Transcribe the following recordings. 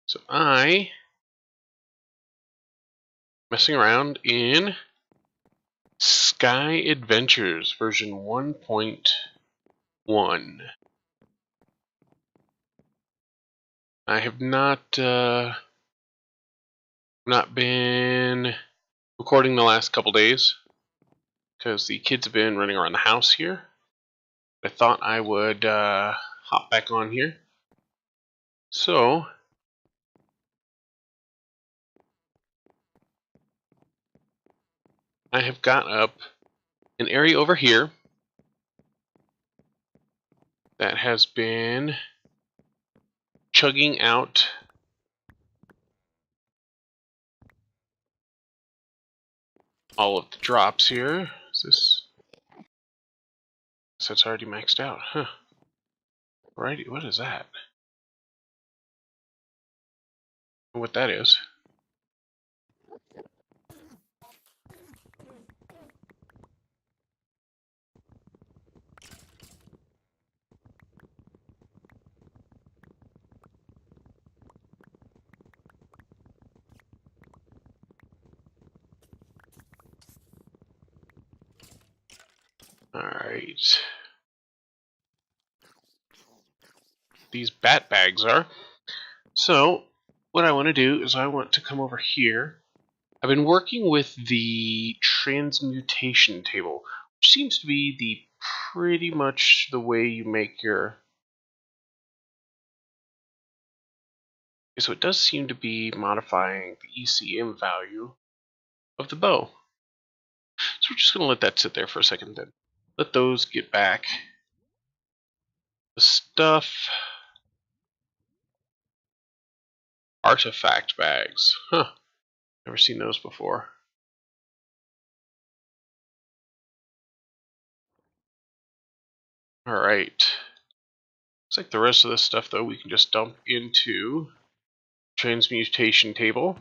So messing around in Sky Adventures version 1.1. I have not been recording the last couple days because the kids have been running around the house here. I thought I would hop back on here. So I have got up an area over here that has been chugging out all of the drops here. Is this? So it's already maxed out, huh? Alrighty, what is that? What that is? Alright. These Batbags are. So, what I want to do is I want to come over here. I've been working with the transmutation table, which seems to be the pretty much the way you make your... So it does seem to be modifying the ECM value of the bow. So we're just going to let that sit there for a second then. Let those get back. The stuff... Artifact bags. Huh. Never seen those before. Alright. Looks like the rest of this stuff, though, we can just dump into transmutation table.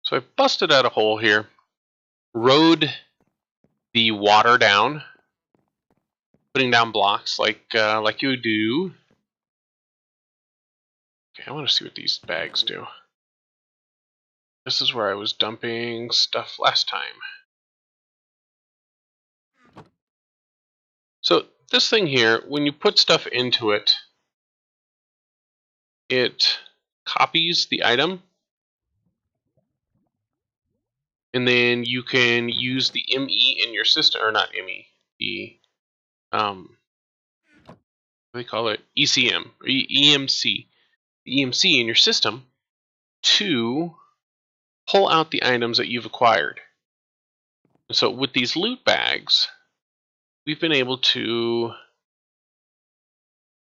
So I busted out a hole here, rode the water down, putting down blocks like you do. Okay, I want to see what these bags do. This is where I was dumping stuff last time. So this thing here, when you put stuff into it, it copies the item, and then you can use the ME in your system, or not ME, the what do they call it? ECM or EMC, the EMC in your system to pull out the items that you've acquired. And so with these loot bags, we've been able to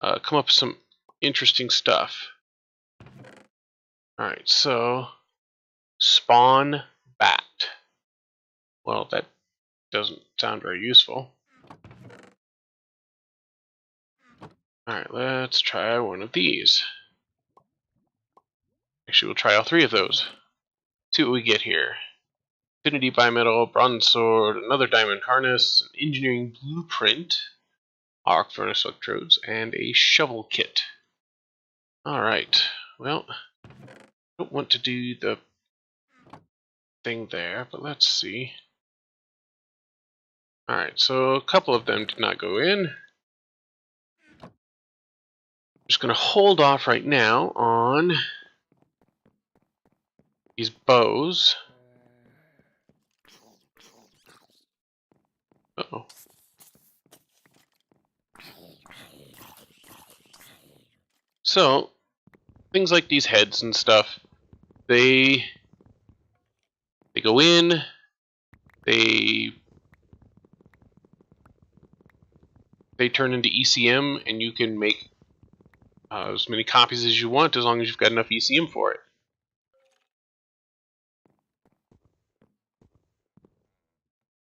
come up with some interesting stuff. Alright, so spawn bat. Well, that doesn't sound very useful. Alright, let's try one of these. Actually, we'll try all three of those. See what we get here. Infinity bimetal, bronze sword, another diamond harness, an engineering blueprint, arc furnace electrodes, and a shovel kit. Alright, well, I don't want to do the thing there, but let's see. Alright, so a couple of them did not go in. I'm just going to hold off right now on these bows. Uh-oh. So, things like these heads and stuff, they go in, they turn into ECM, and you can make as many copies as you want as long as you've got enough ECM for it.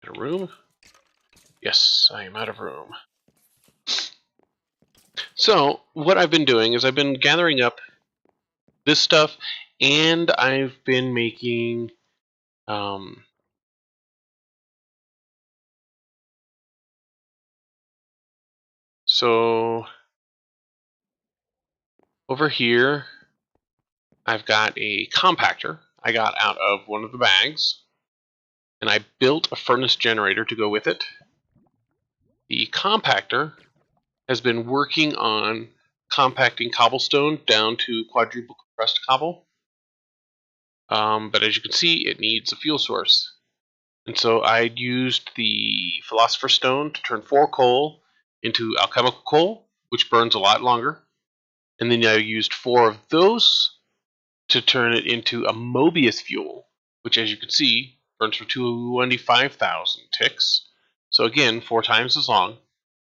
Out of room? Yes, I am out of room. So, what I've been doing is I've been gathering up this stuff And I've been making so over here I've got a compactor I got out of one of the bags, and I built a furnace generator to go with it. The compactor has been working on compacting cobblestone down to quadruple compressed cobble. But as you can see, it needs a fuel source. And so I used the Philosopher's Stone to turn 4 coal into alchemical coal, which burns a lot longer. And then I used 4 of those to turn it into a Mobius fuel, which, as you can see, burns for 25,000 ticks. So again, 4 times as long.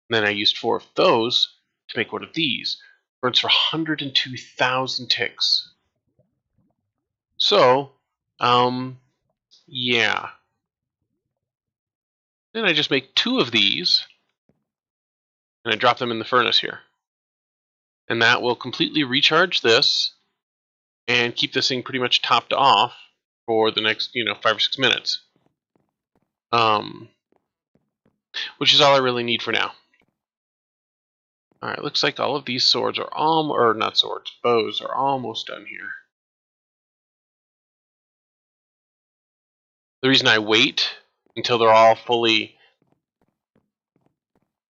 And then I used 4 of those to make one of these. Burns for 102,000 ticks. So, yeah. Then I just make 2 of these, and I drop them in the furnace here. And that will completely recharge this and keep this thing pretty much topped off for the next, 5 or 6 minutes. Which is all I really need for now. Alright, looks like all of these swords are or not swords, bows are almost done here. The reason I wait until they're all fully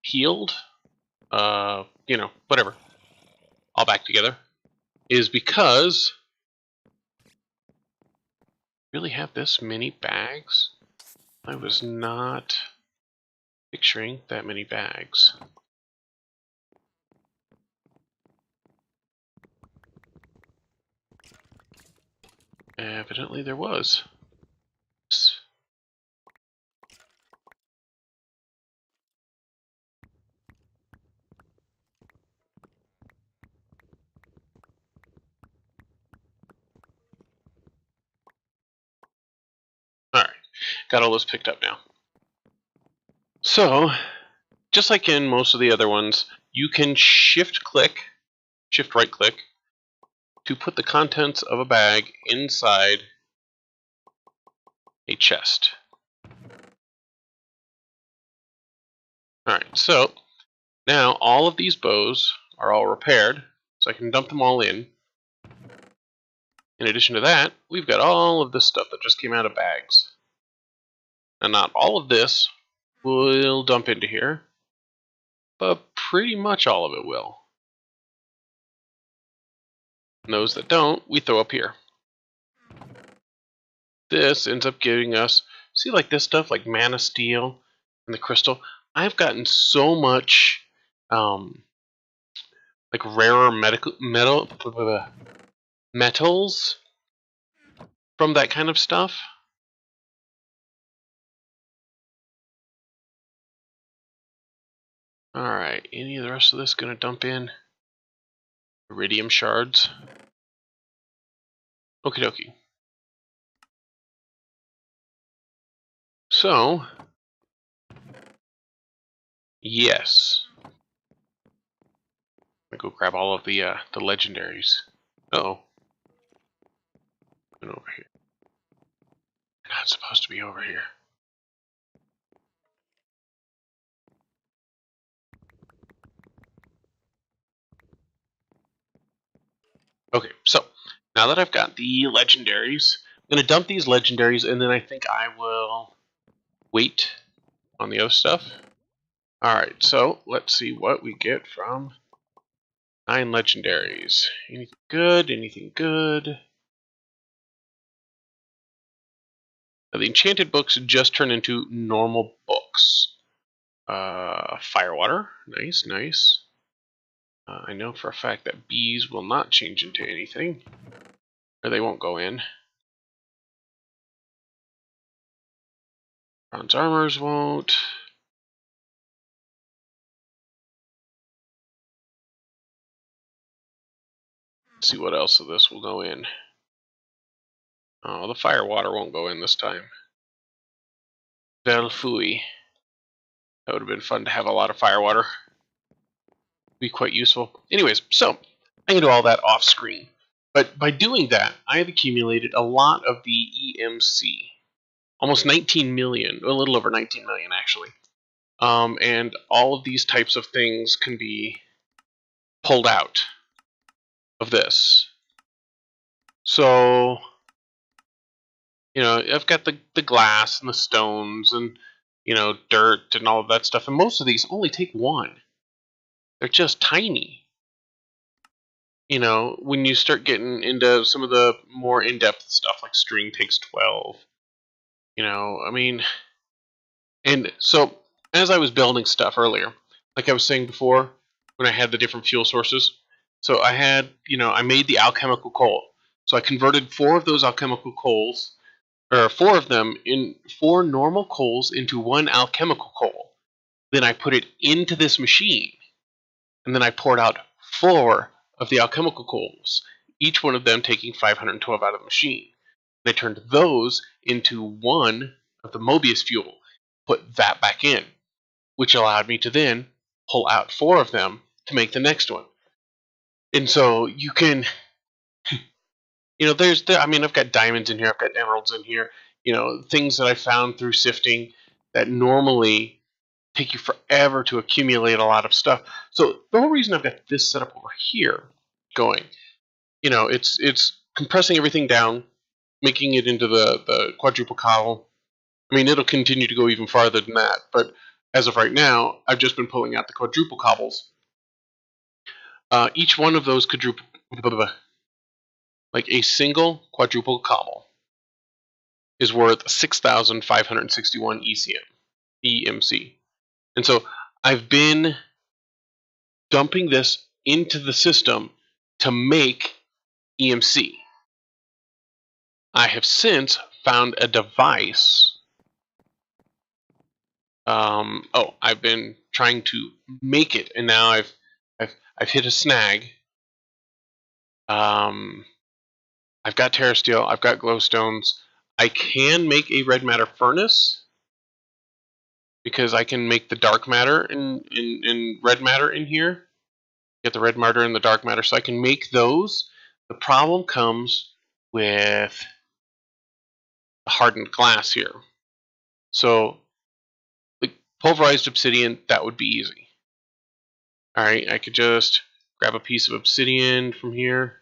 healed, whatever, all back together, is because I really have this many bags. I was not picturing that many bags. Evidently there was. Alright, got all those picked up now. So, just like in most of the other ones, you can shift right click, to put the contents of a bag inside a chest. Alright, so now all of these bows are all repaired, so I can dump them all in. In addition to that, we've got all of this stuff that just came out of bags. And not all of this will dump into here, but pretty much all of it will. And those that don't, we throw up here. This ends up giving us, see, like this stuff, like Mana Steel and the Crystal. I've gotten so much, like rarer metals from that kind of stuff. Alright, any of the rest of this going to dump in? Iridium shards. Okie dokie. So, yes. I'm going to go grab all of the legendaries. Uh-oh. Over here. You're not supposed to be over here. Okay, so now that I've got the legendaries, I'm going to dump these legendaries, and then I think I will wait on the other stuff. Alright, so let's see what we get from 9 legendaries. Anything good? Anything good? Now, the enchanted books just turn into normal books. Firewater. Nice, nice. I know for a fact that bees will not change into anything. Or they won't go in. Bronze armors won't. Let's see what else of this will go in. Oh, the firewater won't go in this time. Velfui. That would have been fun to have a lot of firewater. Be quite useful. Anyways, so I can do all that off screen. But by doing that, I have accumulated a lot of the EMC, almost 19 million, a little over 19 million actually. And all of these types of things can be pulled out of this. So, you know, I've got the glass and the stones and, you know, dirt and all of that stuff. And most of these only take one. They're just tiny. You know, when you start getting into some of the more in-depth stuff, like string takes 12. You know, I mean, and so as I was building stuff earlier, like I was saying before, when I had the different fuel sources, so I had, you know, I made the alchemical coal. So I converted 4 of those alchemical coals, or 4 of them in 4 normal coals into 1 alchemical coal. Then I put it into this machine, and then I poured out 4 of the alchemical coals, each one of them taking 512 out of the machine. And I turned those into 1 of the Mobius fuel, put that back in, which allowed me to then pull out 4 of them to make the next one. And so you can, you know, I mean, I've got diamonds in here, I've got emeralds in here, you know, things that I found through sifting that normally take you forever to accumulate a lot of stuff. So the whole reason I've got this set up over here going, you know, it's compressing everything down, making it into the quadruple cobble. I mean, it'll continue to go even farther than that, but as of right now, I've just been pulling out the quadruple cobbles. Each one of those quadruple, like a single quadruple cobble, is worth 6,561 EMC. And so I've been dumping this into the system to make EMC. I have since found a device. I've been trying to make it, and now I've hit a snag. I've got terrasteel, I've got glowstones. I can make a red matter furnace because I can make the dark matter in red matter in here. Get the red matter and the dark matter, so I can make those. The problem comes with the hardened glass here. So, like pulverized obsidian, that would be easy. Alright, I could just grab a piece of obsidian from here.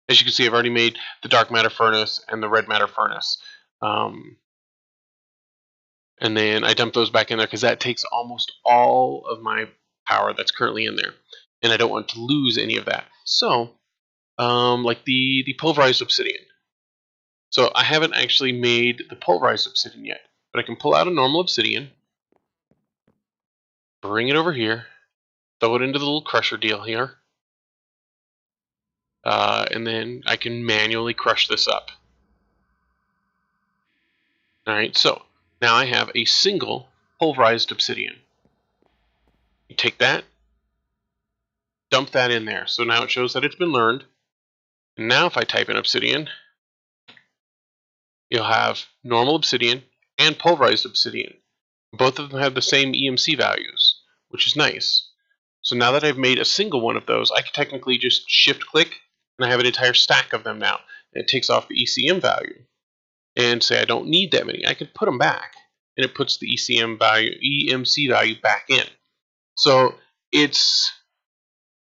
As you can see, I've already made the dark matter furnace and the red matter furnace. And then I dump those back in there because that takes almost all of my power that's currently in there. And I don't want to lose any of that. So, like the pulverized obsidian. So I haven't actually made the pulverized obsidian yet. But I can pull out a normal obsidian, bring it over here, throw it into the little crusher deal here. And then I can manually crush this up. Alright, so now I have a single pulverized obsidian. You take that, dump that in there. So now it shows that it's been learned. And now if I type in obsidian, you'll have normal obsidian and pulverized obsidian. Both of them have the same EMC values, which is nice. So now that I've made a single one of those, I can technically just shift click and I have an entire stack of them now. And it takes off the ECM value. And say I don't need that many. I could put them back. And it puts the EMC value back in. So it's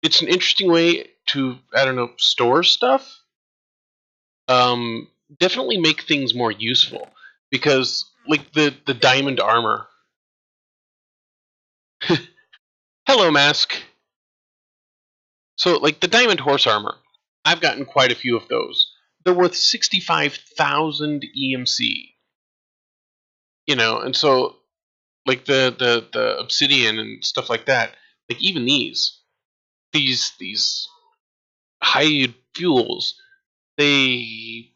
an interesting way to, I don't know, store stuff. Definitely make things more useful. Because, like, the diamond armor. Hello, Mask. So, like, the diamond horse armor. I've gotten quite a few of those. They're worth 65,000 EMC. You know, and so, like, the obsidian and stuff like that, like, even these high fuels, they've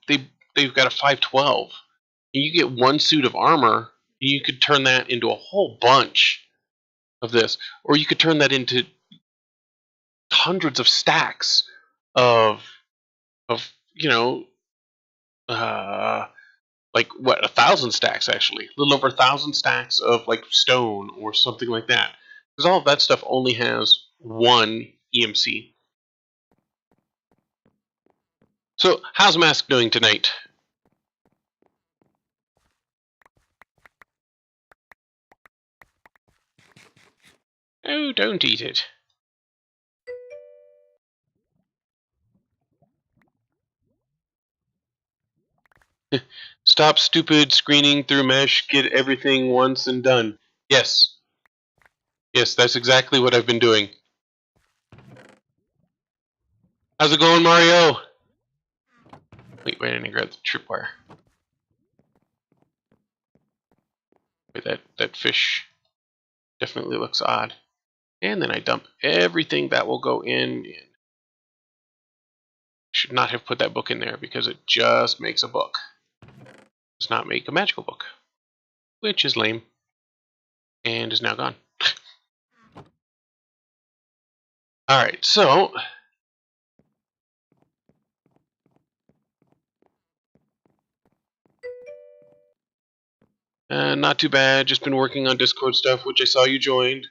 got a 512. And you get one suit of armor, and you could turn that into a whole bunch of this. Or you could turn that into hundreds of stacks of you know, like what, 1,000 stacks actually, a little over 1,000 stacks of like stone or something like that. Because all of that stuff only has one EMC. So, how's Mask doing tonight? Oh, don't eat it. Stop stupid screening through mesh, get everything once and done. Yes. Yes, that's exactly what I've been doing. How's it going, Mario? Wait, I didn't grab the tripwire. Wait, that fish definitely looks odd. And then I dump everything that will go in. Should not have put that book in there because it just makes a book. Does not make a magical book. Which is lame. And is now gone. Alright, so not too bad. Just been working on Discord stuff, which I saw you joined.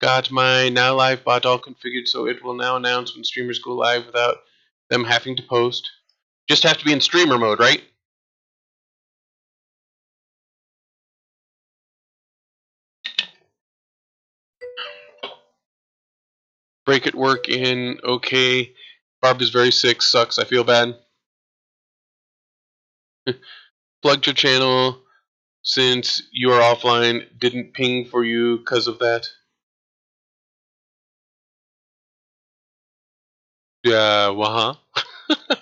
Got my now live bot all configured so it will now announce when streamers go live without them having to post. Just have to be in streamer mode, right? Break at work in okay. Barb is very sick, sucks, I feel bad. Plugged your channel since you are offline, didn't ping for you because of that. Yeah, well, huh?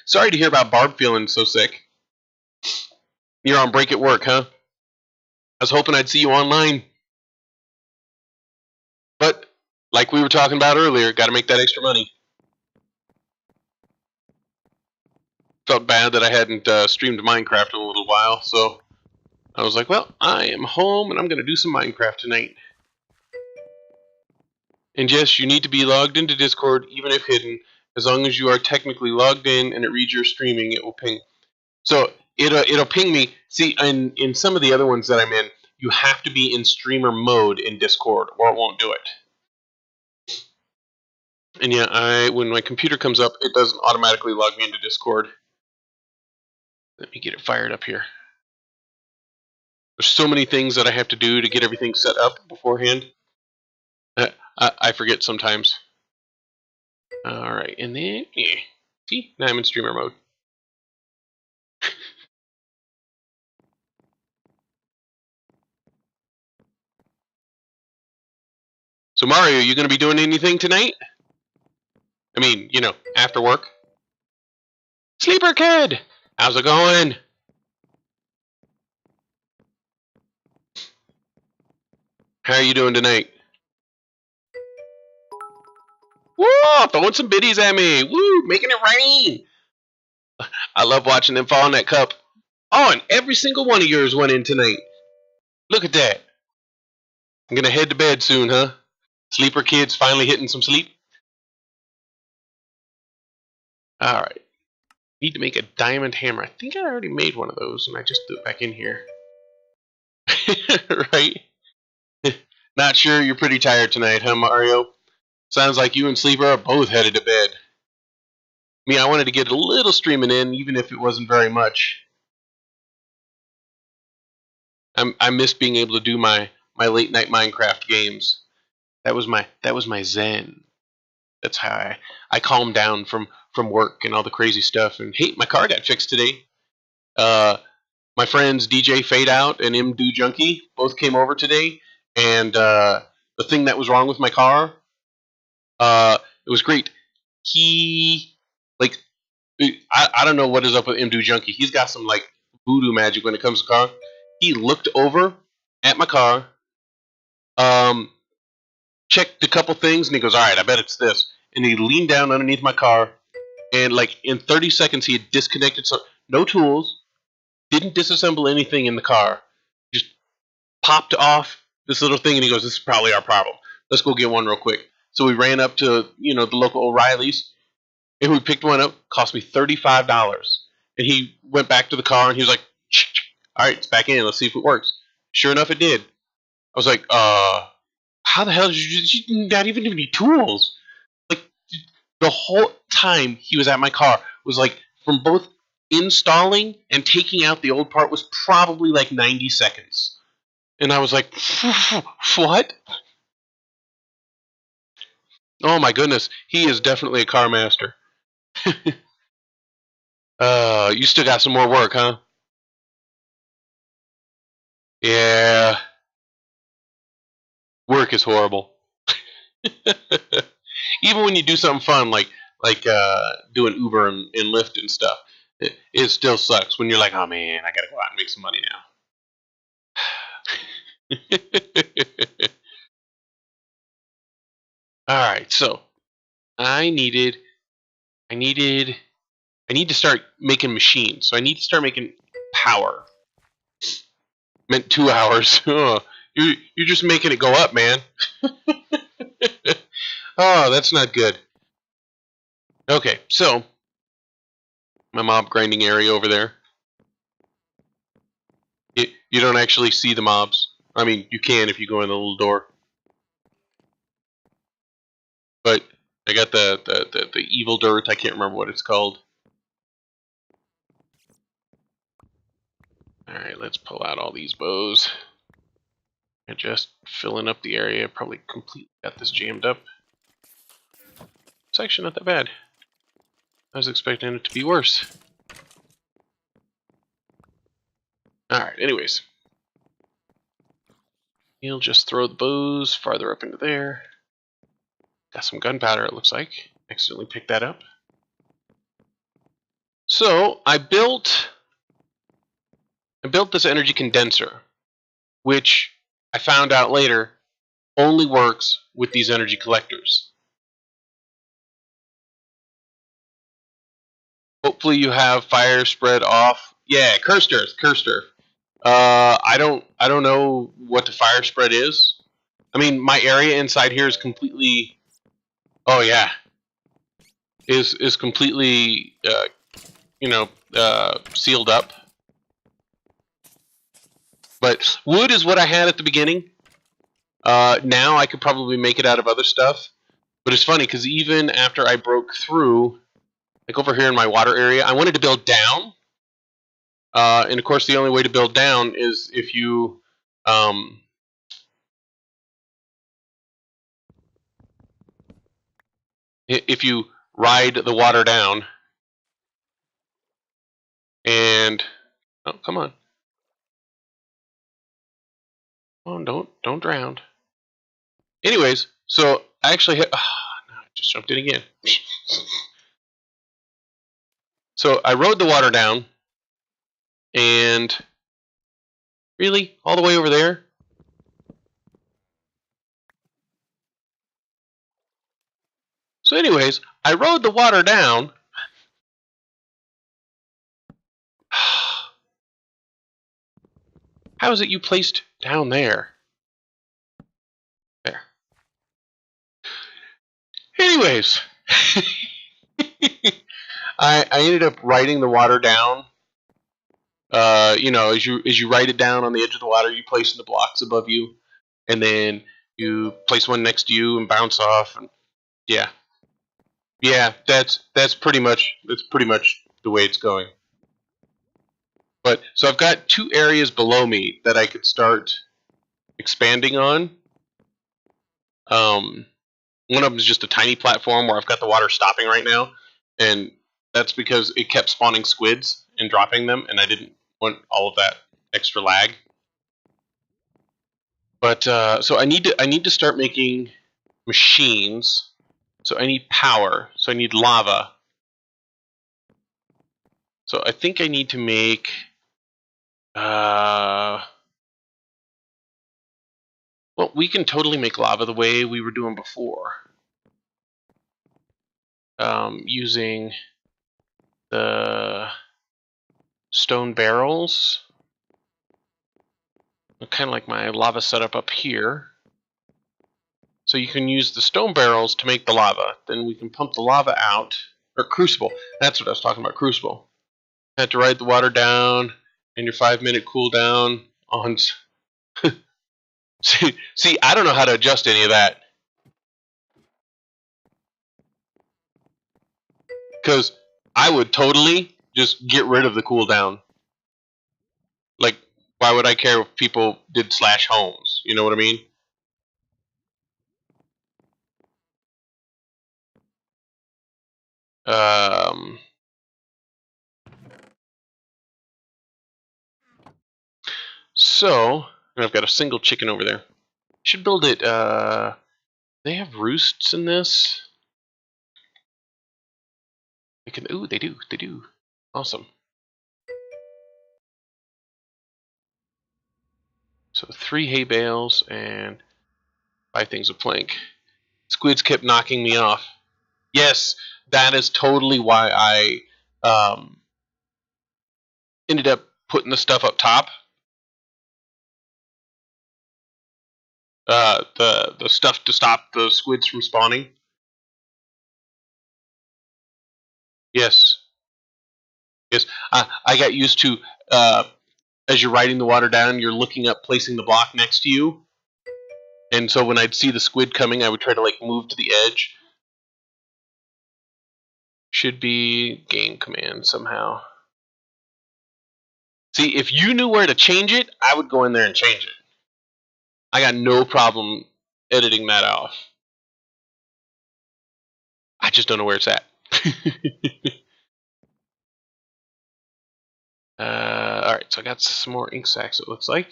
Sorry to hear about Barb feeling so sick. You're on break at work, huh? I was hoping I'd see you online. But, like we were talking about earlier, gotta make that extra money. Felt bad that I hadn't streamed Minecraft in a little while, so I was like, well, I am home and I'm gonna do some Minecraft tonight. And yes, you need to be logged into Discord, even if hidden. As long as you are technically logged in and it reads your streaming, it will ping. So it'll ping me. See, in some of the other ones that I'm in, you have to be in streamer mode in Discord, or it won't do it. And yeah, when my computer comes up, it doesn't automatically log me into Discord. Let me get it fired up here. There's so many things that I have to do to get everything set up beforehand. I forget sometimes. Alright, and then, yeah. See, now I'm in streamer mode. So Mario, you gonna be doing anything tonight? I mean, you know, after work? Sleeper Kid! How's it going? How are you doing tonight? Woo! Throwing some biddies at me! Woo! Making it rain! I love watching them fall in that cup. Oh, and every single one of yours went in tonight. Look at that. I'm gonna head to bed soon, huh? Sleeper Kid's finally hitting some sleep. Alright. Need to make a diamond hammer. I think I already made one of those, and I just threw it back in here. Right? Not sure you're pretty tired tonight, huh, Mario? Sounds like you and Sleeper are both headed to bed. Me, I wanted to get a little streaming in, even if it wasn't very much. I miss being able to do my late night Minecraft games. That was my zen. That's how I calmed down from work and all the crazy stuff. And hey, my car got fixed today. My friends DJ Fade Out and M Do Junkie both came over today, and the thing that was wrong with my car, it was great. He like I don't know what is up with M Do Junkie. He's got some like voodoo magic when it comes to car. He looked over at my car, checked a couple things, and he goes, "All right, I bet it's this." And he leaned down underneath my car, and like in 30 seconds, he had disconnected no tools, didn't disassemble anything in the car, just popped off this little thing, and he goes, "This is probably our problem. Let's go get one real quick." So we ran up to the local O'Reilly's, and we picked one up. Cost me $35, and he went back to the car, and he was like, "All right, it's back in. Let's see if it works." Sure enough, it did. I was like, how the hell did you not even have any tools? Like, the whole time he was at my car was like from both installing and taking out the old part was probably like 90 seconds. And I was like, what? Oh my goodness, he is definitely a car master. You still got some more work, huh? Yeah, work is horrible. Even when you do something fun like doing Uber and Lyft and stuff, it still sucks when you're like, oh man, I gotta go out and make some money now. All right, so I needed I needed I need to start making machines. So I need to start making power. Meant 2 hours. Oh, you're just making it go up, man. Oh, that's not good. Okay, so my mob grinding area over there. You don't actually see the mobs. I mean, you can if you go in the little door. But I got the evil dirt. I can't remember what it's called. Alright, let's pull out all these bows. And just filling up the area. Probably completely got this jammed up. It's actually not that bad. I was expecting it to be worse. Alright, anyways. He'll just throw the bows farther up into there. Got some gunpowder, it looks like. Accidentally picked that up. So, I built this energy condenser, which I found out later only works with these energy collectors. Hopefully you have fire spread off. Yeah, cursed earth. I don't know what the fire spread is. I mean, my area inside here is completely. Oh yeah, is completely sealed up. But wood is what I had at the beginning. Now I could probably make it out of other stuff. But it's funny because even after I broke through, like over here in my water area, I wanted to build down. And of course, the only way to build down is if you ride the water down. And oh, come on! Oh, don't drown. Anyways, so I actually hit. Oh, no, I just jumped in again. So I rode the water down, and really all the way over there. So anyways, I rode the water down. How is it you placed down there? There. Anyways, I ended up riding the water down. As you ride it down on the edge of the water, you place the blocks above you, and then you place one next to you and bounce off. And yeah, that's pretty much the way it's going. But so I've got two areas below me that I could start expanding on. One of them is just a tiny platform where I've got the water stopping right now, and that's because it kept spawning squids and dropping them, and I didn't want all of that extra lag. But so I need to start making machines. So I need power. So I need lava. So I think I need to make. Well, we can totally make lava the way we were doing before. Using the stone barrels. Kind of like my lava setup up here. So you can use the stone barrels to make the lava. Then we can pump the lava out. Or crucible. That's what I was talking about, crucible. Had to ride the water down, and your 5-minute cooldown on. See, I don't know how to adjust any of that. Because I would totally just get rid of the cooldown. Like, why would I care if people did slash homes? You know what I mean? Um, so, I've got a single chicken over there. Should build it, they have roosts in this? They can, ooh, they do. Awesome. So 3 hay bales and 5 things of plank. Squids kept knocking me off. Yes, that is totally why I ended up putting the stuff up top. The stuff to stop the squids from spawning. Yes, yes. I got used to as you're riding the water down, you're looking up, placing the block next to you, and so when I'd see the squid coming, I would try to like move to the edge. Should be game command somehow. See, if you knew where to change it, I would go in there and change it. I got no problem editing that off. I just don't know where it's at. Alright, so I got some more ink sacks, it looks like.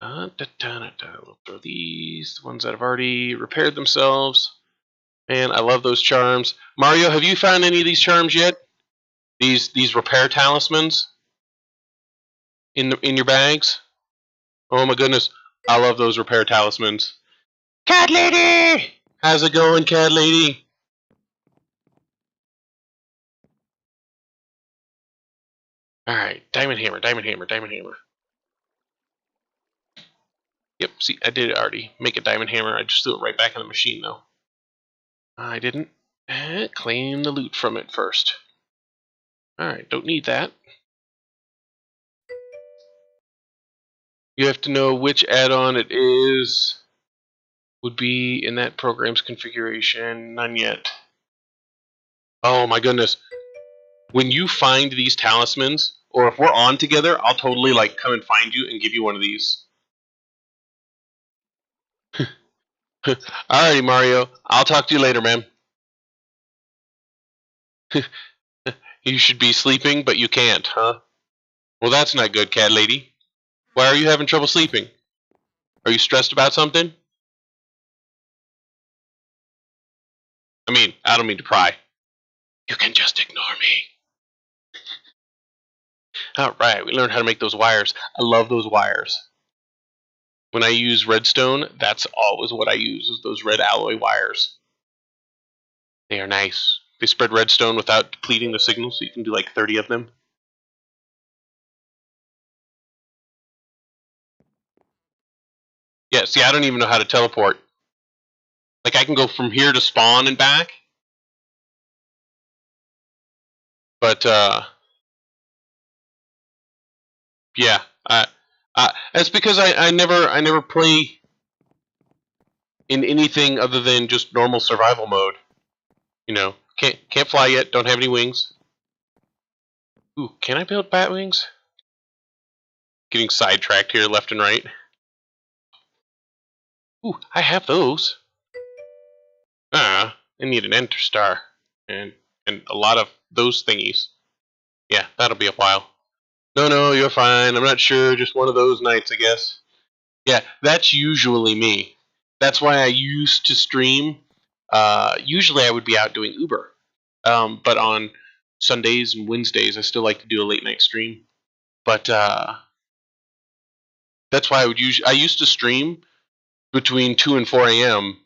We'll throw these, the ones that have already repaired themselves. Man, I love those charms. Mario, have you found any of these charms yet? These repair talismans in your bags? Oh my goodness, I love those repair talismans. Cat lady, how's it going, cat lady? All right, diamond hammer, diamond hammer, diamond hammer. Yep, see, I did already make a diamond hammer. I just threw it right back in the machine though. I didn't. Claim the loot from it first. All right, don't need that. You have to know which add-on it is. Would be in that program's configuration. None yet. Oh my goodness. When you find these talismans, or if we're on together, I'll totally like come and find you and give you one of these. Alrighty, Mario. I'll talk to you later, man. You should be sleeping, but you can't, huh? Well, that's not good, cat lady. Why are you having trouble sleeping? Are you stressed about something? I mean, I don't mean to pry. You can just ignore me. Alright, we learned how to make those wires. I love those wires. When I use redstone, that's always what I use, is those red alloy wires. They are nice. They spread redstone without depleting the signal, so you can do like 30 of them. Yeah, see, I don't even know how to teleport. Like, I can go from here to spawn and back, but, yeah. That's because I never play in anything other than just normal survival mode. You know, can't fly yet, don't have any wings. Ooh, can I build bat wings? Getting sidetracked here left and right. Ooh, I have those. I need an Interstar. And a lot of those thingies. Yeah, that'll be a while. No, you're fine. I'm not sure. Just one of those nights, I guess. Yeah, that's usually me. That's why I used to stream. Usually I would be out doing Uber. But on Sundays and Wednesdays, I still like to do a late night stream. But that's why I used to stream between 2 and 4 a.m.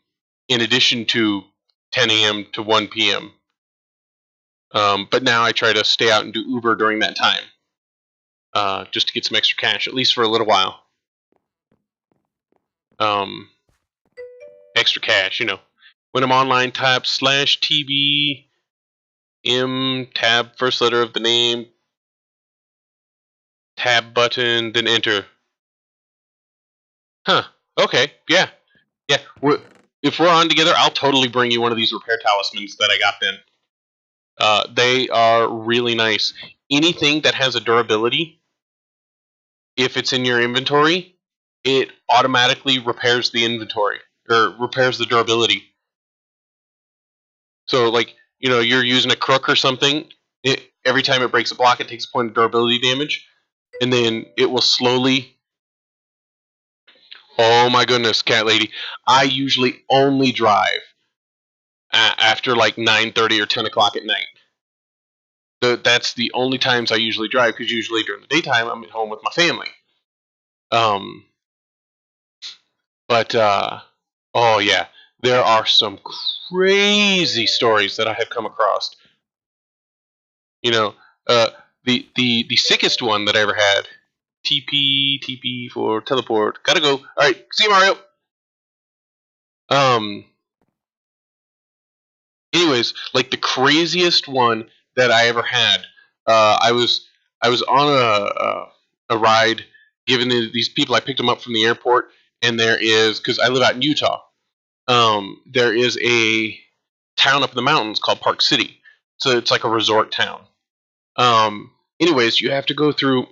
in addition to 10 a.m. to 1 p.m. But now I try to stay out and do Uber during that time, just to get some extra cash, at least for a little while. Extra cash, you know. When I'm online, type /TB M tab, first letter of the name, tab button, then enter. Huh. Okay. Yeah. Yeah. If we're on together, I'll totally bring you one of these repair talismans that I got then. They are really nice. Anything that has a durability, if it's in your inventory, it automatically repairs the inventory or repairs the durability. So, like, you're using a crook or something. Every time it breaks a block, it takes a point of durability damage, and then it will slowly. Oh my goodness, cat lady! I usually only drive after like 9:30 or 10 o'clock at night. That's the only times I usually drive, because usually during the daytime I'm at home with my family. Um, but oh yeah, there are some crazy stories that I have come across. You know, uh, the sickest one that I ever had. TP for teleport. Gotta go. All right, see you, Mario. Um. Anyways, like the craziest one that I ever had. I was on a ride, given these people. I picked them up from the airport, and there is, because I live out in Utah. There is a town up in the mountains called Park City. So it's like a resort town. Anyways, you have to go through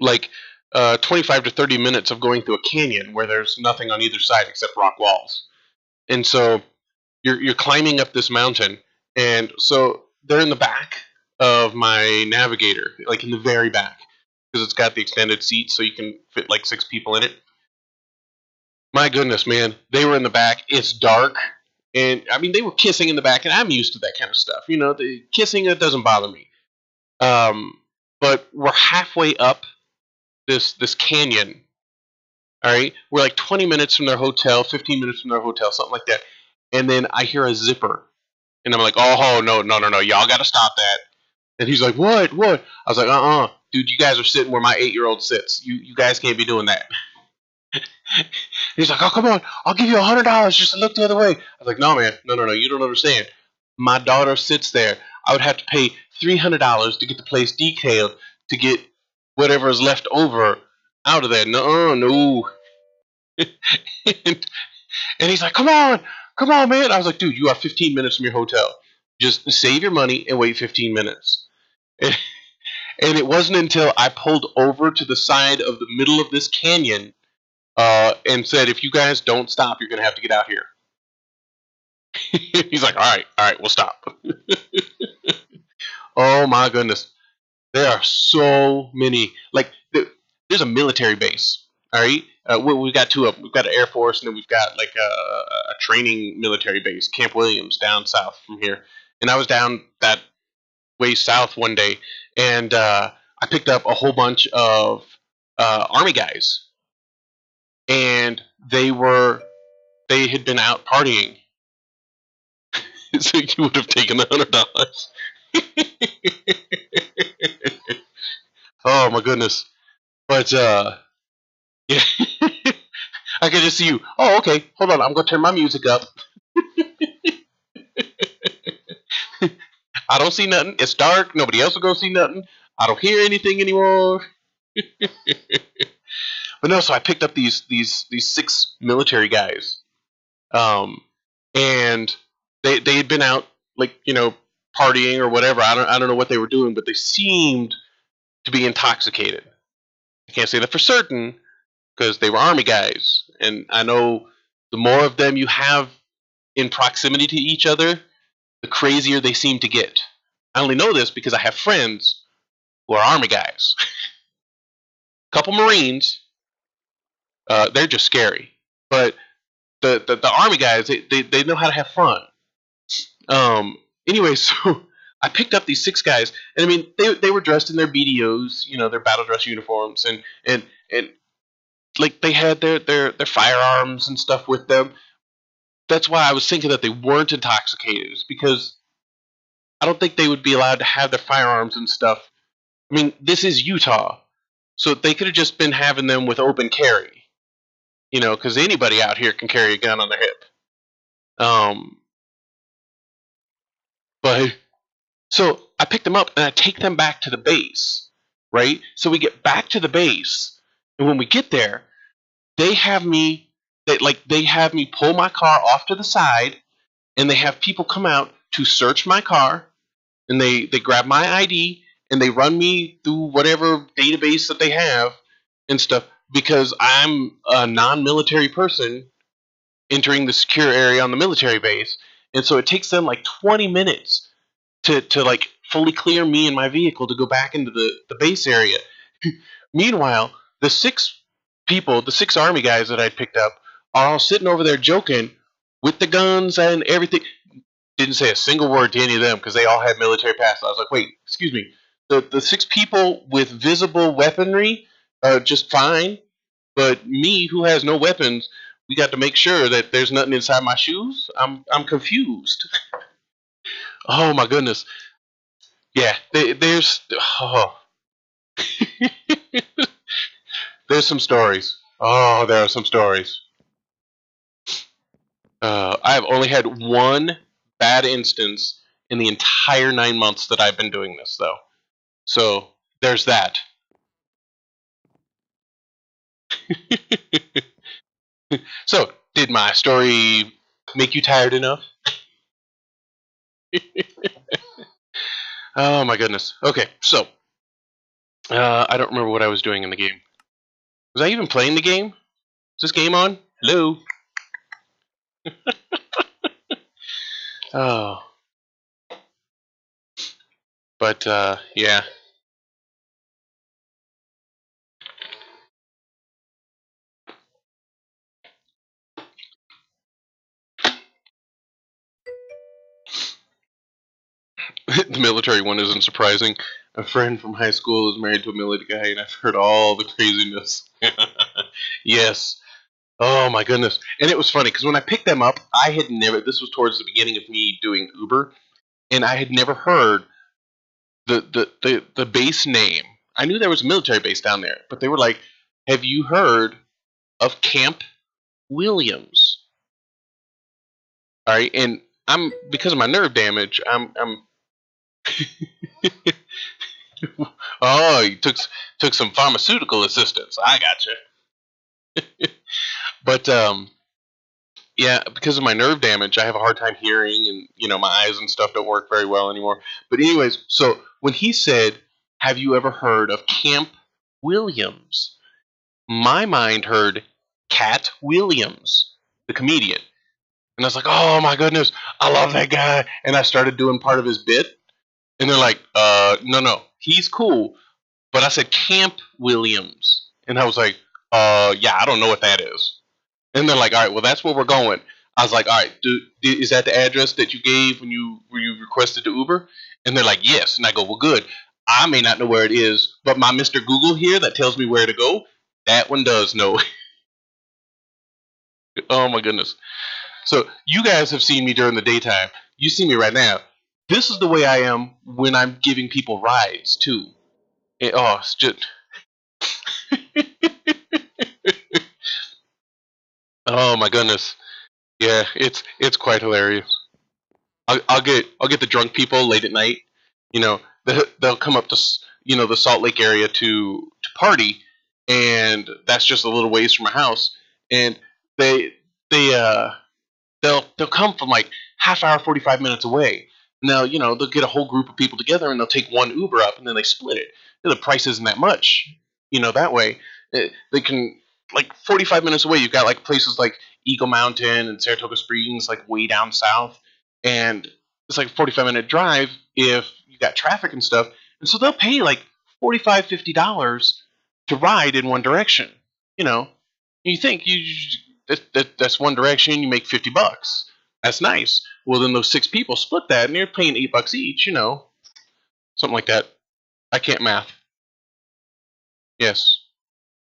like 25 to 30 minutes of going through a canyon where there's nothing on either side except rock walls. And so you're climbing up this mountain, and so they're in the back of my Navigator, like in the very back, because it's got the extended seat, so you can fit like 6 people in it. My goodness, man, they were in the back. It's dark, and I mean they were kissing in the back, and I'm used to that kind of stuff. The kissing, it doesn't bother me. Um, but we're halfway up this canyon. All right, we're like 20 minutes from their hotel, 15 minutes from their hotel, something like that. And then I hear a zipper, and I'm like, oh no, no, no, no, y'all got to stop that. And he's like, what, what? I was like, dude, you guys are sitting where my 8-year-old sits. You guys can't be doing that. He's like, oh, come on, I'll give you $100 just to look the other way. I was like, no, man, no, no, no, you don't understand. My daughter sits there. I would have to pay $300 to get the place detailed, to get whatever is left over out of there. No, no. and he's like, come on, man. I was like, dude, you are 15 minutes from your hotel. Just save your money and wait 15 minutes. And, and it wasn't until I pulled over to the side of the middle of this canyon and said, if you guys don't stop, you're going to have to get out here. He's like, all right, we'll stop. Oh my goodness. There are so many. Like, there's a military base. All right, we've got two of them. We've got an Air Force, and then we've got like a training military base, Camp Williams, down south from here. And I was down that way south one day, and I picked up a whole bunch of Army guys, and they had been out partying. So you would have taken the $100. Oh my goodness! But yeah, I can just see you. Oh, okay. Hold on. I'm gonna turn my music up. I don't see nothing. It's dark. Nobody else will go see nothing. I don't hear anything anymore. But no, so I picked up these 6 military guys, um, and they had been out, like, partying or whatever. I don't know what they were doing, but they seemed to be intoxicated. I can't say that for certain, because they were Army guys, and I know the more of them you have in proximity to each other, the crazier they seem to get. I only know this because I have friends who are Army guys. A couple Marines, they're just scary. But the Army guys, they know how to have fun. Anyway, so I picked up these 6 guys, and I mean, they were dressed in their BDOs, their battle dress uniforms, and like they had their firearms and stuff with them. That's why I was thinking that they weren't intoxicated, because I don't think they would be allowed to have their firearms and stuff. I mean, this is Utah, so they could have just been having them with open carry, because anybody out here can carry a gun on their hip. But so I pick them up and I take them back to the base, right? So we get back to the base, and when we get there, they have me they have me pull my car off to the side, and they have people come out to search my car, and they grab my ID and they run me through whatever database that they have and stuff because I'm a non-military person entering the secure area on the military base, and so it takes them like 20 minutes to like fully clear me and my vehicle to go back into the base area. Meanwhile, the six army guys that I picked up, are all sitting over there joking with the guns and everything. Didn't say a single word to any of them because they all had military passes. I was like, wait, excuse me. The six people with visible weaponry are just fine, but me who has no weapons, we got to make sure that there's nothing inside my shoes. I'm confused. Oh my goodness. Yeah, there's some stories. Oh, there are some stories. I have only had one bad instance in the entire 9 months that I've been doing this, though. So there's that. So, did my story make you tired enough? Oh my goodness. Okay, so I don't remember what I was doing in the game. Was I even playing the game? Is this game on? Hello. Oh, but yeah. The military one isn't surprising. A friend from high school is married to a military guy, and I've heard all the craziness. Yes. Oh my goodness. And it was funny because when I picked them up, I had never. This was towards the beginning of me doing Uber, and I had never heard the base name. I knew there was a military base down there, but they were like, "Have you heard of Camp Williams?" All right, and I'm because of my nerve damage. I'm Oh, you took some pharmaceutical assistance. I gotcha. But yeah, because of my nerve damage, I have a hard time hearing, and my eyes and stuff don't work very well anymore. But anyways, so when he said, "Have you ever heard of Camp Williams?" My mind heard Cat Williams, the comedian, and I was like, "Oh my goodness, I love that guy!" And I started doing part of his bit, and they're like, no, he's cool." But I said Camp Williams, and I was like, yeah, I don't know what that is." And they're like, "All right, well, that's where we're going." I was like, "All right, is that the address that you gave when you requested the Uber?" And they're like, "Yes." And I go, "Well, good. I may not know where it is, but my Mr. Google here that tells me where to go, that one does know." Oh my goodness. So you guys have seen me during the daytime. You see me right now. This is the way I am when I'm giving people rides too. It's just oh my goodness. Yeah, it's quite hilarious. I'll get the drunk people late at night. They'll come up to the Salt Lake area to party, and that's just a little ways from my house. And they they they'll come from like half hour, 45 minutes away. Now they'll get a whole group of people together and they'll take one Uber up and then they split it. The price isn't that much. That way they can like 45 minutes away. You've got like places like Eagle Mountain and Saratoga Springs, like way down south, and it's like a 45-minute drive if you got traffic and stuff. And so they'll pay like $45-50 to ride in one direction. You know, you think that's one direction. You make $50. That's nice. Well, then those six people split that, and you're paying $8 each. Something like that. I can't math. Yes,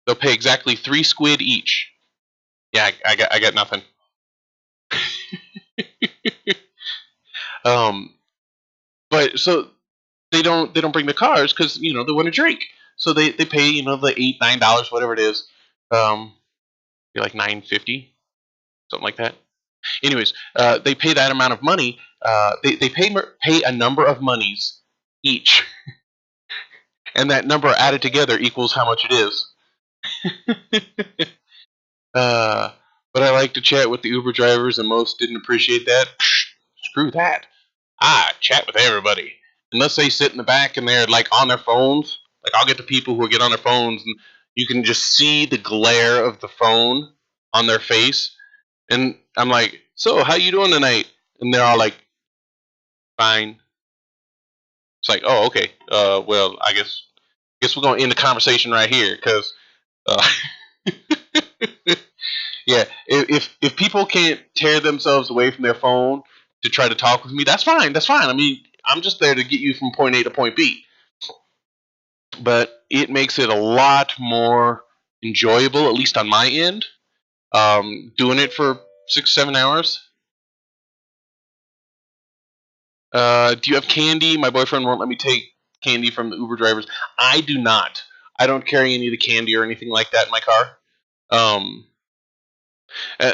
they'll pay exactly 3 squid each. Yeah, I got nothing. um, but so they don't bring the cars because they want to drink. So they pay the $8-9 whatever it is. Be like 9.50, something like that. Anyways, they pay that amount of money. They pay a number of monies each, and that number added together equals how much it is. uh, but I like to chat with the Uber drivers, and most didn't appreciate that. Psh, screw that. I chat with everybody. unless they sit in the back and they're like on their phones. Like I'll get the people who get on their phones and you can just see the glare of the phone on their face, and I'm like, "So, how you doing tonight?" And they're all like, "Fine." It's like, "Oh, okay. Well, I guess we're gonna end the conversation right here, because uh, yeah, if people can't tear themselves away from their phone to try to talk with me, that's fine. That's fine. I mean, I'm just there to get you from point A to point B. But it makes it a lot more enjoyable, at least on my end. Doing it for 6, 7 hours. Do you have candy? My boyfriend won't let me take candy from the Uber drivers. I do not. I don't carry any of the candy or anything like that in my car. Um,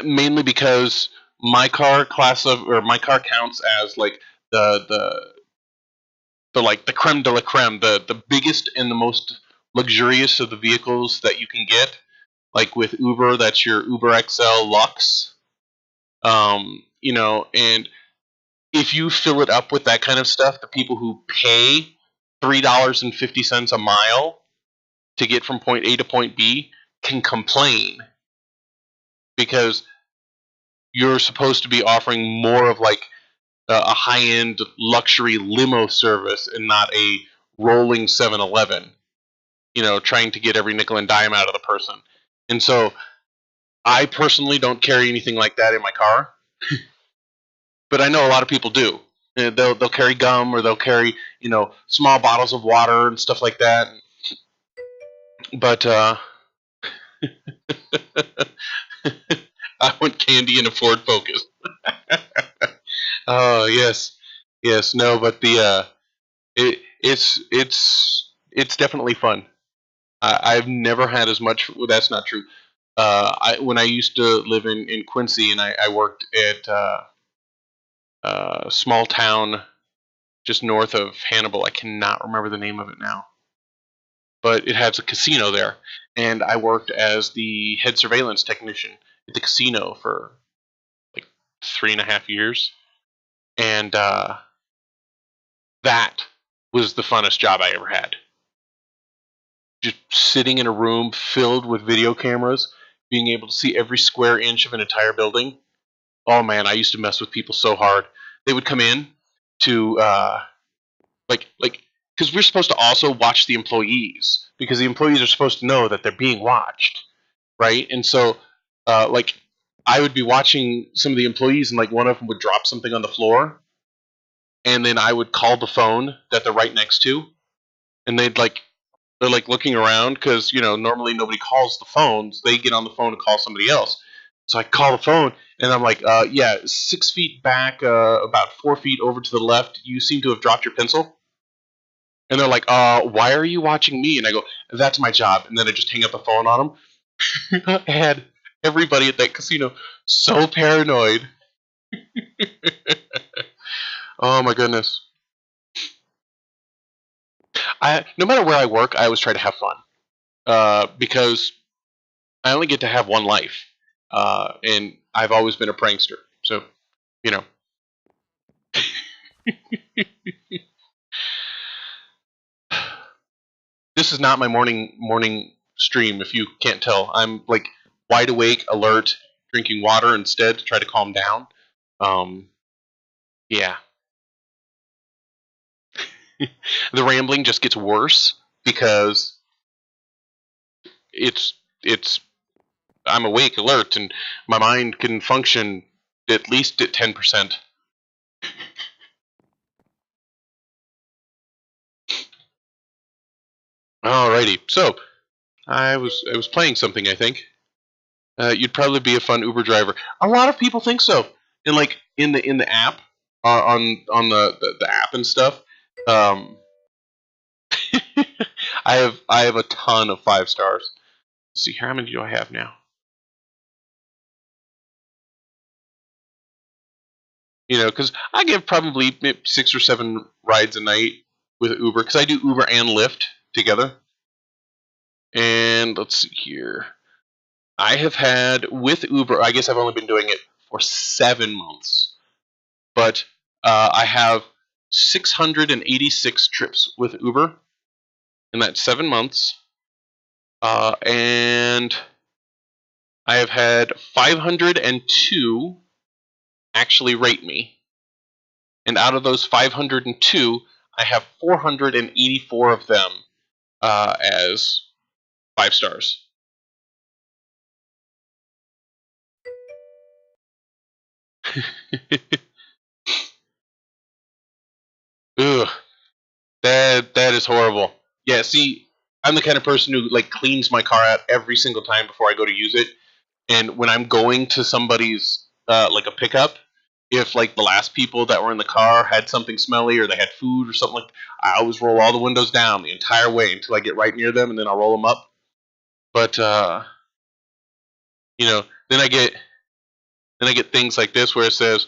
Mainly because my car counts as like the the like the creme de la creme, the biggest and the most luxurious of the vehicles that you can get. Like with Uber, that's your Uber XL Lux. And if you fill it up with that kind of stuff, the people who pay $3.50 a mile to get from point A to point B can complain, because you're supposed to be offering more of like a high-end luxury limo service and not a rolling 7-Eleven, trying to get every nickel and dime out of the person. And so I personally don't carry anything like that in my car, but I know a lot of people do. They'll carry gum, or they'll carry small bottles of water and stuff like that. But I want candy in a Ford Focus. Oh yes, yes. No, but it's definitely fun. I've never had as much. Well, that's not true. When I used to live in Quincy, and I worked at a small town just north of Hannibal. I cannot remember the name of it now, but it has a casino there, and I worked as the head surveillance technician at the casino for like 3.5 years, and that was the funnest job I ever had. Just sitting in a room filled with video cameras, being able to see every square inch of an entire building. Oh man, I used to mess with people so hard. They would come in to like because we're supposed to also watch the employees, because the employees are supposed to know that they're being watched, right? And so like I would be watching some of the employees, and like one of them would drop something on the floor, and then I would call the phone that they're right next to, and they're like looking around, because normally nobody calls the phones. They get on the phone and call somebody else. So I call the phone, and I'm like, yeah, 6 feet back, about 4 feet over to the left, you seem to have dropped your pencil. And they're like, why are you watching me? And I go, that's my job. And then I just hang up the phone on them. I had everybody at that casino so paranoid. Oh my goodness. No matter where I work, I always try to have fun, because I only get to have one life, and I've always been a prankster. So, you know, this is not my morning stream. If you can't tell, I'm like wide awake, alert, drinking water instead to try to calm down. Um, yeah, the rambling just gets worse because it's I'm awake, alert, and my mind can function at least at 10%. Alrighty, so I was playing something. I think you'd probably be a fun Uber driver. A lot of people think so. And like in the app, on the app and stuff. Um, I have a ton of 5 stars. Let's see, how many do I have now? Because I give probably 6 or 7 rides a night with Uber, because I do Uber and Lyft together. And let's see here. I have had with Uber. I guess I've only been doing it for 7 months, but I have 686 trips with Uber in that 7 months. And I have had 502 actually rate me. And out of those 502, I have 484 of them as 5 stars. Ugh, that is horrible. Yeah, see, I'm the kind of person who like cleans my car out every single time before I go to use it. And when I'm going to somebody's like a pickup, if like the last people that were in the car had something smelly or they had food or something like that, I always roll all the windows down the entire way until I get right near them, and then I'll roll them up. But you know, then I get things like this where it says,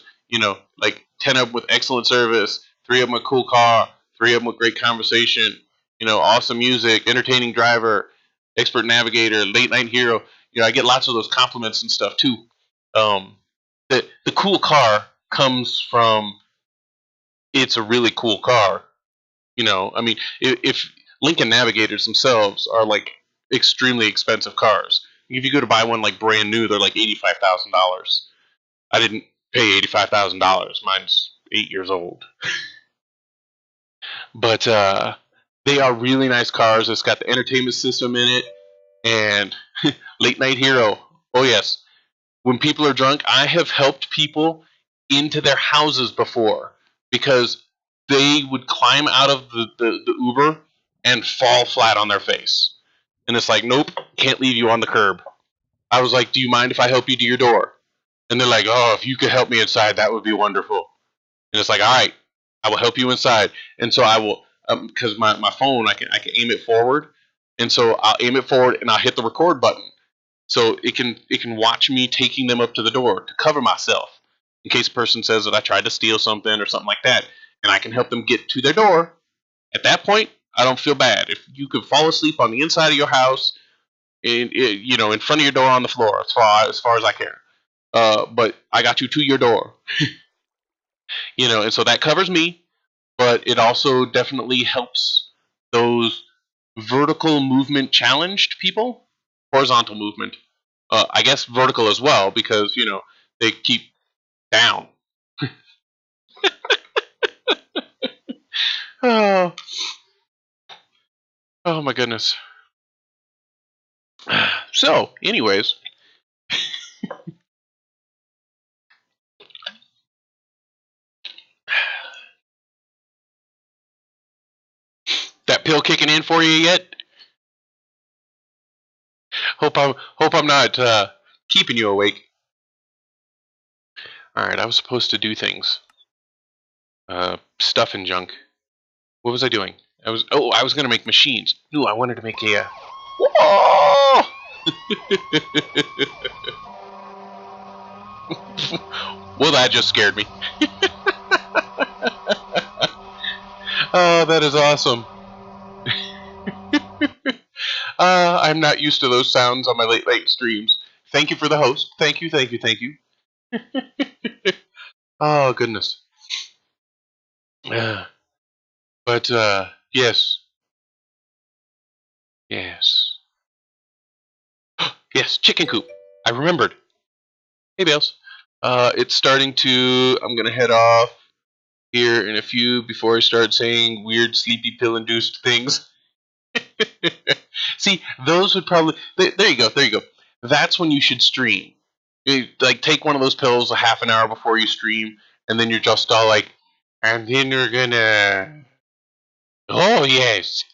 like 10 of them with excellent service, 3 of them with cool car, 3 of them with great conversation, awesome music, entertaining driver, expert navigator, late night hero. I get lots of those compliments and stuff too. Um, the cool car comes from it's a really cool car. I mean, if Lincoln Navigators themselves are like extremely expensive cars. If you go to buy one like brand new, they're like $85,000. I didn't pay $85,000. Mine's 8 years old. But they are really nice cars. It's got the entertainment system in it, and late night hero. Oh yes, when people are drunk, I have helped people into their houses before because they would climb out of the Uber and fall flat on their face. And it's like, nope, can't leave you on the curb. I was like, do you mind if I help you to your door? And they're like, oh, if you could help me inside, that would be wonderful. And it's like, all right, I will help you inside. And so I will, because my phone, I can aim it forward. And so I'll aim it forward and I'll hit the record button. So it can watch me taking them up to the door to cover myself in case a person says that I tried to steal something or something like that, and I can help them get to their door. At that point, I don't feel bad. If you could fall asleep on the inside of your house, in front of your door on the floor, as far as I care, but I got you to your door, and so that covers me, but it also definitely helps those vertical movement challenged people, horizontal movement. I guess vertical as well because they keep down. Oh, oh my goodness. So, anyways, that pill kicking in for you yet? Hope I'm not keeping you awake. All right, I was supposed to do things, stuff and junk. What was I doing? I was gonna make machines. Ooh, I wanted to make a. Whoa! Well, that just scared me. Oh, that is awesome. I'm not used to those sounds on my late streams. Thank you for the host. Thank you, thank you, thank you. Oh goodness. But yes, yes, yes. Chicken coop. I remembered. Hey, Bales. It's starting to. I'm gonna head off here in a few before I start saying weird sleepy pill induced things. See, those would probably. There you go. There you go. That's when you should stream. Like take one of those pills a half an hour before you stream, and then you're just all like, and then you're gonna. Oh yes.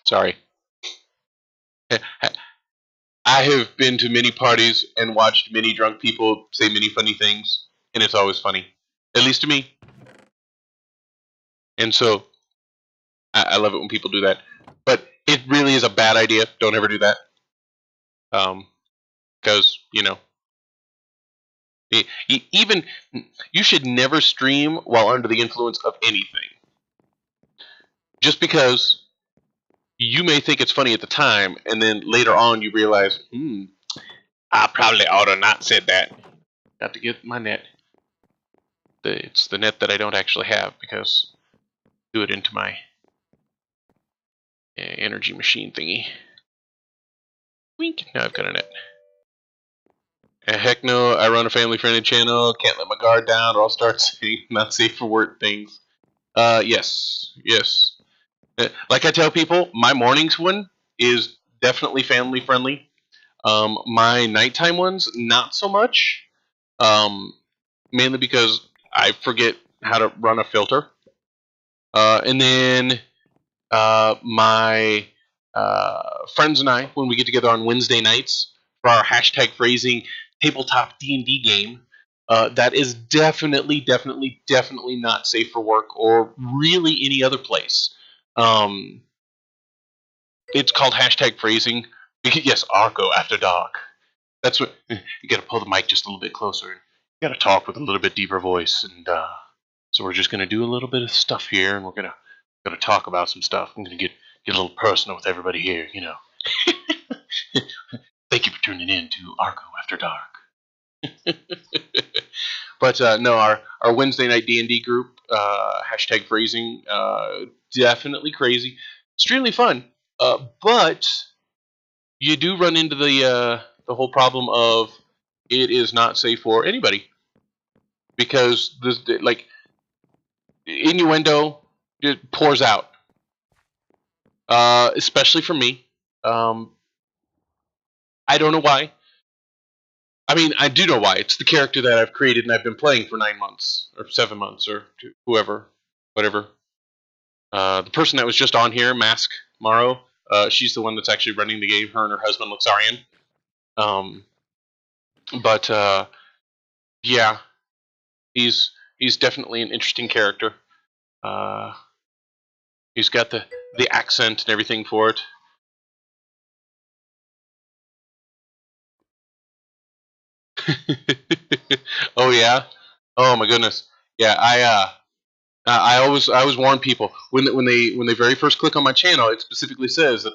Sorry. I have been to many parties and watched many drunk people say many funny things, and it's always funny, at least to me. And so I love it when people do that. But it really is a bad idea. Don't ever do that. Because even you should never stream while under the influence of anything. Just because you may think it's funny at the time, and then later on you realize, I probably ought to not said that. Got to get my net. It's the net that I don't actually have because I do it into my energy machine thingy. Wink. Now I've got a net. Heck no, I run a family-friendly channel. Can't let my guard down or I'll start saying not safe for work things. Yes. Like I tell people, my mornings one is definitely family-friendly. My nighttime ones, not so much. Mainly because I forget how to run a filter. And then my friends and I, when we get together on Wednesday nights for our hashtag phrasing tabletop D&D game, that is definitely not safe for work or really any other place. It's called hashtag phrasing. Yes, Arco After Dark. That's what you got to pull the mic just a little bit closer. You got to talk with a little bit deeper voice, and so we're just gonna do a little bit of stuff here, and we're gonna talk about some stuff. I'm gonna get a little personal with everybody here, you know. Thank you for tuning in to Arco After Dark. But no, our Wednesday night D&D group, hashtag phrasing, definitely crazy, extremely fun. But you do run into the whole problem of it is not safe for anybody because this like innuendo it pours out, especially for me. I don't know why. I mean, I do know why. It's the character that I've created and I've been playing for 9 months or 7 months or whoever, whatever. The person that was just on here, Mask Morrow, she's the one that's actually running the game. Her and her husband, Luxarian. But yeah, he's definitely an interesting character. He's got the accent and everything for it. Oh yeah. Oh my goodness. Yeah, I always warn people when they very first click on my channel, it specifically says that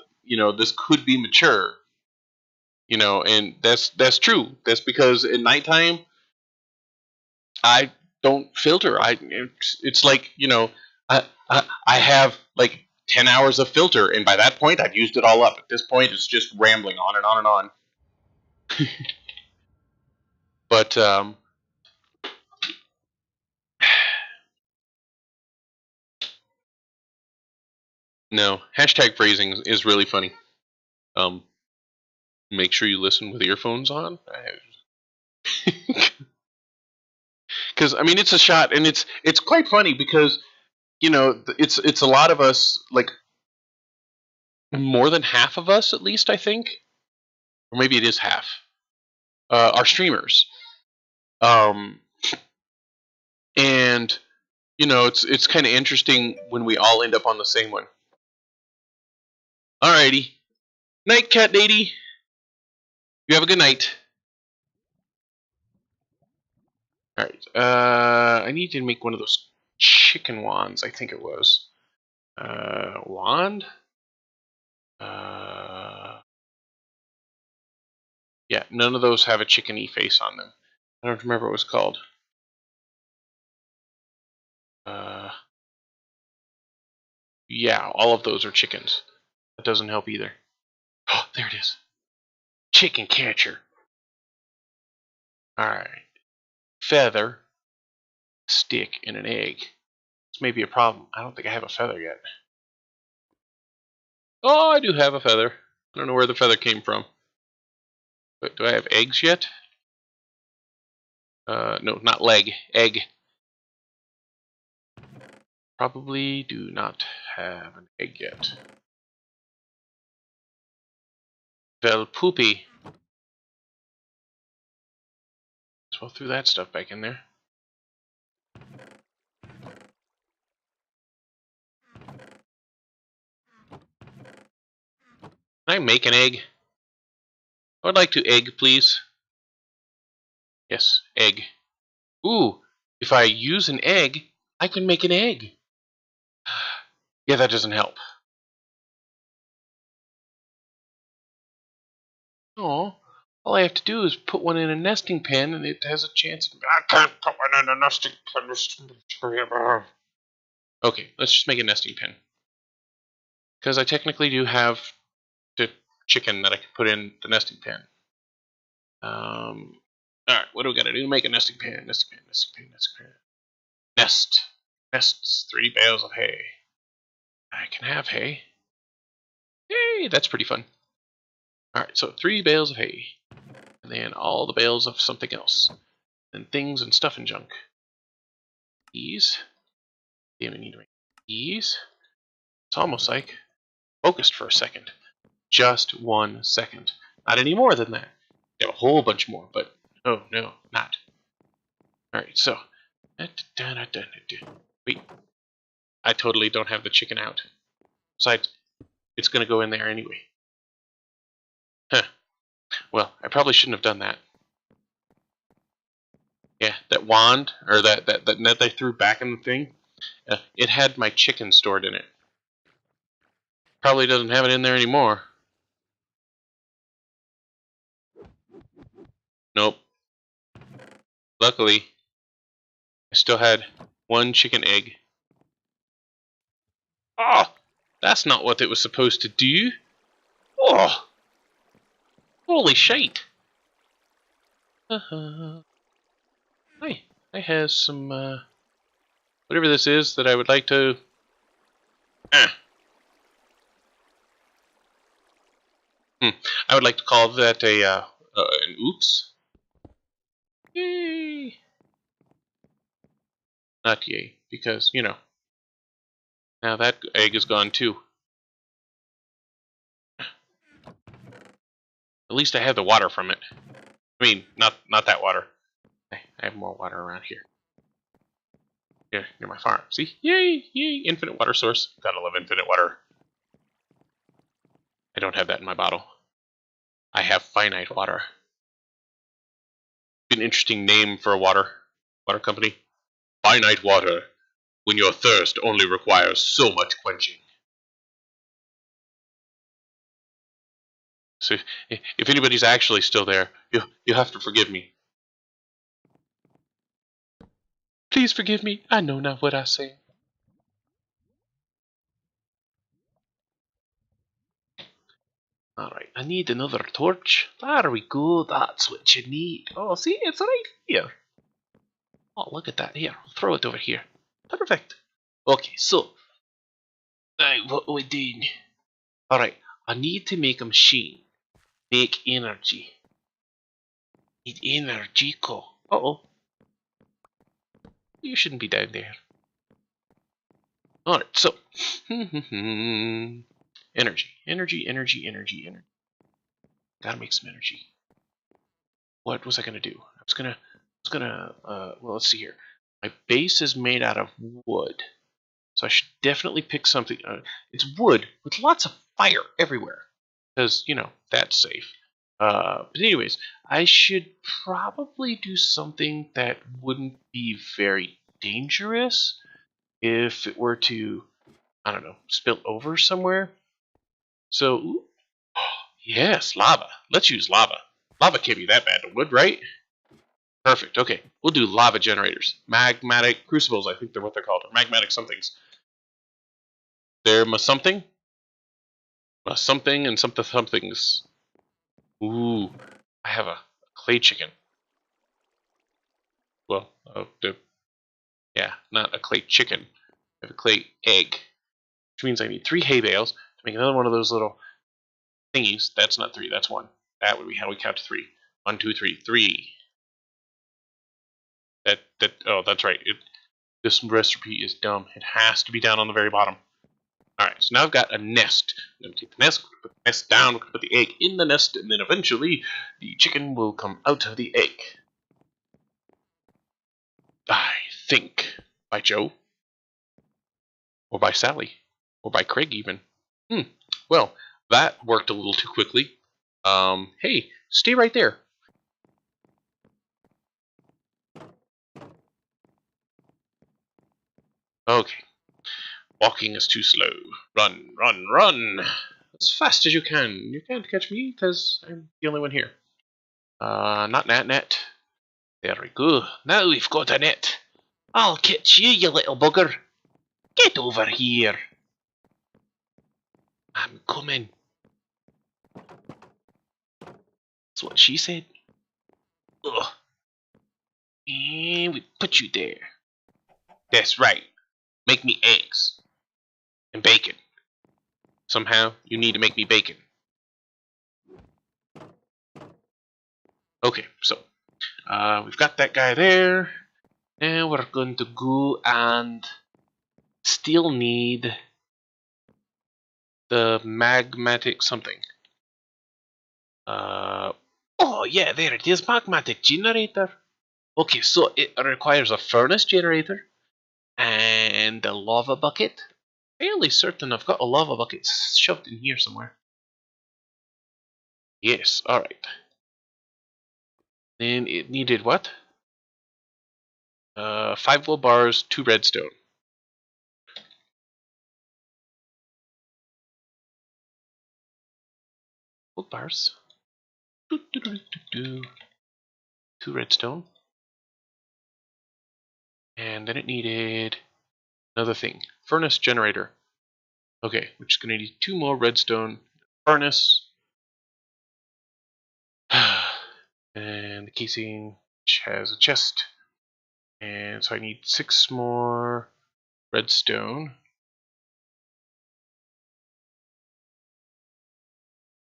this could be mature. And that's true. That's because at nighttime I don't filter. It's like I have like 10 hours of filter, and by that point I've used it all up. At this point, it's just rambling on and on and on. But no, hashtag phrasing is really funny. Make sure you listen with earphones on. Because I mean, it's a shot, and it's quite funny because it's a lot of us, like more than half of us at least, I think, or maybe it is half, are streamers. Um, and it's kind of interesting when we all end up on the same one. Alrighty, night, cat lady. You have a good night. All right. I need to make one of those chicken wands. I think it was. Wand. Yeah, none of those have a chickeny face on them. I don't remember what it was called. Yeah, all of those are chickens. That doesn't help either. Oh, there it is. Chicken catcher. Alright. Feather, stick, and an egg. This may be a problem. I don't think I have a feather yet. Oh, I do have a feather. I don't know where the feather came from. But do I have eggs yet? No, not leg. Egg. Probably do not have an egg yet. Well, poopy. So I'll throw that stuff back in there. Can I make an egg? I would like to egg, please. Yes, egg. Ooh, if I use an egg, I can make an egg. Yeah, that doesn't help. Oh, All I have to do is put one in a nesting pen, and it has a chance of... I can't put one in a nesting pen. Okay, let's just make a nesting pen. Because I technically do have the chicken that I can put in the nesting pen. Alright, what do we gotta do to make a nesting pen? Nesting pen, nesting pen, nesting pen. Nest. Nest is 3 bales of hay. I can have hay. Yay, that's pretty fun. Alright, so 3 bales of hay. And then all the bales of something else. And things and stuff and junk. These. Then we need to make these. It's almost like focused for a second. Just 1 second. Not any more than that. We have a whole bunch more, but oh no, not. Alright, so. Wait. I totally don't have the chicken out. Besides, it's going to go in there anyway. Huh. Well, I probably shouldn't have done that. Yeah, that wand, or that net they threw back in the thing, it had my chicken stored in it. Probably doesn't have it in there anymore. Nope. Luckily, I still had 1 chicken egg. Oh, that's not what it was supposed to do. Oh, holy shite. I have some, whatever this is that I would like to... I would like to call that an oops. Yay! Not yay, because, you know, now that egg is gone too. At least I have the water from it. I mean, not that water. I have more water around here. Here, near my farm. See? Yay! Yay! Infinite water source. Gotta love infinite water. I don't have that in my bottle. I have finite water. An interesting name for a water company. Finite water. When your thirst only requires so much quenching. So if anybody's actually still there, you'll have to forgive me. Please forgive me. I know not what I say. Alright, I need another torch. There we go. That's what you need. Oh, see, it's right here. Oh, look at that. Here, I'll throw it over here. Perfect. Okay, so, what are we doing? Alright, I need to make a machine. Make energy. Need energy, co. Uh-oh. You shouldn't be down there. Alright, so. Energy. Energy, energy, energy, energy. Gotta make some energy. What was I gonna do? I was gonna, well, let's see here. My base is made out of wood. So I should definitely pick something. It's wood with lots of fire everywhere. Because, you know, that's safe. But anyways, I should probably do something that wouldn't be very dangerous if it were to, I don't know, spill over somewhere. So, yes, lava. Let's use lava. Lava can't be that bad to wood, right? Perfect. Okay, we'll do lava generators. Magmatic crucibles, I think they're what they're called. Or magmatic somethings. They're something? Something and somethings. Ooh, I have a clay chicken. Well, yeah, not a clay chicken. I have a clay egg. Which means I need 3 hay bales to make another one of those little thingies. That's not 3, that's 1. That would be how we count to 3. 1, 2, 3, 3. Oh, that's right. This recipe is dumb. It has to be down on the very bottom. Alright, so now I've got a nest. I'm going to take the nest, put the nest down, we're going to put the egg in the nest, and then eventually the chicken will come out of the egg. I think. By Joe. Or by Sally. Or by Craig even. Well, that worked a little too quickly. Hey, stay right there. Okay. Walking is too slow. Run, run, run! As fast as you can. You can't catch me, because I'm the only one here. Not that net. There we go. Now we've got a net. I'll catch you, you little bugger. Get over here. I'm coming. That's what she said. Ugh. And we put you there. That's right. Make me eggs. And bacon. Somehow, you need to make me bacon. Okay, so, we've got that guy there. Now we're going to go and still need the magmatic something. Oh yeah, there it is, magmatic generator. Okay, so it requires a furnace generator and a lava bucket. Fairly certain I've got a lava bucket shoved in here somewhere. Yes, alright. Then it needed what? 5 gold bars, 2 redstone. Gold bars. 2 redstone. And then it needed another thing. Furnace generator. Okay, we're just going to need 2 more redstone. Furnace. And the casing, which has a chest. And so I need 6 more redstone.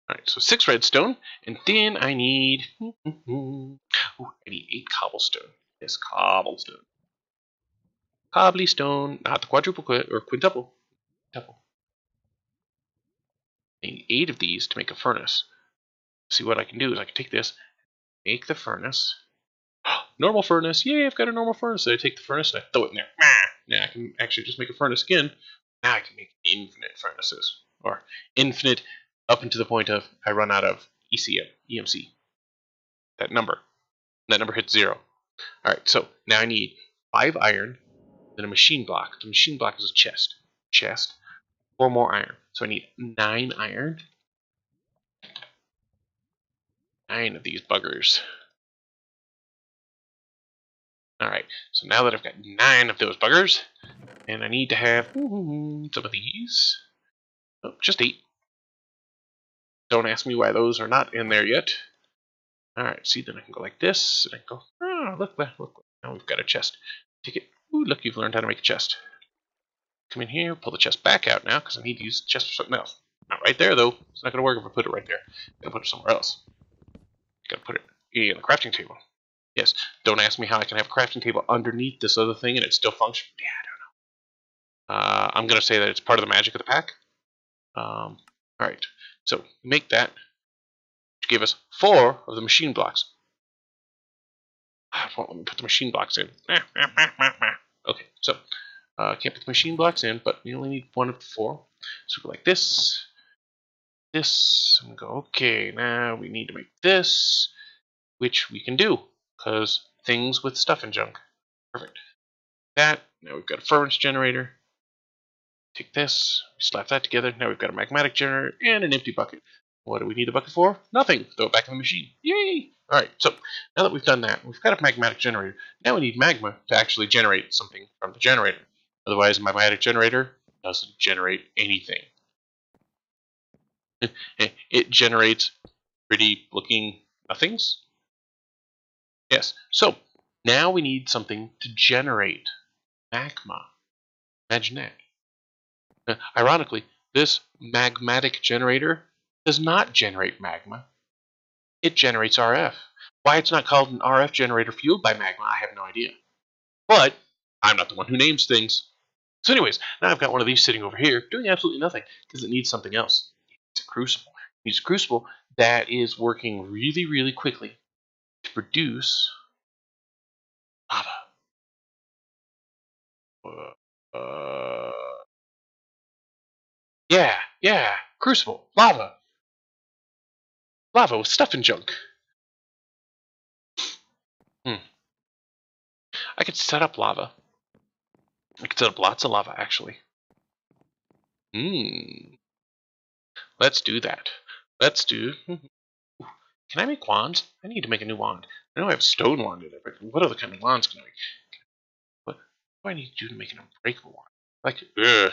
Alright, so 6 redstone, and then I need I need 8 cobblestone. Yes, cobblestone. Cobblestone, not the quadruple or quintuple. Quintuple. I need 8 of these to make a furnace. See what I can do is I can take this, make the furnace. Normal furnace, yay, I've got a normal furnace. So I take the furnace and I throw it in there. Now I can actually just make a furnace again. Now I can make infinite furnaces. Or infinite up until the point of I run out of EMC. That number hits 0. Alright, so now I need 5 iron, then a machine block. The machine block is a chest. 4 more iron. So I need 9 iron. 9 of these buggers. Alright, so now that I've got 9 of those buggers, and I need to have some of these. Oh, just 8. Don't ask me why those are not in there yet. Alright, see, then I can go like this, and I can go, oh, look. Now we've got a chest. Take it. Ooh, look, you've learned how to make a chest. Come in here, pull the chest back out now, because I need to use the chest for something else. Not right there, though. It's not going to work if I put it right there. I'm going to put it somewhere else. Got to put it in the crafting table. Yes, don't ask me how I can have a crafting table underneath this other thing and it still functions. Yeah, I don't know. I'm going to say that it's part of the magic of the pack. Alright, so make that to give us 4 of the machine blocks. It won't let me put the machine blocks in. Okay, so can't put the machine blocks in, but we only need 1 of the 4. So go like this, and go, okay, now we need to make this, which we can do, because things with stuff and junk. Perfect. That, now we've got a furnace generator. Take this, slap that together. Now we've got a magmatic generator and an empty bucket. What do we need the bucket for? Nothing. Throw it back in the machine. Yay! Alright, so now that we've done that, we've got a magmatic generator. Now we need magma to actually generate something from the generator. Otherwise, a magmatic generator doesn't generate anything. It generates pretty looking nothings. Yes, so now we need something to generate magma. Imagine that. Ironically, this magmatic generator does not generate magma. It generates RF. Why it's not called an RF generator fueled by magma, I have no idea. But I'm not the one who names things. So anyways, now I've got one of these sitting over here doing absolutely nothing because it needs something else. It's a crucible. It needs a crucible that is working really, really quickly to produce lava. Yeah, crucible, lava with stuff and junk. I could set up lava. I could set up lots of lava, actually. Let's do that. Can I make wands? I need to make a new wand. I know I have stone wand in it, but what other kind of wands can I make? What do I need to do to make an unbreakable wand? Like, ugh.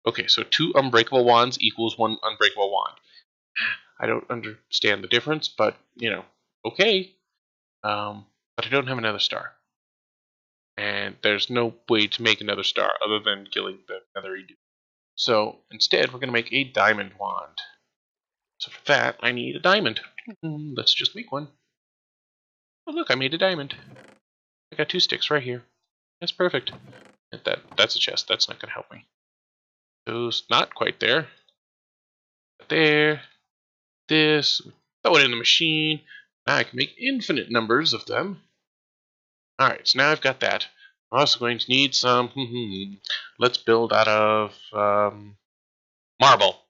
Okay, so 2 unbreakable wands equals 1 unbreakable wand. I don't understand the difference, but, you know, okay. But I don't have another star. And there's no way to make another star other than killing the feathery dude. So instead, we're going to make a diamond wand. So for that, I need a diamond. Let's just make one. Oh look, I made a diamond. I got 2 sticks right here. That's perfect. That's a chest. That's not going to help me. Those not quite there. There. This. Throw it in the machine. Now I can make infinite numbers of them. Alright, so now I've got that. I'm also going to need some... let's build out of marble.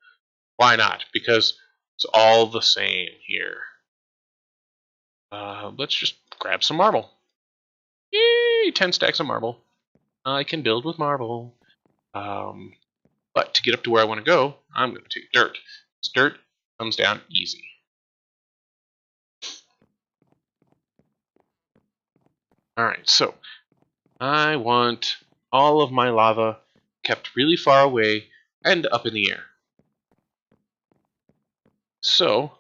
Why not? Because it's all the same here. Let's just grab some marble. Yay! 10 stacks of marble. I can build with marble. But to get up to where I want to go, I'm going to take dirt. This dirt comes down easy. Alright, so I want all of my lava kept really far away and up in the air. So,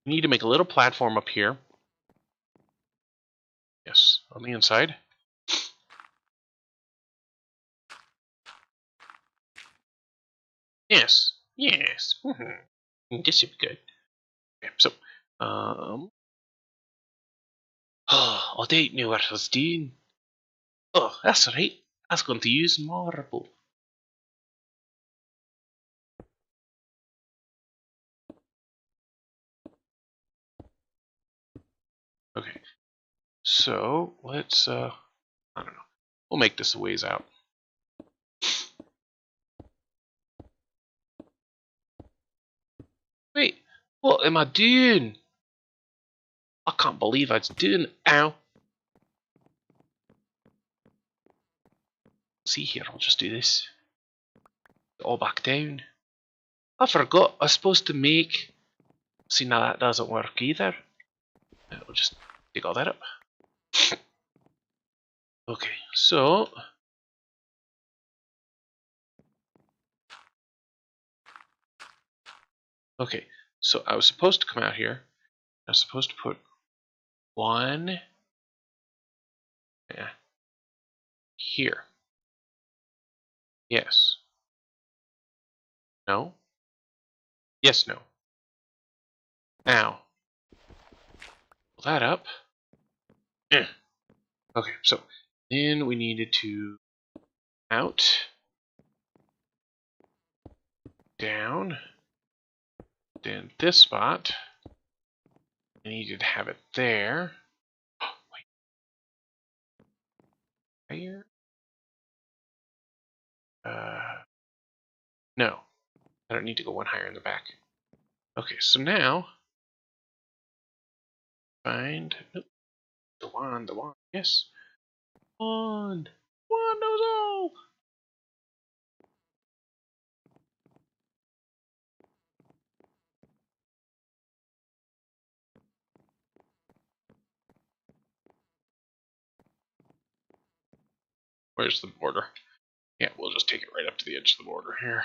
we need to make a little platform up here. Yes, on the inside. Yes, yes. This should be good. Okay, so, I don't know what I was doing. Oh, that's right. I was going to use marble. Okay, so let's, I don't know. We'll make this a ways out. Wait, what am I doing? I can't believe I was doing it. Ow. See here, I'll just do this. All back down. I forgot I was supposed to make... See, now that doesn't work either. We'll just dig all that up. Okay, so... Okay, so I was supposed to come out here. I was supposed to put 1... Yeah. Here. Yes. No? Yes, no. Now. Pull that up. Okay, so then we needed to out, down, then this spot. I needed to have it there. Oh, wait. Here? No. I don't need to go one higher in the back. Okay, so now find the wand, yes. Wand knows all. Where's the border? Yeah, we'll just take it right up to the edge of the border here.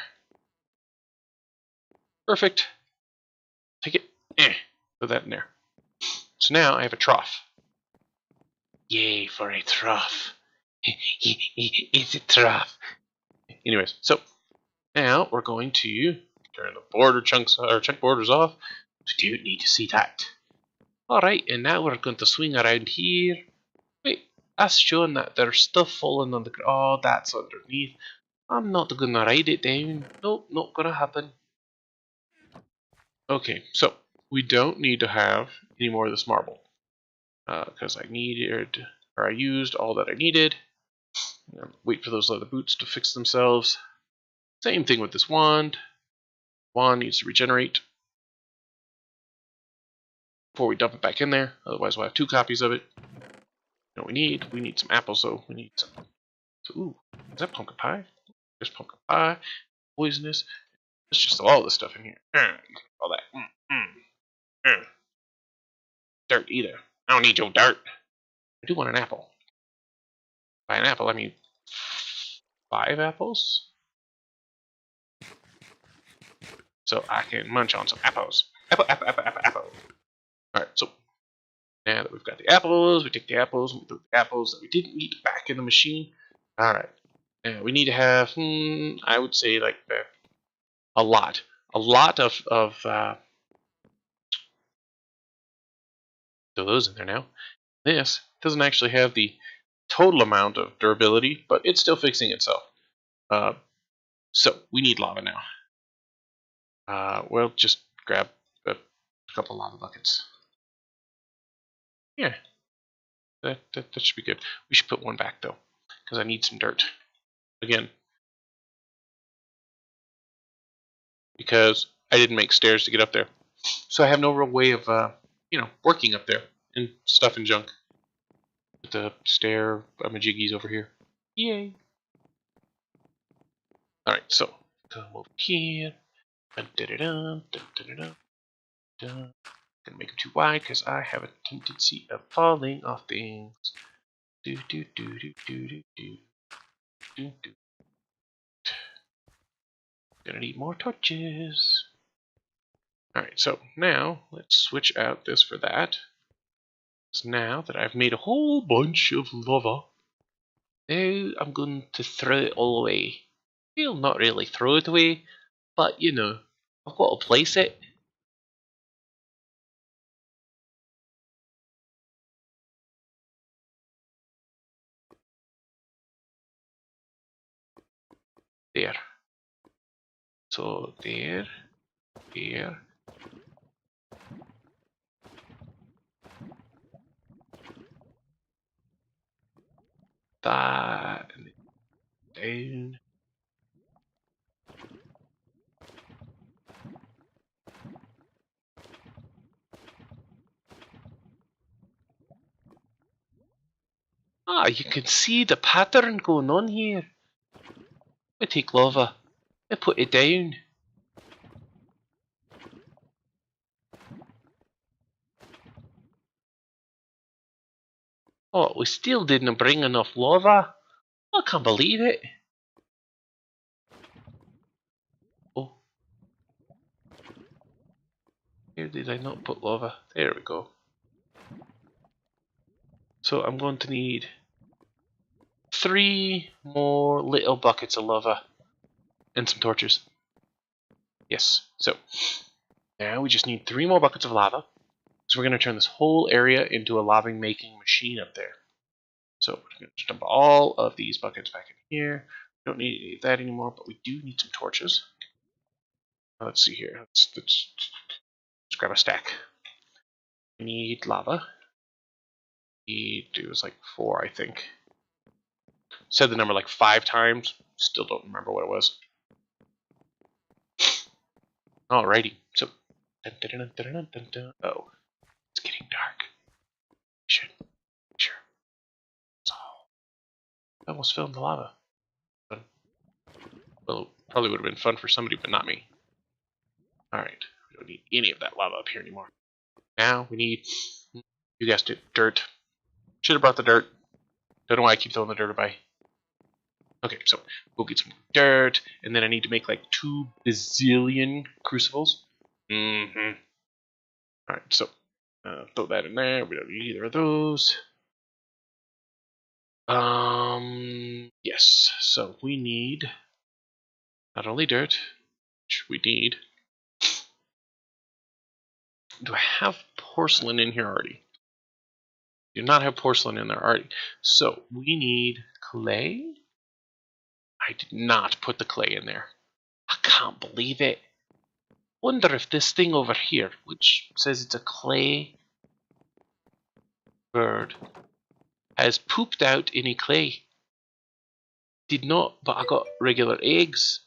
Perfect. Take it. Put that in there. So now I have a trough. Yay for a trough. It's a trough. Anyways, so now we're going to turn the border chunks or chunk borders off. We don't need to see that. Alright, and now we're going to swing around here. Wait, that's showing that there's stuff falling on the ground. Oh, that's underneath. I'm not gonna ride it down. Nope, not gonna happen. Okay, so we don't need to have any more of this marble. Because I used all that I needed. Wait for those leather boots to fix themselves. Same thing with this wand. Wand needs to regenerate before we dump it back in there. Otherwise, we'll have 2 copies of it. You know what we need? We need some apples, though. We need some. So, ooh, is that pumpkin pie? There's pumpkin pie. Poisonous. There's just all this stuff in here. All that. dirt either. I don't need your dirt. I do want an apple. By an apple, I mean 5 apples. So I can munch on some apples. Apple, apple, apple, apple, apple. Alright, so now that we've got the apples, we take the apples, and we put the apples that we didn't eat back in the machine. Alright. Now we need to have, I would say, like, a lot. A lot of those in there now. This doesn't actually have the total amount of durability, but it's still fixing itself. So we need lava now. We'll just grab a couple lava buckets. Yeah, that should be good. We should put one back though, because I need some dirt. Again, because I didn't make stairs to get up there, so I have no real way of working up there and stuff and junk. Put the stair majiggies over here. Yay! All right, so come over here. Gonna make them too wide because I have a tendency of falling off things. Do do do do do do do do do. Gonna need more torches. Alright, so now let's switch out this for that. So now that I've made a whole bunch of lava, now I'm going to throw it all away. Well, not really throw it away, but you know, I've got to place it. There. So there, there. That, and down. Ah, you can see the pattern going on here. I take lava, I put it down. Oh, we still didn't bring enough lava. I can't believe it. Oh. Where did I not put lava? There we go. So I'm going to need 3 more little buckets of lava and some torches. Yes, so now we just need 3 more buckets of lava. So we're going to turn this whole area into a lava making machine up there. So we're going to dump all of these buckets back in here. We don't need any of that anymore, but we do need some torches. Let's see here. Let's grab a stack. We need lava. It was like 4, I think. Said the number like 5 times. Still don't remember what it was. Alrighty. So, oh, it's getting dark. Sure. So, I almost fell in the lava. Well, probably would have been fun for somebody, but not me. Alright. We don't need any of that lava up here anymore. Now we need, you guessed it, dirt. Should have brought the dirt. Don't know why I keep throwing the dirt away. Okay, so we'll get some dirt, and then I need to make like 2 bazillion crucibles. Alright, so throw that in there. We don't need either of those. Yes, so we need not only dirt, which we need. Do I have porcelain in here already? Do not have porcelain in there already. So we need clay. I did not put the clay in there. I can't believe it. Wonder if this thing over here, which says it's a clay bird, has pooped out any clay. Did not, but I got regular eggs.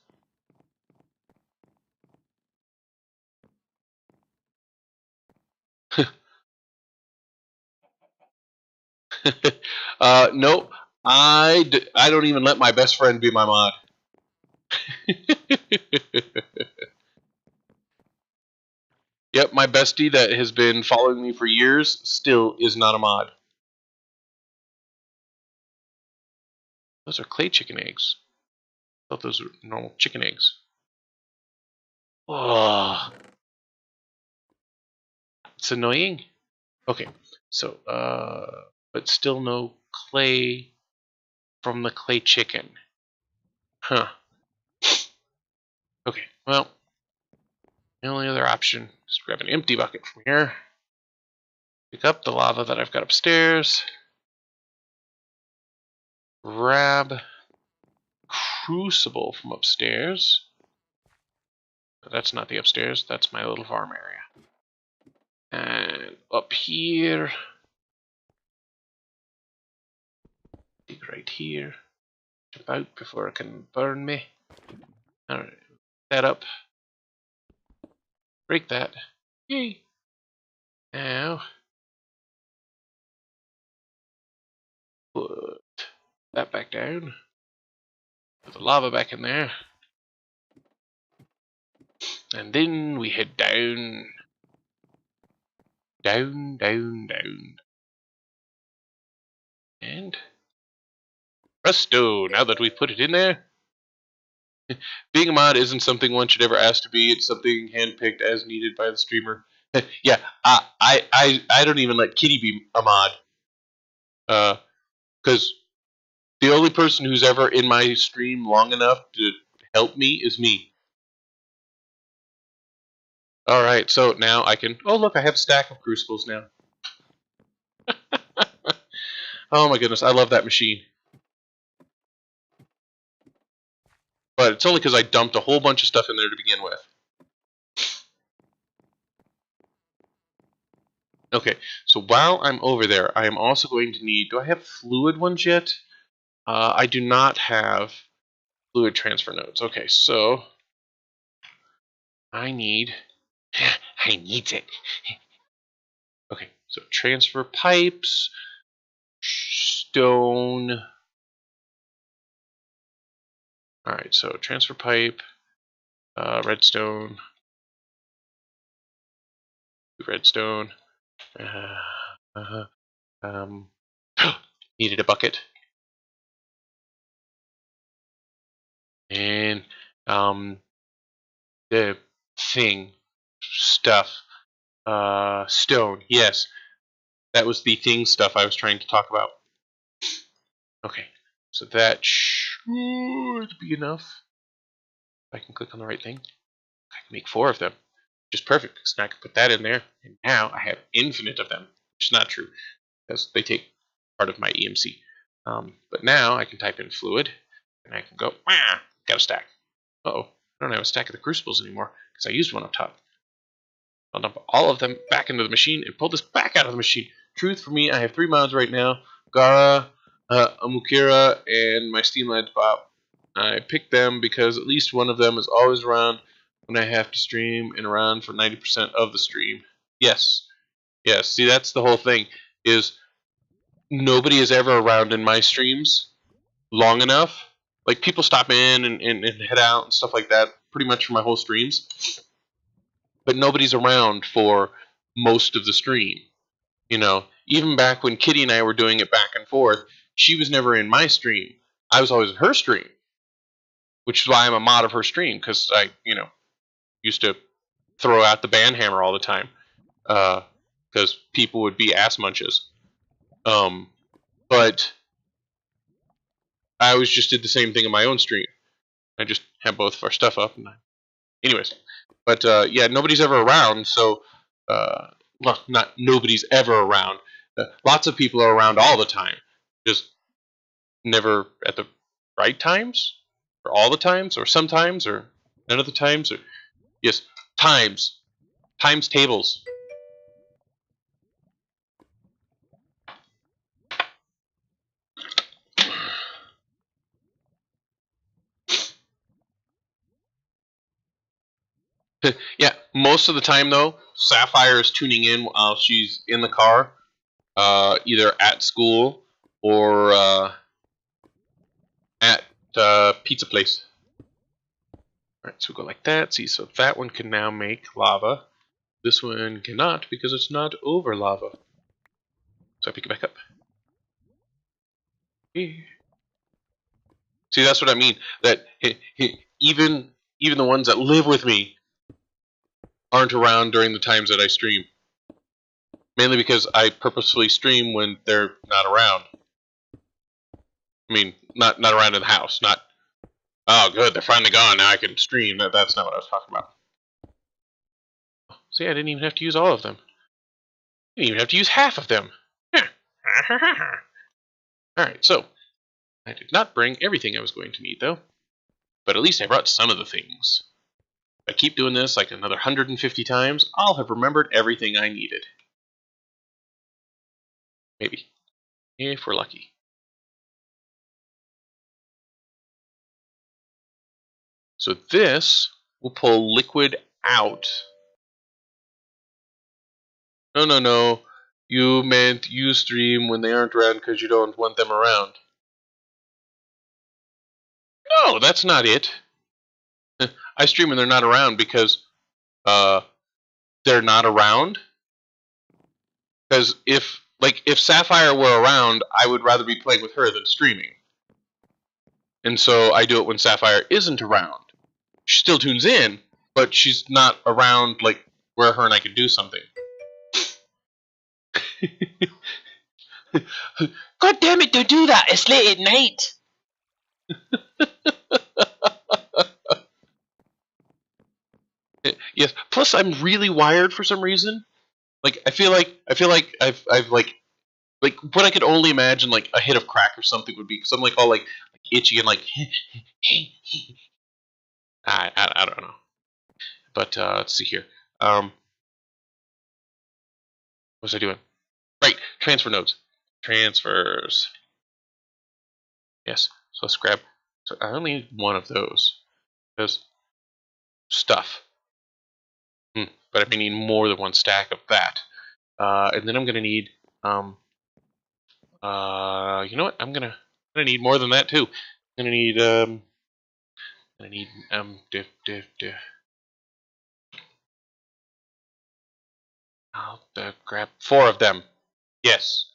Nope. I don't even let my best friend be my mod. Yep, my bestie that has been following me for years still is not a mod. Those are clay chicken eggs. I thought those were normal chicken eggs. Oh, it's annoying. Okay, so, but still no clay from the clay chicken. Huh. Okay, well, the only other option is to grab an empty bucket from here. Pick up the lava that I've got upstairs. Grab crucible from upstairs. But that's not the upstairs, that's my little farm area. And up here. Dig right here. Jump out before it can burn me. Alright, that up. Break that. Yay! Now, put that back down. Put the lava back in there. And then we head down. Down, down, down. And presto, now that we've put it in there. Being a mod isn't something one should ever ask to be. It's something handpicked as needed by the streamer. Yeah, I don't even let Kitty be a mod. Because the only person who's ever in my stream long enough to help me is me. Alright, so now I can... Oh, look, I have a stack of crucibles now. Oh my goodness, I love that machine. But it's only because I dumped a whole bunch of stuff in there to begin with. Okay, so while I'm over there, I am also going to need... Do I have fluid ones yet? I do not have fluid transfer nodes. Okay, so... I need... I need it. Okay, so transfer pipes... Stone... Alright, so transfer pipe... redstone... Redstone... needed a bucket. And the thing stuff stone, yes, that was the thing stuff I was trying to talk about. Okay, so that should be enough. If I can click on the right thing, I can make 4 of them, which is perfect because now I can put that in there, and now I have infinite of them, which is not true because they take part of my EMC. But now I can type in fluid, and I can go, got a stack. Uh-oh, I don't have a stack of the crucibles anymore because I used one up top. I'll dump all of them back into the machine and pull this back out of the machine. Truth for me, I have 3 mods right now. Gara, Amukira, and my Steam Lads Pop. I picked them because at least one of them is always around when I have to stream and around for 90% of the stream. Yes. Yes, see that's the whole thing, is nobody is ever around in my streams long enough. Like, people stop in and head out and stuff like that pretty much for my whole streams. But nobody's around for most of the stream. You know, even back when Kitty and I were doing it back and forth, she was never in my stream. I was always in her stream. Which is why I'm a mod of her stream, because I, used to throw out the band hammer all the time. Because people would be ass munches. But I always just did the same thing in my own stream. I just had both of our stuff up. Anyways, but yeah, nobody's ever around, so well, not nobody's ever around. Lots of people are around all the time, just never at the right times, or all the times, or sometimes, or none of the times, or yes, times tables. Yeah, most of the time though, Sapphire is tuning in while she's in the car, either at school or at pizza place. Alright, so we go like that. See, so that one can now make lava. This one cannot because it's not over lava. So I pick it back up. See, that's what I mean. That even the ones that live with me aren't around during the times that I stream. Mainly because I purposefully stream when they're not around. I mean, not around in the house. Not, oh, good, they're finally gone. Now I can stream. That's not what I was talking about. See, I didn't even have to use all of them. I didn't even have to use half of them. Alright, so I did not bring everything I was going to need, though. But at least I brought some of the things. If I keep doing this like another 150 times, I'll have remembered everything I needed. Maybe. If we're lucky. So this will pull liquid out. No. You meant you stream when they aren't around because you don't want them around. No, that's not it. I stream when they're not around because they're not around. Because if Sapphire were around, I would rather be playing with her than streaming. And so I do it when Sapphire isn't around. She still tunes in, but she's not around like where her and I can do something. God damn it, don't do that. It's late at night. Yes. Plus, I'm really wired for some reason. Like I feel like I've like what I could only imagine like a hit of crack or something would be, because I'm like all like itchy and like I don't know. But let's see here. What was I doing? Right, transfer nodes. Transfers. Yes. So let's grab. So I only need one of those. Because stuff. But I may need more than one stack of that. And then I'm gonna need you know what? I'm gonna need more than that too. I'm gonna need I'll grab 4 of them. Yes.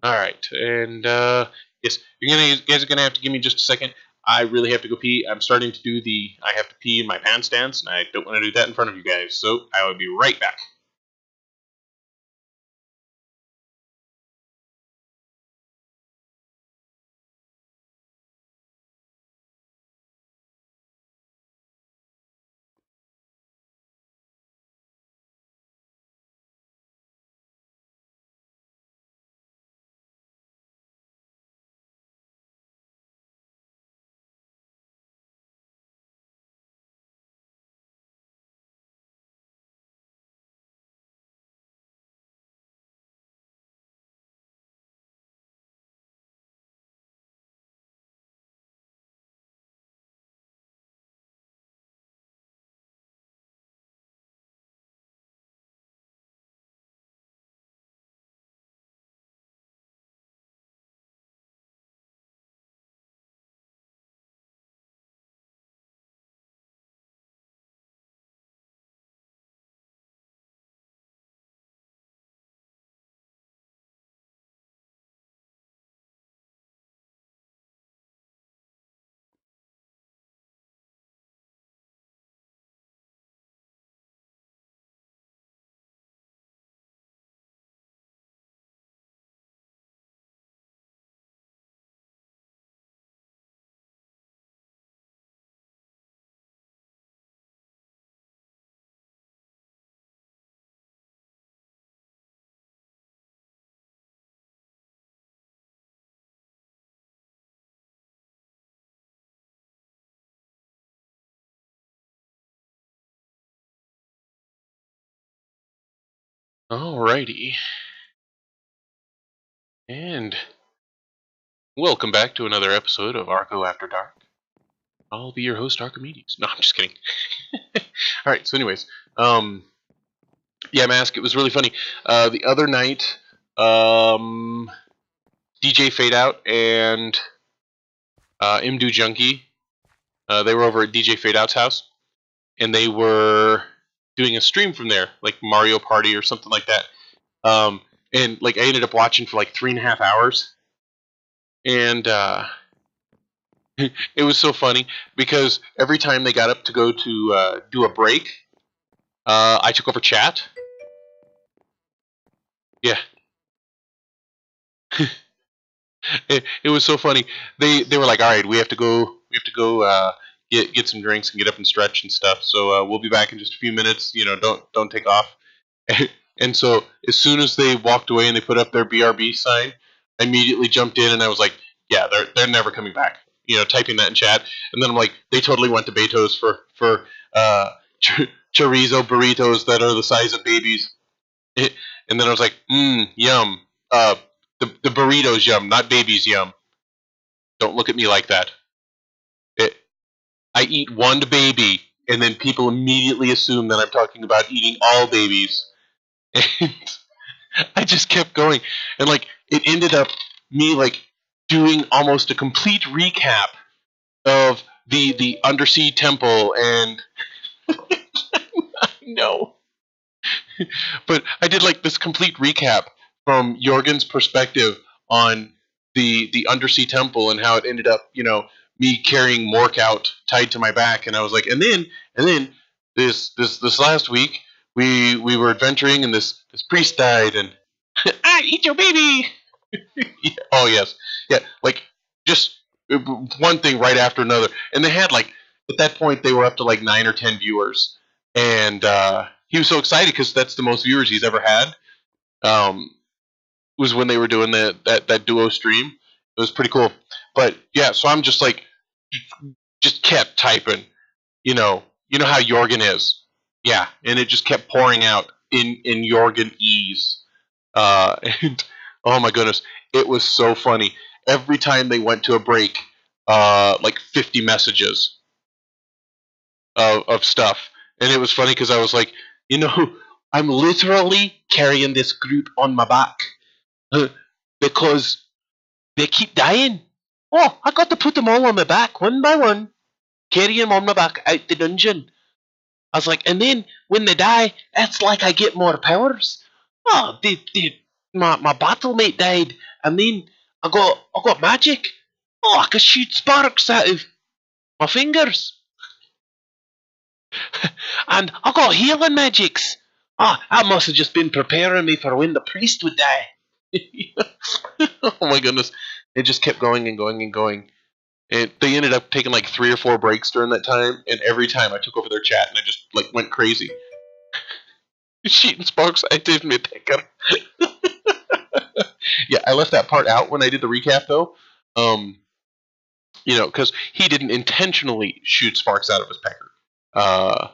All right, and yes, you guys are gonna have to give me just a second. I really have to go pee. I'm starting to do the I have to pee in my pants dance, and I don't want to do that in front of you guys. So I will be right back. Alrighty, and welcome back to another episode of Arco After Dark. I'll be your host, Archimedes. No, I'm just kidding. All right. So, anyways, yeah, Mask. It was really funny. The other night, DJ Fade Out and Imdu Junkie, they were over at DJ Fade Out's house, and they were doing a stream from there, like Mario Party or something like that. And like I ended up watching for like 3.5 hours, and it was so funny because every time they got up to go to do a break, I took over chat. Yeah, it was so funny. They were like, "All right, we have to go. We have to go get some drinks and get up and stretch and stuff. So we'll be back in just a few minutes. You know, don't take off." And so as soon as they walked away and they put up their BRB sign, I immediately jumped in and I was like, "Yeah, they're never coming back." You know, typing that in chat, and then I'm like, "They totally went to Beto's for chorizo burritos that are the size of babies." And then I was like, yum. The burritos yum, not babies yum. Don't look at me like that. It, I eat one baby, and then people immediately assume that I'm talking about eating all babies. And I just kept going, and like it ended up me like doing almost a complete recap of the undersea temple, and no, but I did like this complete recap from Jorgen's perspective on the undersea temple and how it ended up, me carrying Mork out tied to my back, and I was like, and then this last week we were adventuring and this priest died, and I eat your baby. Yeah, oh yes, yeah, like just one thing right after another, and they had like at that point they were up to like 9 or 10 viewers, and he was so excited because that's the most viewers he's ever had. Um, was when they were doing that duo stream. It was pretty cool, but yeah, so I'm just like just kept typing, you know how Jorgen is, yeah, and it just kept pouring out in Jorgen ease. And oh my goodness, it was so funny. Every time they went to a break, like 50 messages of stuff, and it was funny because I was like, you know, I'm literally carrying this group on my back because they keep dying. Oh, I got to put them all on my back one by one, carry them on my back out the dungeon. I was like, and then when they die, it's like I get more powers. Oh, my battle mate died, and then I got magic. Oh, I could shoot sparks out of my fingers, and I got healing magics. Ah, that must have just been preparing me for when the priest would die. Oh my goodness, it just kept going and going and going. And they ended up taking like 3 or 4 breaks during that time, and every time I took over their chat and I just like went crazy. Shooting sparks, I didn't attack him. Yeah, I left that part out when I did the recap though. Because he didn't intentionally shoot sparks out of his pecker. Uh,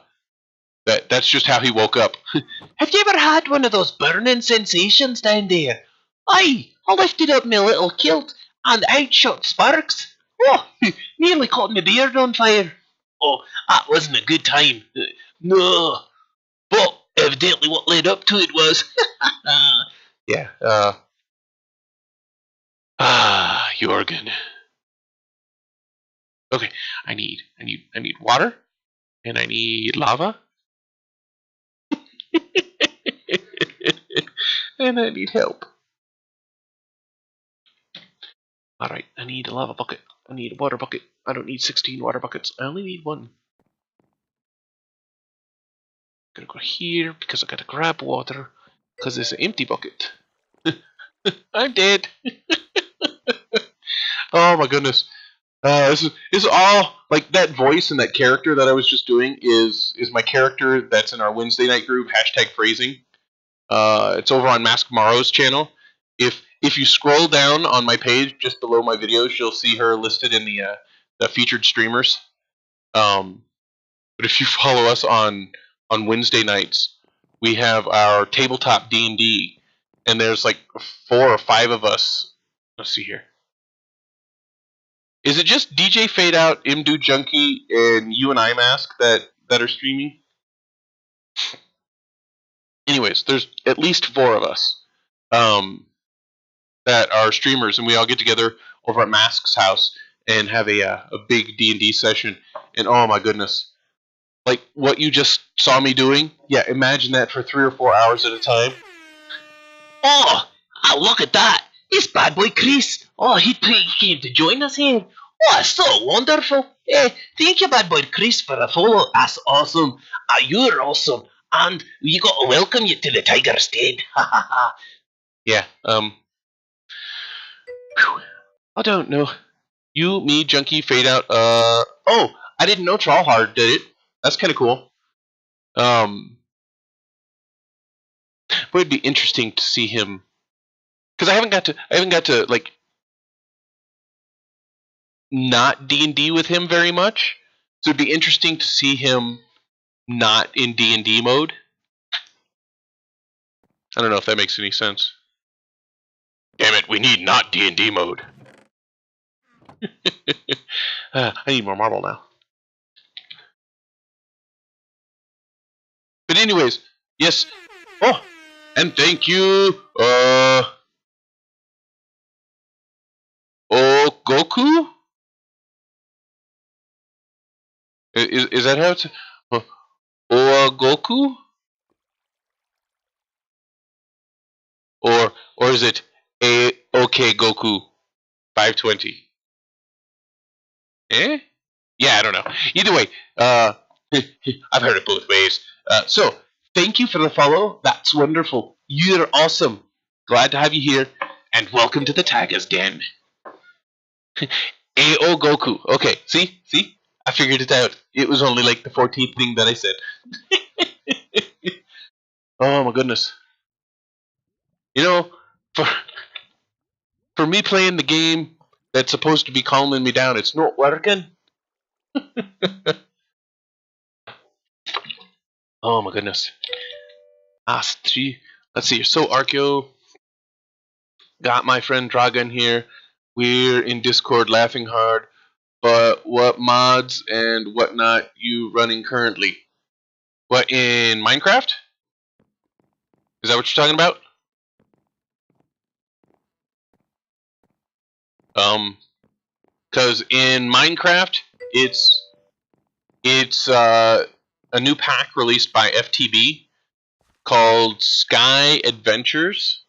that's just how he woke up. Have you ever had one of those burning sensations down there? Aye, I lifted up my little kilt and out shot sparks. Oh, nearly caught my beard on fire. Oh, that wasn't a good time. No, but evidently what led up to it was. Yeah. Jorgen. Okay, I need water, and I need lava, and I need help. All right, I need a lava bucket. I need a water bucket. I don't need 16 water buckets. I only need one. I'm gonna go here because I gotta grab water because it's an empty bucket. I'm dead. Oh my goodness. This is all like that voice and that character that I was just doing is my character that's in our Wednesday night group #phrasing. It's over on Mask Maro's channel. If you scroll down on my page just below my videos, you'll see her listed in the featured streamers. But if you follow us on Wednesday nights, we have our tabletop D&D, and there's like 4 or 5 of us. Let's see here. Is it just DJ Fade Out, Imdu Junkie, and you and I Mask that are streaming? Anyways, there's at least 4 of us that are streamers, and we all get together over at Mask's house and have a big D&D session. And oh my goodness, Like what you just saw me doing? Yeah, imagine that for 3 or 4 hours at a time. Oh, look at that. It's Bad Boy Chris. Oh, he came to join us here. Oh, it's so wonderful. Thank you, Bad Boy Chris, for the follow. That's awesome. You're awesome. And we got to welcome you to the Tiger's Den. Ha ha ha. Yeah, I don't know. You, me, Junkie, Fade Out, oh, I didn't know Trawlhard did it. That's kind of cool. But it'd be interesting to see him, because I haven't got to, like, not D&D with him very much. So it'd be interesting to see him not in D&D mode. I don't know if that makes any sense. Damn it, we need not D&D mode. I need more marble now. But anyways, yes. Oh, and thank you, oh, Goku? Is that how it's... Goku? Or is it okay Goku 520? Eh? Yeah, I don't know. Either way, I've heard it both ways. So, thank you for the follow. That's wonderful. You're awesome. Glad to have you here. And welcome to the Tiger's Den. AO Goku. Okay, see? I figured it out. It was only like the 14th thing that I said. Oh my goodness. You know, for me playing the game that's supposed to be calming me down, it's not working. Oh my goodness. Let's see. So Archeo got my friend Dragon here. We're in Discord laughing hard. But what mods and whatnot you running currently? What, in Minecraft? Is that what you're talking about? Because in Minecraft, it's a new pack released by FTB called Sky Adventures.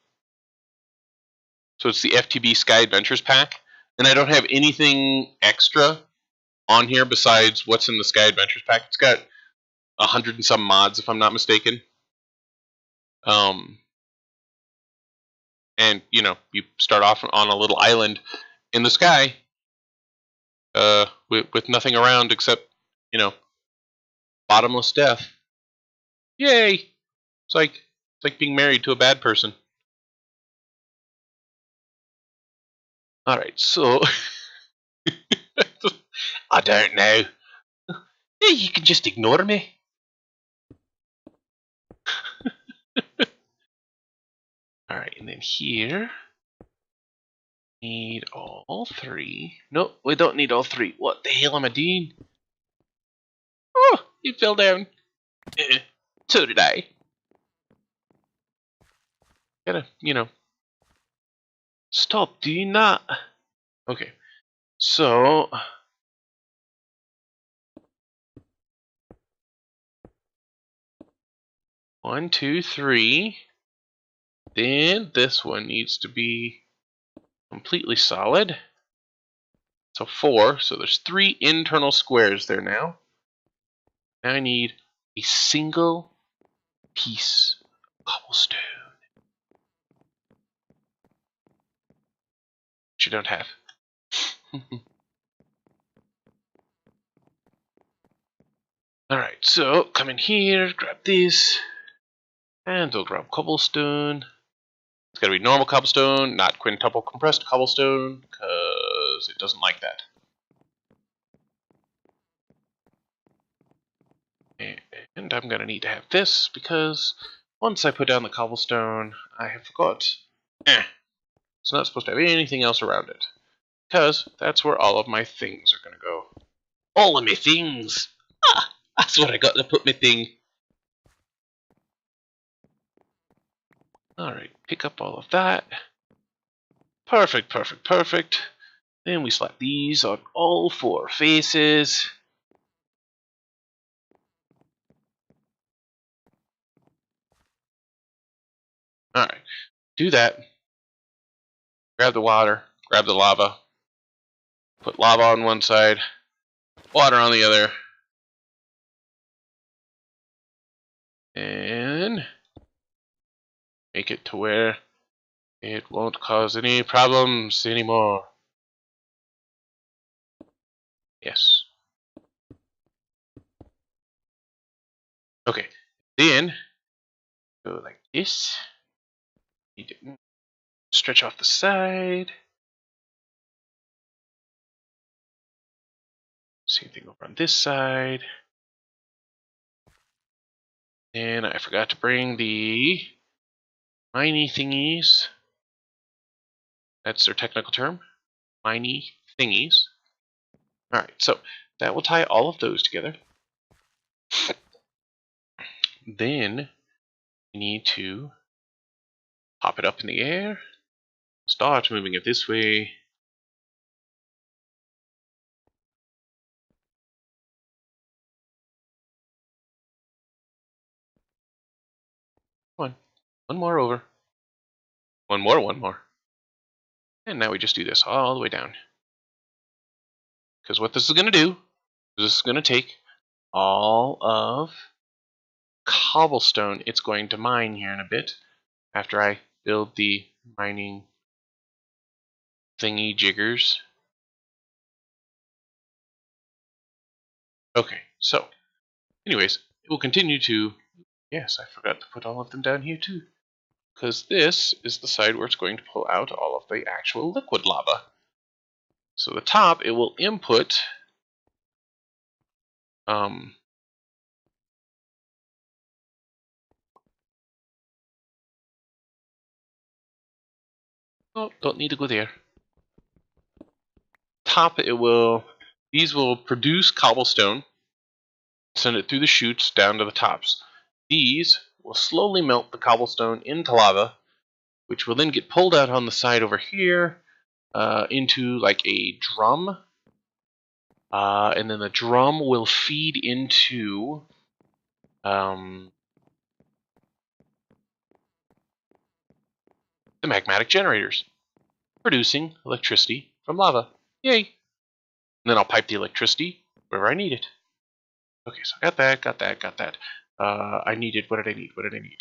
So it's the FTB Sky Adventures pack. And I don't have anything extra on here besides what's in the Sky Adventures pack. It's got 100 and some mods, if I'm not mistaken. And, you know, you start off on a little island in the sky with nothing around except, you know, bottomless death. Yay! It's like being married to a bad person. Alright, so... I don't know. Yeah, you can just ignore me. Alright, and then here... need all three. No, we don't need all three. What the hell am I doing? Oh, you fell down. So did I. Gotta, you know... stop doing that. Okay, so... 1, 2, 3. Then this one needs to be completely solid. So 4. So there's 3 internal squares there now. Now I need a single piece of cobblestone. Which I don't have. Alright, so come in here, grab this. And we'll grab cobblestone. It's gotta be normal cobblestone, not quintuple compressed cobblestone, because it doesn't like that. And I'm gonna need to have this, because once I put down the cobblestone, I have forgot. It's not supposed to have anything else around it. Because that's where all of my things are gonna go. All of my things! Ah, that's where I got to put my thing. Alright, pick up all of that. Perfect. Then we slap these on all 4 faces. Alright, do that. Grab the water, grab the lava, put lava on one side, water on the other, and make it to where it won't cause any problems anymore. Yes. Okay, then go like this. Need to stretch off the side. Same thing over on this side. And I forgot to bring the miney thingies. That's their technical term. Miney thingies. Alright, so that will tie all of those together. Then we need to pop it up in the air. Start moving it this way. Come on. One more over. One more, one more. And now we just do this all the way down. Because what this is going to do is this is going to take all of cobblestone it's going to mine here in a bit after I build the mining thingy jiggers. Okay, so anyways, it will continue to... Yes, I forgot to put all of them down here too. Because this is the side where it's going to pull out all of the actual liquid lava. So the top, it will input oh, don't need to go there. Top, it will... These will produce cobblestone, send it through the chutes down to the tops. These will slowly melt the cobblestone into lava, which will then get pulled out on the side over here into like a drum. And then the drum will feed into the magmatic generators, producing electricity from lava. Yay! And then I'll pipe the electricity wherever I need it. Okay, so I got that, got that, got that. I needed, what did I need? What did I need?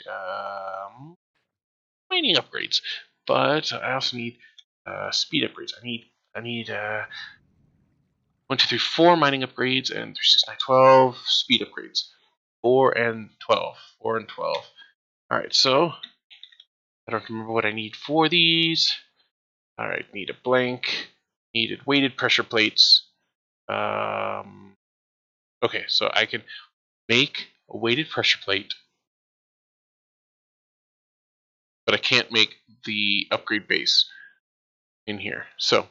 Mining upgrades. But I also need speed upgrades. I need 1, 2, 3, 4 mining upgrades and 3, 6, 9, 12 speed upgrades. 4 and 12. 4 and 12. Alright, so I don't remember what I need for these. Alright, need a blank. Needed weighted pressure plates. Okay, so I can make a weighted pressure plate, but I can't make the upgrade base in here. So,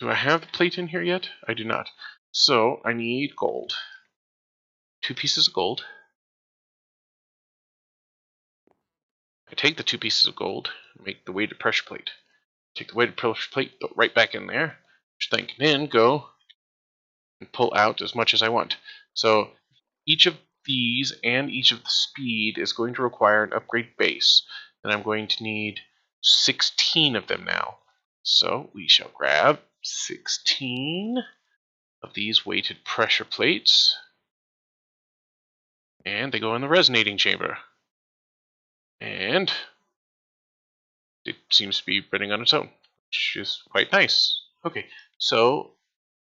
do I have the plate in here yet? I do not. So, I need gold. 2 pieces of gold. I take the 2 pieces of gold and make the weighted pressure plate. Take the weighted pressure plate, put it right back in there, which then can then go and pull out as much as I want. So each of these and each of the speed is going to require an upgrade base, and I'm going to need 16 of them now. So we shall grab 16 of these weighted pressure plates, and they go in the resonating chamber. And it seems to be running on its own, which is quite nice. Okay, so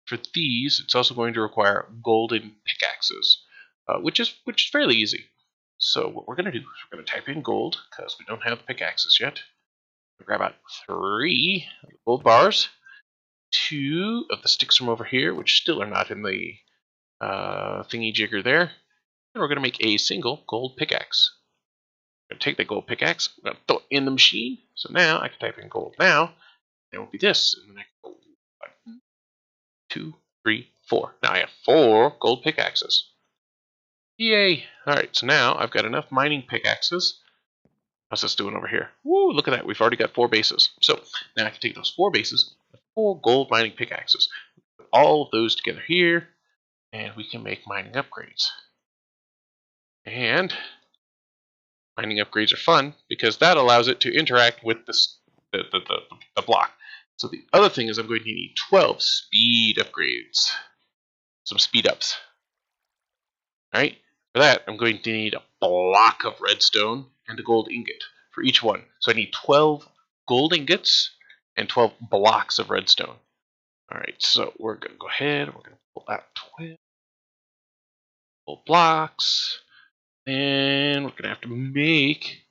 for these, it's also going to require golden pickaxes, which is fairly easy. So what we're going to do is we're going to type in gold, because we don't have pickaxes yet. Grab out 3 gold bars, 2 of the sticks from over here, which still are not in the thingy jigger there, and we're going to make a single gold pickaxe. I'm going to take that gold pickaxe, I'm going to throw it in the machine, so now I can type in gold now, and it will be this, and then I can go 1, 2, 3, 4. Now I have 4 gold pickaxes. Yay! Alright, so now I've got enough mining pickaxes. How's this doing over here? Woo, look at that. We've already got 4 bases. So now I can take those 4 bases, 4 gold mining pickaxes, put all of those together here, and we can make mining upgrades. And mining upgrades are fun because that allows it to interact with the block. So the other thing is I'm going to need 12 speed upgrades. Some speed ups. Alright? For that, I'm going to need a block of redstone and a gold ingot for each one. So I need 12 gold ingots and 12 blocks of redstone. Alright, so we're going to go ahead. We're going to pull out 12 blocks. And we're going to have to make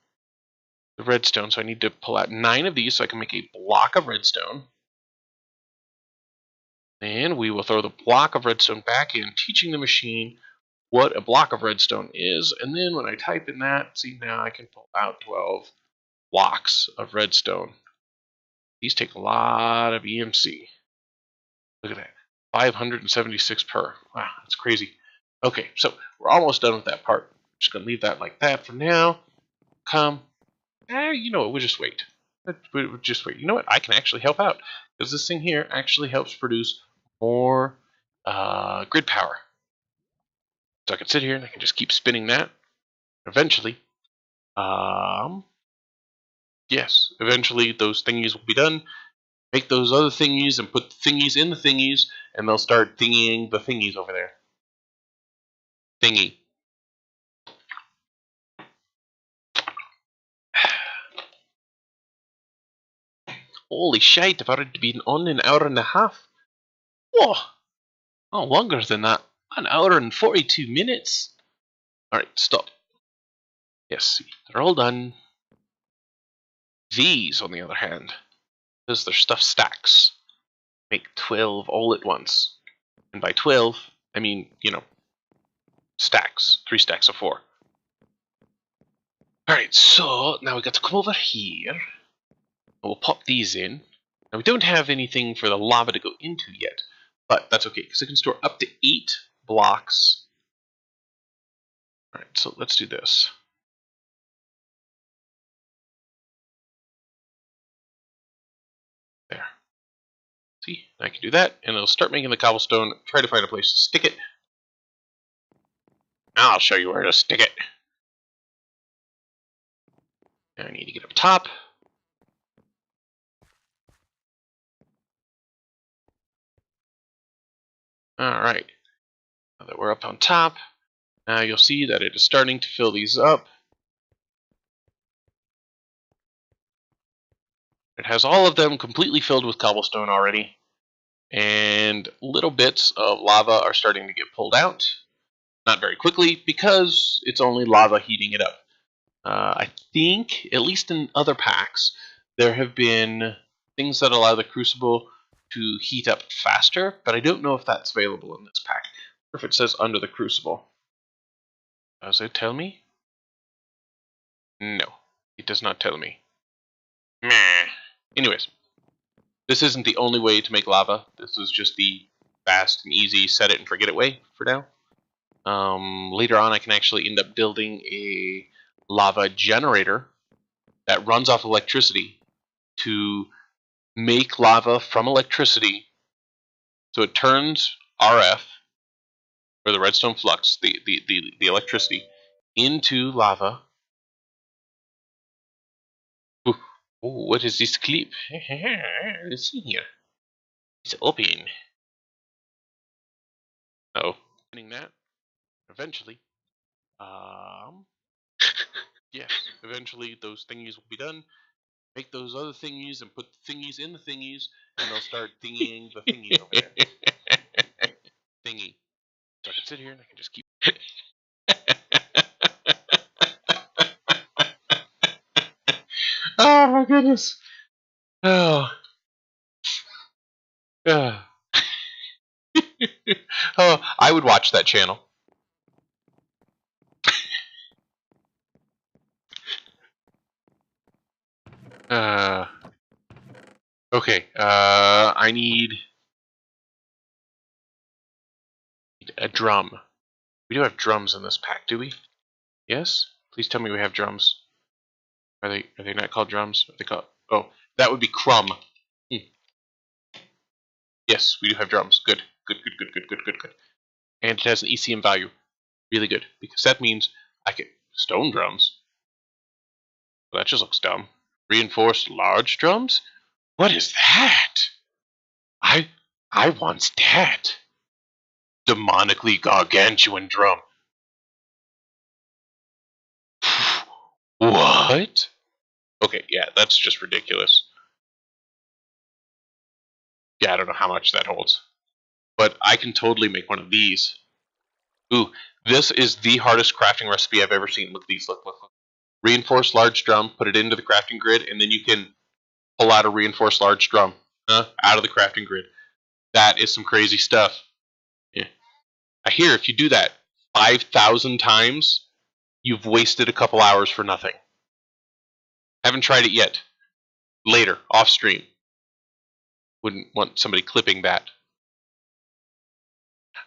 the redstone. So I need to pull out 9 of these so I can make a block of redstone. And we will throw the block of redstone back in, teaching the machine what a block of redstone is. And then when I type in that, see, now I can pull out 12 blocks of redstone. These take a lot of EMC. Look at that. 576 per. Wow, that's crazy. Okay, so we're almost done with that part. Just going to leave that like that for now. You know what, we'll just wait. We'll just wait. You know what, I can actually help out. Because this thing here actually helps produce more grid power. So I can sit here and I can just keep spinning that. Eventually, yes, eventually those thingies will be done. Make those other thingies and put the thingies in the thingies, and they'll start thingying the thingies over there. Thingy. Holy shite, I've already been on an hour and a half. Whoa! Oh, longer than that. An hour and 42 minutes. Alright, stop. Yes, they're all done. These, on the other hand, because their stuff stacks, make 12 all at once. And by 12, I mean, stacks. 3 stacks of 4. Alright, so now we got to come over here. We'll pop these in. Now we don't have anything for the lava to go into yet, but that's okay, because it can store up to 8 blocks. Alright, so let's do this. There. See, I can do that, and it'll start making the cobblestone. Try to find a place to stick it. I'll show you where to stick it. Now I need to get up top. Alright, now that we're up on top, now you'll see that it is starting to fill these up. It has all of them completely filled with cobblestone already, and little bits of lava are starting to get pulled out. Not very quickly, because it's only lava heating it up. I think, at least in other packs, there have been things that allow the crucible to heat up faster, but I don't know if that's available in this pack, or if it says under the crucible. Does it tell me? No, it does not tell me. Meh. Anyways, this isn't the only way to make lava. This is just the fast and easy set it and forget it way for now. Later on, I can actually end up building a lava generator that runs off electricity to make lava from electricity. So it turns RF, or the redstone flux, the electricity, into lava. Ooh, what is this clip? Let's see here. It's open. Oh, opening that. Eventually, yes, eventually those thingies will be done. Make those other thingies and put the thingies in the thingies, and they'll start thingying the thingies over there. Thingy. So I can sit here and I can just keep. Oh my goodness. Oh. Oh. Oh, I would watch that channel. Okay, I need a drum. We do have drums in this pack, do we? Yes? Please tell me we have drums. Are they not called drums? Are they called? Oh, that would be crumb. Yes, we do have drums. Good. Good. And it has an ECM value. Really good. Because that means I get stone drums. Well, that just looks dumb. Reinforced large drums? What is that? I want that. Demonically gargantuan drum. What? Okay, yeah, that's just ridiculous. Yeah, I don't know how much that holds. But I can totally make one of these. Ooh, this is the hardest crafting recipe I've ever seen. Look at these, look. Reinforced large drum, put it into the crafting grid, and then you can pull out a reinforced large drum out of the crafting grid. That is some crazy stuff. Yeah. I hear if you do that 5,000 times, you've wasted a couple hours for nothing. Haven't tried it yet. Later, off stream. Wouldn't want somebody clipping that.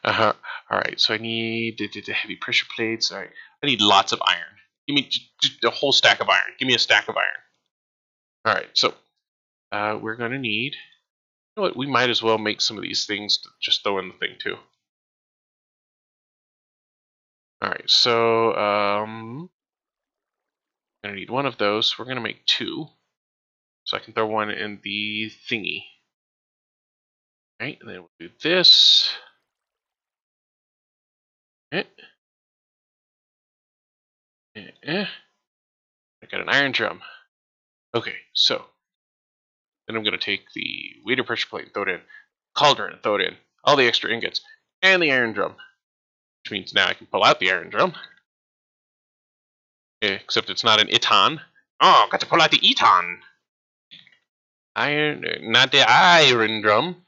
All right, so I need the heavy pressure plates. All right, I need lots of iron. Give me just a whole stack of iron. Give me a stack of iron. All right, so we're gonna need. You know what? We might as well make some of these things to just throw in the thing too. All right, so I'm gonna need one of those. We're gonna make two, so I can throw one in the thingy. All right, and then we'll do this. Eh. I got an iron drum. Okay, so then I'm going to take the waiter pressure plate and throw it in, cauldron and throw it in, all the extra ingots, and the iron drum. Which means now I can pull out the iron drum. Except it's not an Iton. Oh, got to pull out the Eton. Iron, not the iron drum.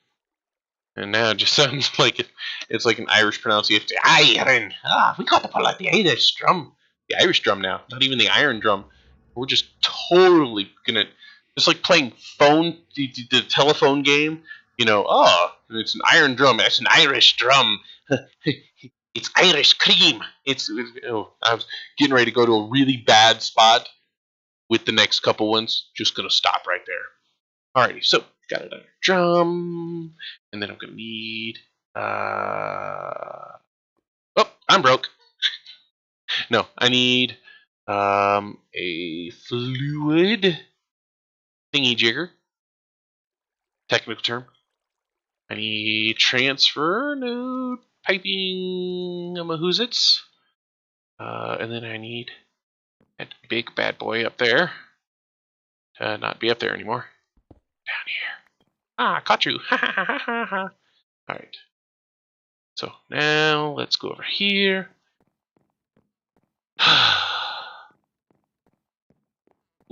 And now it just sounds like it's like an Irish pronunciation. Iron. Ah, we got to pull out the Irish drum. The Irish drum now, not even the iron drum. We're just totally gonna, just like playing the telephone game. You know, oh, it's an iron drum. It's an Irish drum. It's Irish cream. Oh, I was getting ready to go to a really bad spot with the next couple ones. Just gonna stop right there. Alrighty, so got another drum, and then I'm gonna need. Oh, I'm broke. No, I need a fluid thingy jigger. Technical term. I need transfer node piping mahoozits. And then I need that big bad boy up there to not be up there anymore. Down here. Ah, caught you. Alright. So now let's go over here.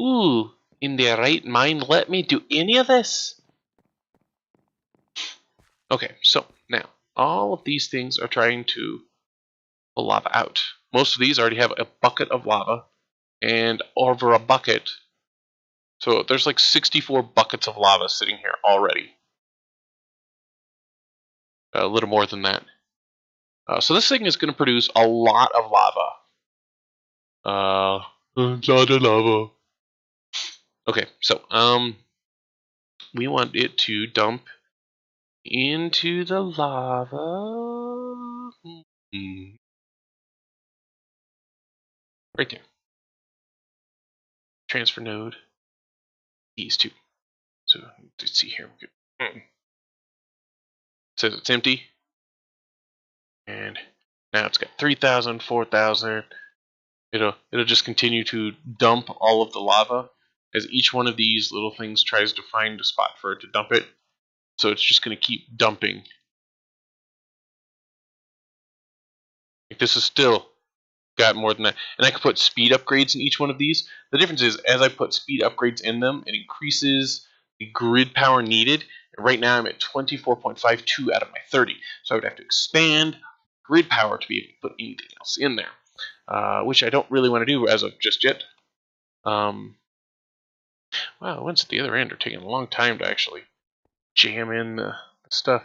Ooh, in their right mind, let me do any of this? Okay, so now all of these things are trying to pull lava out. Most of these already have a bucket of lava, and over a bucket, so there's like 64 buckets of lava sitting here already. A little more than that. So this thing is going to produce a lot of lava. A lot of lava. Okay, so we want it to dump into the lava. Right there. Transfer node. These two. So let's see here. It says it's empty. And now it's got 3,000, 4,000. It'll just continue to dump all of the lava as each one of these little things tries to find a spot for it to dump it. So it's just going to keep dumping. Like this is still got more than that. And I can put speed upgrades in each one of these. The difference is as I put speed upgrades in them, it increases the grid power needed. And right now I'm at 24.52 out of my 30. So I would have to expand grid power to be able to put anything else in there. Which I don't really want to do as of just yet. Wow, the ones at the other end are taking a long time to actually jam in the stuff.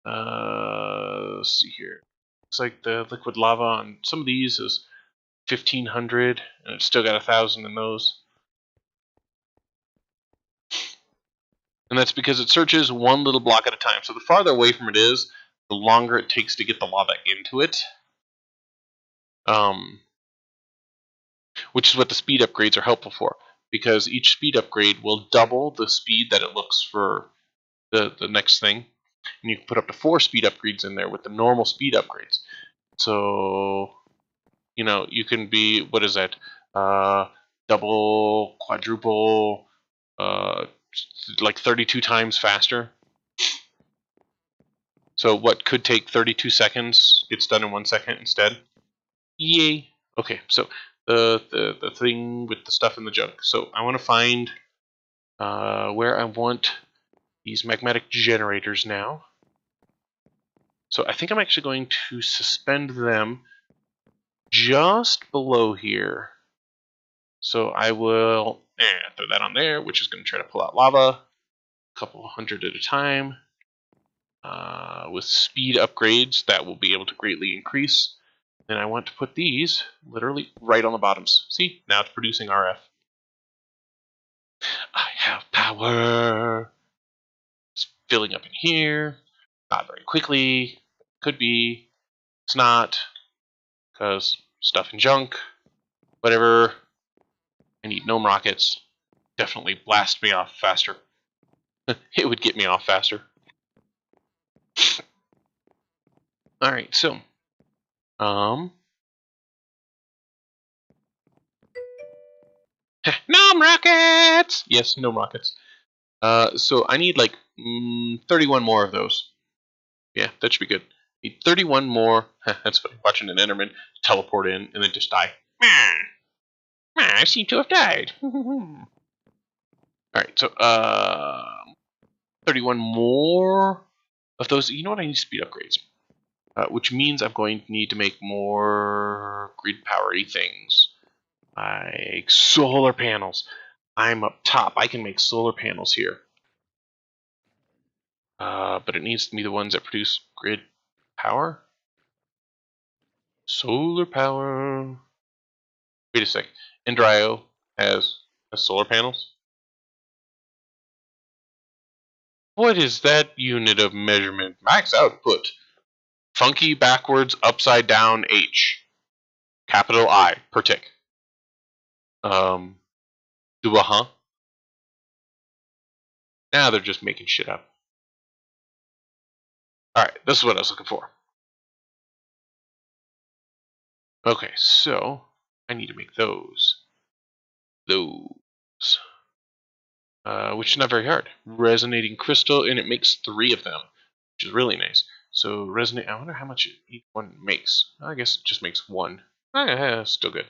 Let's see here. Looks like the liquid lava on some of these is 1,500, and it's still got 1,000 in those. And that's because it searches one little block at a time. So the farther away from it is, the longer it takes to get the lava into it. Which is what the speed upgrades are helpful for. because each speed upgrade will double the speed that it looks for the next thing. And you can put up to 4 speed upgrades in there with the normal speed upgrades. So, you know, you can be, what is that? Double, quadruple, like 32 times faster. So what could take 32 seconds gets done in 1 second instead. Yay! Okay, so the thing with the stuff in the junk. So I want to find where I want these magmatic generators now. So I think I'm actually going to suspend them just below here. So I will throw that on there, which is going to try to pull out lava, a couple hundred at a time. With speed upgrades, that will be able to greatly increase. And I want to put these literally right on the bottoms. See? Now it's producing RF. I have power. It's filling up in here. Not very quickly. Could be. It's not. Because stuff and junk. Whatever. I need gnome rockets. Definitely blast me off faster. It would get me off faster. Alright, so. Gnome rockets! Yes, gnome rockets. So I need like 31 more of those. Yeah, that should be good. Need 31 more. That's funny. Watching an Enderman teleport in and then just die. I seem to have died. Alright, so 31 more of those. You know what? I need speed upgrades. Which means I'm going to need to make more grid powery things. Like solar panels. I'm up top. I can make solar panels here. But it needs to be the ones that produce grid power. Solar power. Wait a sec. Endryo has solar panels. What is that unit of measurement? Max output. Funky backwards upside down H. Capital I per tick. Do a huh? Nah, they're just making shit up. Alright, this is what I was looking for. Okay, so I need to make those. Which is not very hard. Resonating crystal, and it makes 3 of them, which is really nice. So resonate. I wonder how much each one makes. I guess it just makes 1. Still good.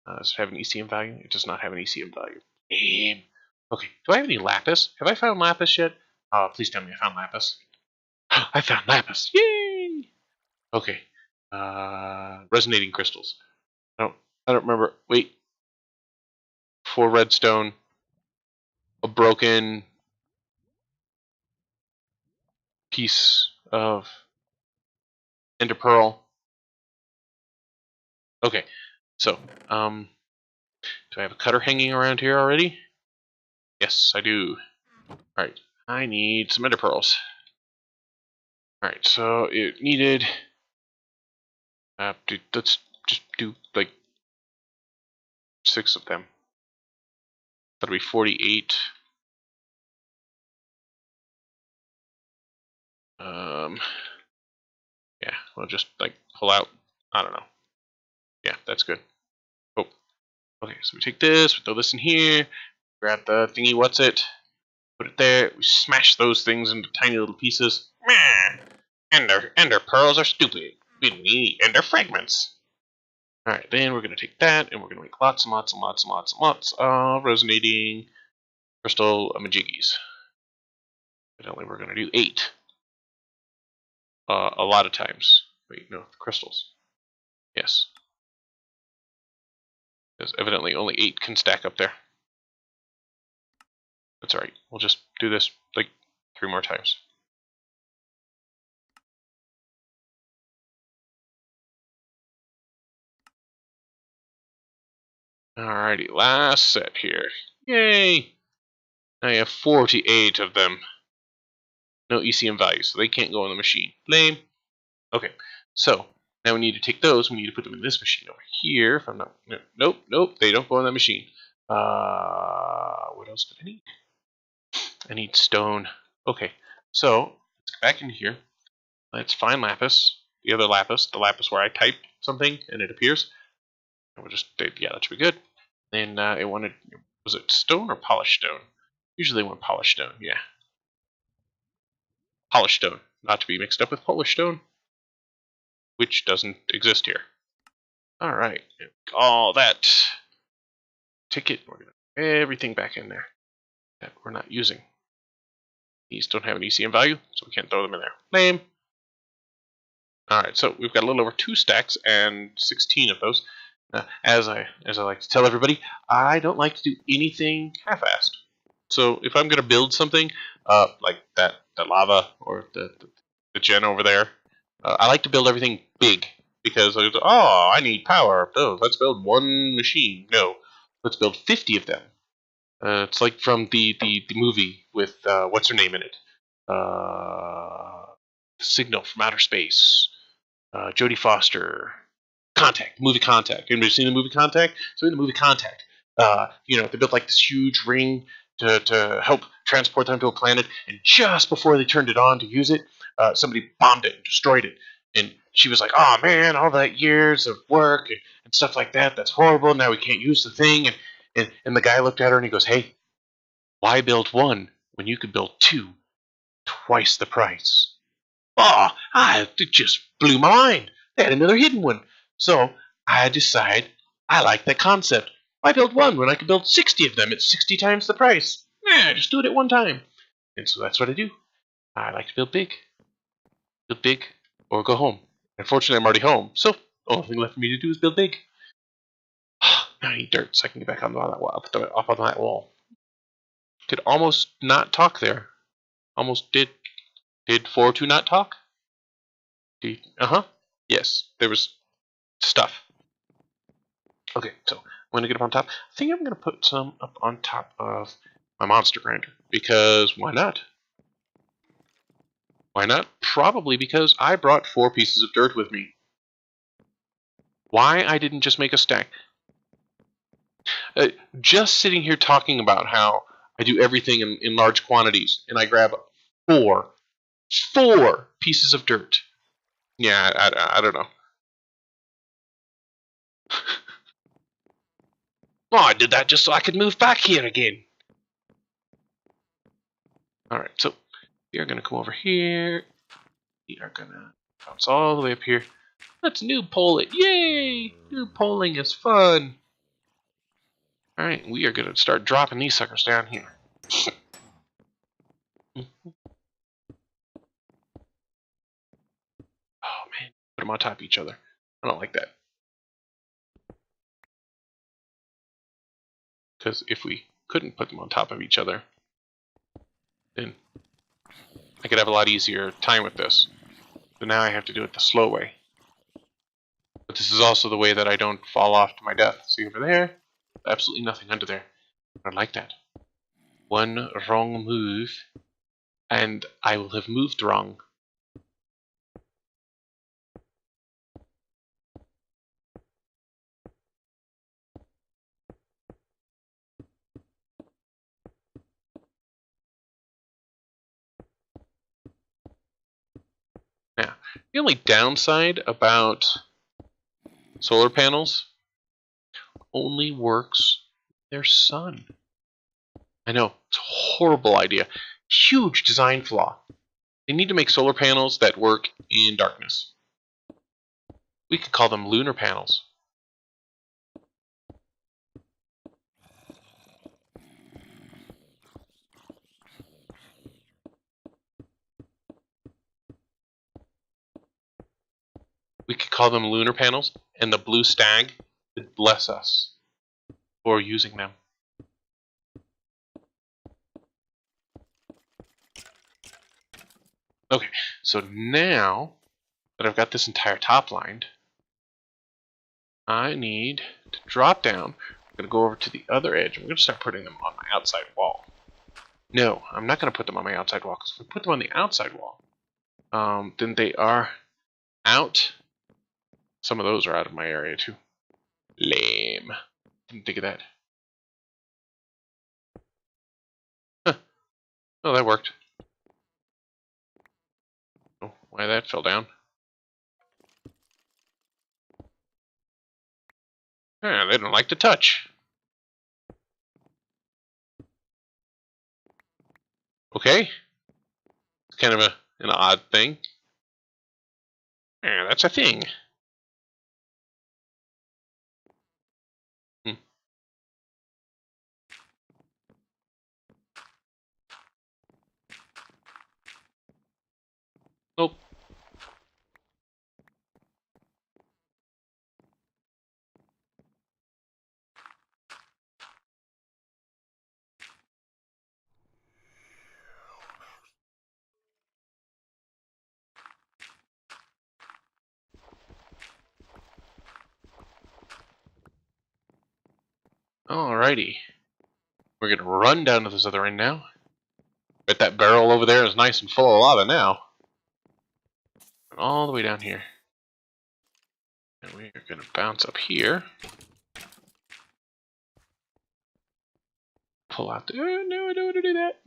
Does it have an ECM value? It does not have an ECM value. Damn. Okay. Do I have any lapis? Have I found lapis yet? Please tell me I found lapis. I found lapis. Yay! Okay. Resonating crystals. I don't remember. Wait. 4 redstone. A broken piece of ender pearl. Okay. So, do I have a cutter hanging around here already? Yes, I do. Alright. I need some ender pearls. Alright, so it needed... let's just do, like, 6 of them. That'll be 48. Yeah, we'll just, like, pull out. I don't know. Yeah, that's good. Oh, okay, so we take this, we throw this in here, grab the thingy, what's it? Put it there, we smash those things into tiny little pieces. Ender pearls are stupid. We need ender fragments. Alright, then we're going to take that, and we're going to make lots and lots and lots and lots and lots of resonating crystal majiggies. Evidently, we're going to do 8. A lot of times. Wait, no, the crystals. Yes. Because evidently only 8 can stack up there. That's alright. We'll just do this, like, 3 more times. Alrighty, last set here. Yay! I have 48 of them. No ECM values, so they can't go on the machine. Lame. Okay, so now we need to take those. We need to put them in this machine over here. If I'm not, nope, they don't go on that machine. What else did I need? I need stone. Okay, so let's go back in here. Let's find lapis. The other lapis, the lapis where I type something and it appears. And we'll just, yeah, that should be good. Then it wanted, was it stone or polished stone? Usually they want polished stone, yeah. Polished stone, not to be mixed up with Polish stone, which doesn't exist here. All right, all that ticket, we're gonna put everything back in there that we're not using. These don't have an ECM value, so we can't throw them in there. Lame. All right, so we've got a little over 2 stacks and 16 of those. As I like to tell everybody, I don't like to do anything half-assed. So if I'm going to build something, like the lava or the gen over there, I like to build everything big because I need power. Oh, let's build one machine. No, let's build 50 of them. It's like from the movie with what's her name in it? Signal from Outer Space. Jodie Foster. Contact, movie Contact. Anybody seen the movie Contact? So in the movie Contact, they built like this huge ring to help transport them to a planet, and just before they turned it on to use it, somebody bombed it and destroyed it. And she was like, "Oh man, all that years of work and stuff like that—that's horrible. Now we can't use the thing." And the guy looked at her and he goes, "Hey, why build one when you could build two, twice the price?" Oh, it just blew my mind. They had another hidden one. So I decide I like that concept. Why build one when I could build 60 of them at 60 times the price? Just do it at one time. And so that's what I do. I like to build big. Build big or go home. Unfortunately, I'm already home. So the only thing left for me to do is build big. Now I need dirt so I can get back on that wall, up on that wall. Could almost not talk there. Almost did. Did 402 not talk? Uh-huh. Yes, there was stuff. Okay, so I'm going to get up on top. I think I'm going to put some up on top of my monster grinder. Because why not? Why not? Probably because I brought 4 pieces of dirt with me. Why I didn't just make a stack? Just sitting here talking about how I do everything in large quantities, and I grab 4 pieces of dirt. Yeah, I don't know. Oh, I did that just so I could move back here again. Alright, so we are going to come over here. We are going to bounce all the way up here. Let's new pole it. Yay! New polling is fun. Alright, we are going to start dropping these suckers down here. Oh man, put them on top of each other. I don't like that. Because if we couldn't put them on top of each other, then I could have a lot easier time with this. So now I have to do it the slow way. But this is also the way that I don't fall off to my death. See over there? Absolutely nothing under there. I don't like that. One wrong move, and I will have moved wrong. Now, the only downside about solar panels only works with their sun. I know, it's a horrible idea. Huge design flaw. They need to make solar panels that work in darkness. We could call them lunar panels. We could call them lunar panels, and the blue stag would bless us for using them. Okay, so now that I've got this entire top lined, I need to drop down. I'm going to go over to the other edge. I'm going to start putting them on my outside wall. No, I'm not going to put them on my outside wall, because if I put them on the outside wall, then they are out. Some of those are out of my area too. Lame. Didn't think of that. Oh, that worked. Oh, why that fell down. Yeah, they don't like to touch. Okay. It's kind of an odd thing. Yeah, that's a thing. Hmm. Nope. Alrighty. We're gonna run down to this other end now. Bet that barrel over there is nice and full of lava now. And all the way down here. And we are gonna bounce up here. Pull out the... Oh, no, I don't want to do that.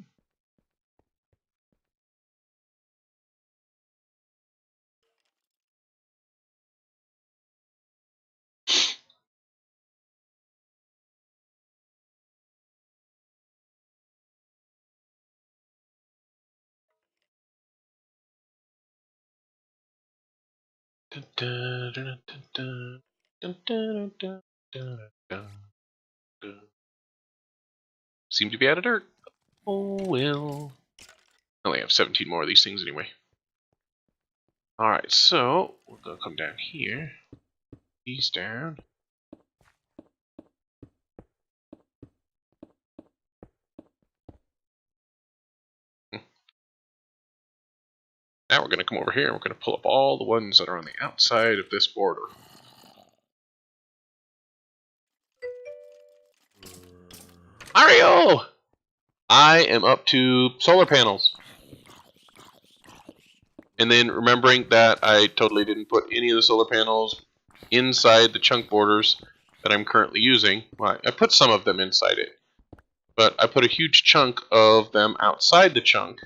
Dun, dun, dun, dun, dun, dun, dun, dun, dun, dun, dun. Seem to be out of dirt. Oh well. I only have 17 more of these things anyway. Alright, so we're gonna come down here. These down. Now we're gonna come over here and we're gonna pull up all the ones that are on the outside of this border. Mario! I am up to solar panels. And then remembering that I totally didn't put any of the solar panels inside the chunk borders that I'm currently using. Well, I put some of them inside it, but I put a huge chunk of them outside the chunk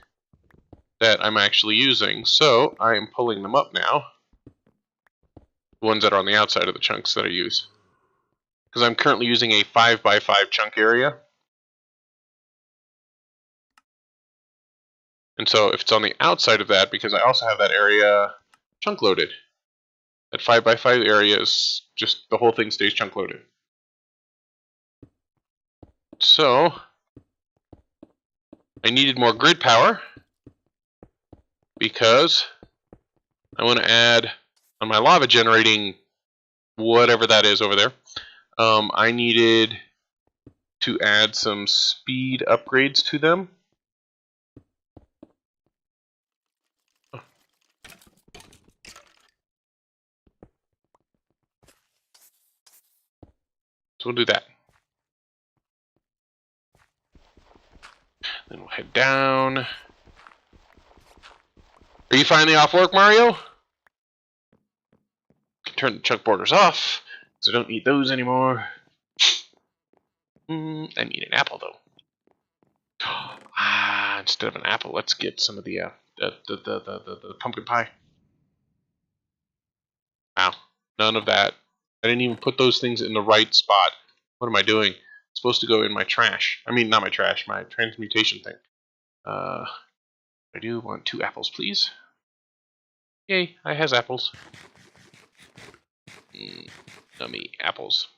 that I'm actually using. So I am pulling them up now. The ones that are on the outside of the chunks that I use. Because I'm currently using a 5x5 chunk area. And so if it's on the outside of that, because I also have that area chunk loaded. That 5x5 area is just, the whole thing stays chunk loaded. So, I needed more grid power because I want to add on my lava generating whatever that is over there. I needed to add some speed upgrades to them. So we'll do that. Then we'll head down. Are you finally off work, Mario? Turn the chunk borders off, so I don't need those anymore. I need an apple though. Instead of an apple, let's get some of the pumpkin pie. Wow, none of that. I didn't even put those things in the right spot. What am I doing? It's supposed to go in my trash. I mean, not my trash, my transmutation thing. I do want 2 apples, please. Yay, I has apples. Yummy apples.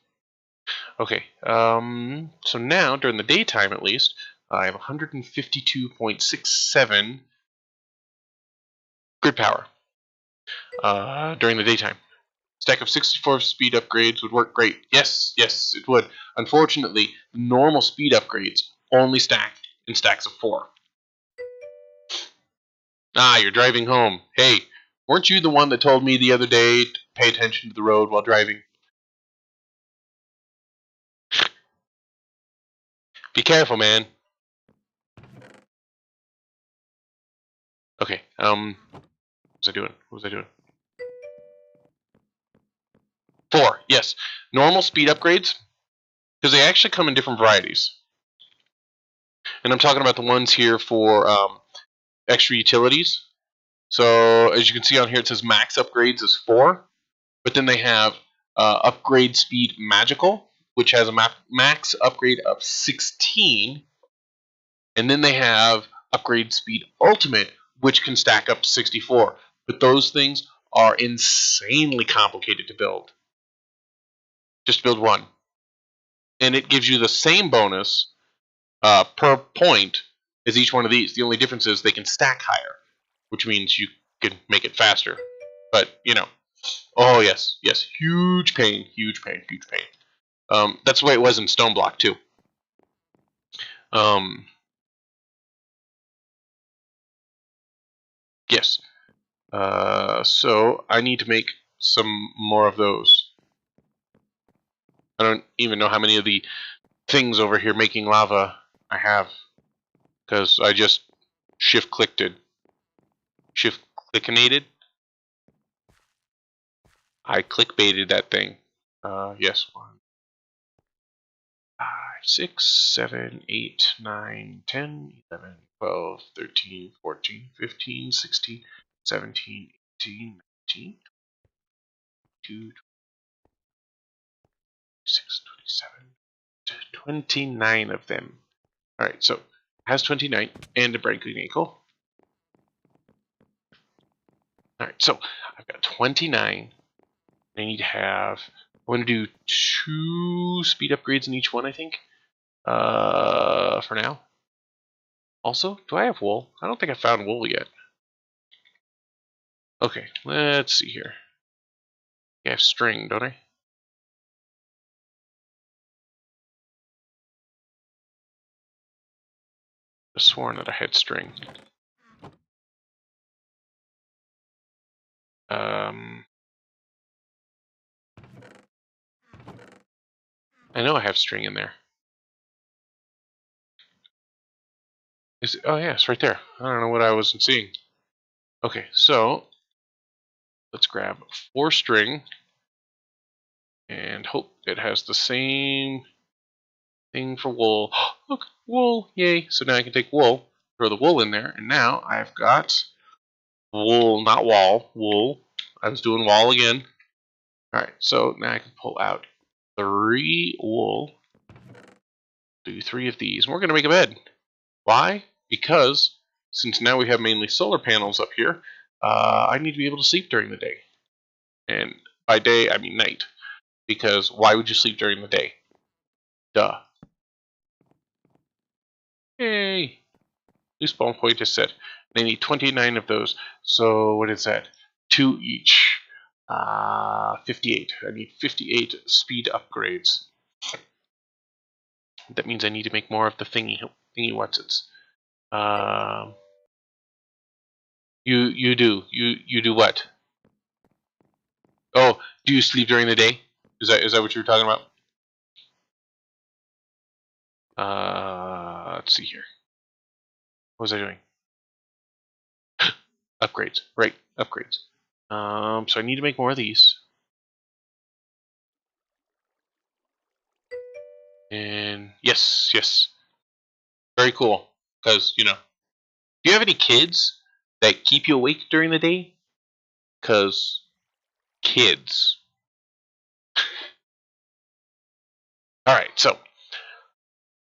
Okay, so now, during the daytime at least, I have 152.67 grid power during the daytime. Stack of 64 speed upgrades would work great. Yes, yes, it would. Unfortunately, normal speed upgrades only stack in stacks of 4. Ah, you're driving home. Hey, weren't you the one that told me the other day to pay attention to the road while driving? Be careful, man. Okay, what was I doing? What was I doing? 4, yes. Normal speed upgrades, because they actually come in different varieties. And I'm talking about the ones here for extra utilities. So as you can see on here, it says max upgrades is 4, but then they have upgrade speed magical, which has a max upgrade of 16, and then they have upgrade speed ultimate, which can stack up to 64. But those things are insanely complicated to build. Just build one, and it gives you the same bonus per point as each one of these. The only difference is they can stack higher, which means you can make it faster. But you know, oh yes, yes, huge pain, huge pain, huge pain. That's the way it was in Stone Block too. Yes. So I need to make some more of those. I don't even know how many of the things over here making lava I have, because I just shift-clicked it. Shift-clickinated? I clickbaited that thing. Yes. 1, 5, 6, 7, 8, 9, 10, 11, 12, 13, 14, 15, 16, 17, 18, 19, 22, 26, 27, 29 of them. Alright, so it has 29 and a breaking ankle. Alright, so I've got 29. I need to have, I want to do 2 speed upgrades in each one, I think. For now. Also, do I have wool? I don't think I found wool yet. Okay, let's see here. I have string, don't I? I sworn that I had string. I know I have string in there. Is it? Oh yeah, it's right there. I don't know what I wasn't seeing. Okay, so let's grab 4 string and hope it has the same thing for wool. Look, wool, yay. So now I can take wool, throw the wool in there, and now I've got wool, not wall, wool. I was doing wall again. Alright, so now I can pull out 3 wool, do 3 of these, and we're going to make a bed. Why? Because since now we have mainly solar panels up here, I need to be able to sleep during the day. And by day, I mean night. Because why would you sleep during the day? Duh. Yay! New spawn point is set. They need 29 of those. So what is that? 2 each. 58. I need 58 speed upgrades. That means I need to make more of the thingy whatsits. You do what? Oh, do you sleep during the day? Is that what you were talking about? Let's see here. What was I doing? Upgrades. Right, upgrades. So I need to make more of these. And yes, yes. Very cool. Because, you know, do you have any kids that keep you awake during the day? Because kids. Alright, so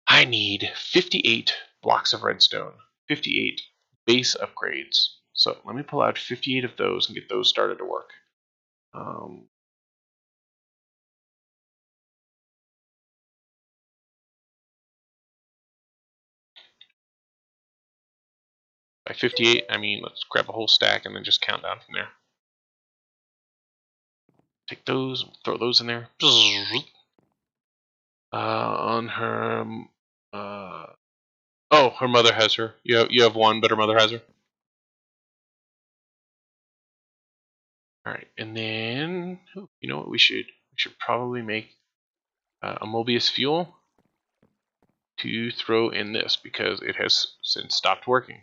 I need 58 blocks of redstone, 58 base upgrades. So let me pull out 58 of those and get those started to work. By 58, I mean let's grab a whole stack and then just count down from there. Take those, throw those in there. On her, oh, her mother has her. You have one, but her mother has her. All right, and then you know what we should probably make a Mobius fuel to throw in this because it has since stopped working.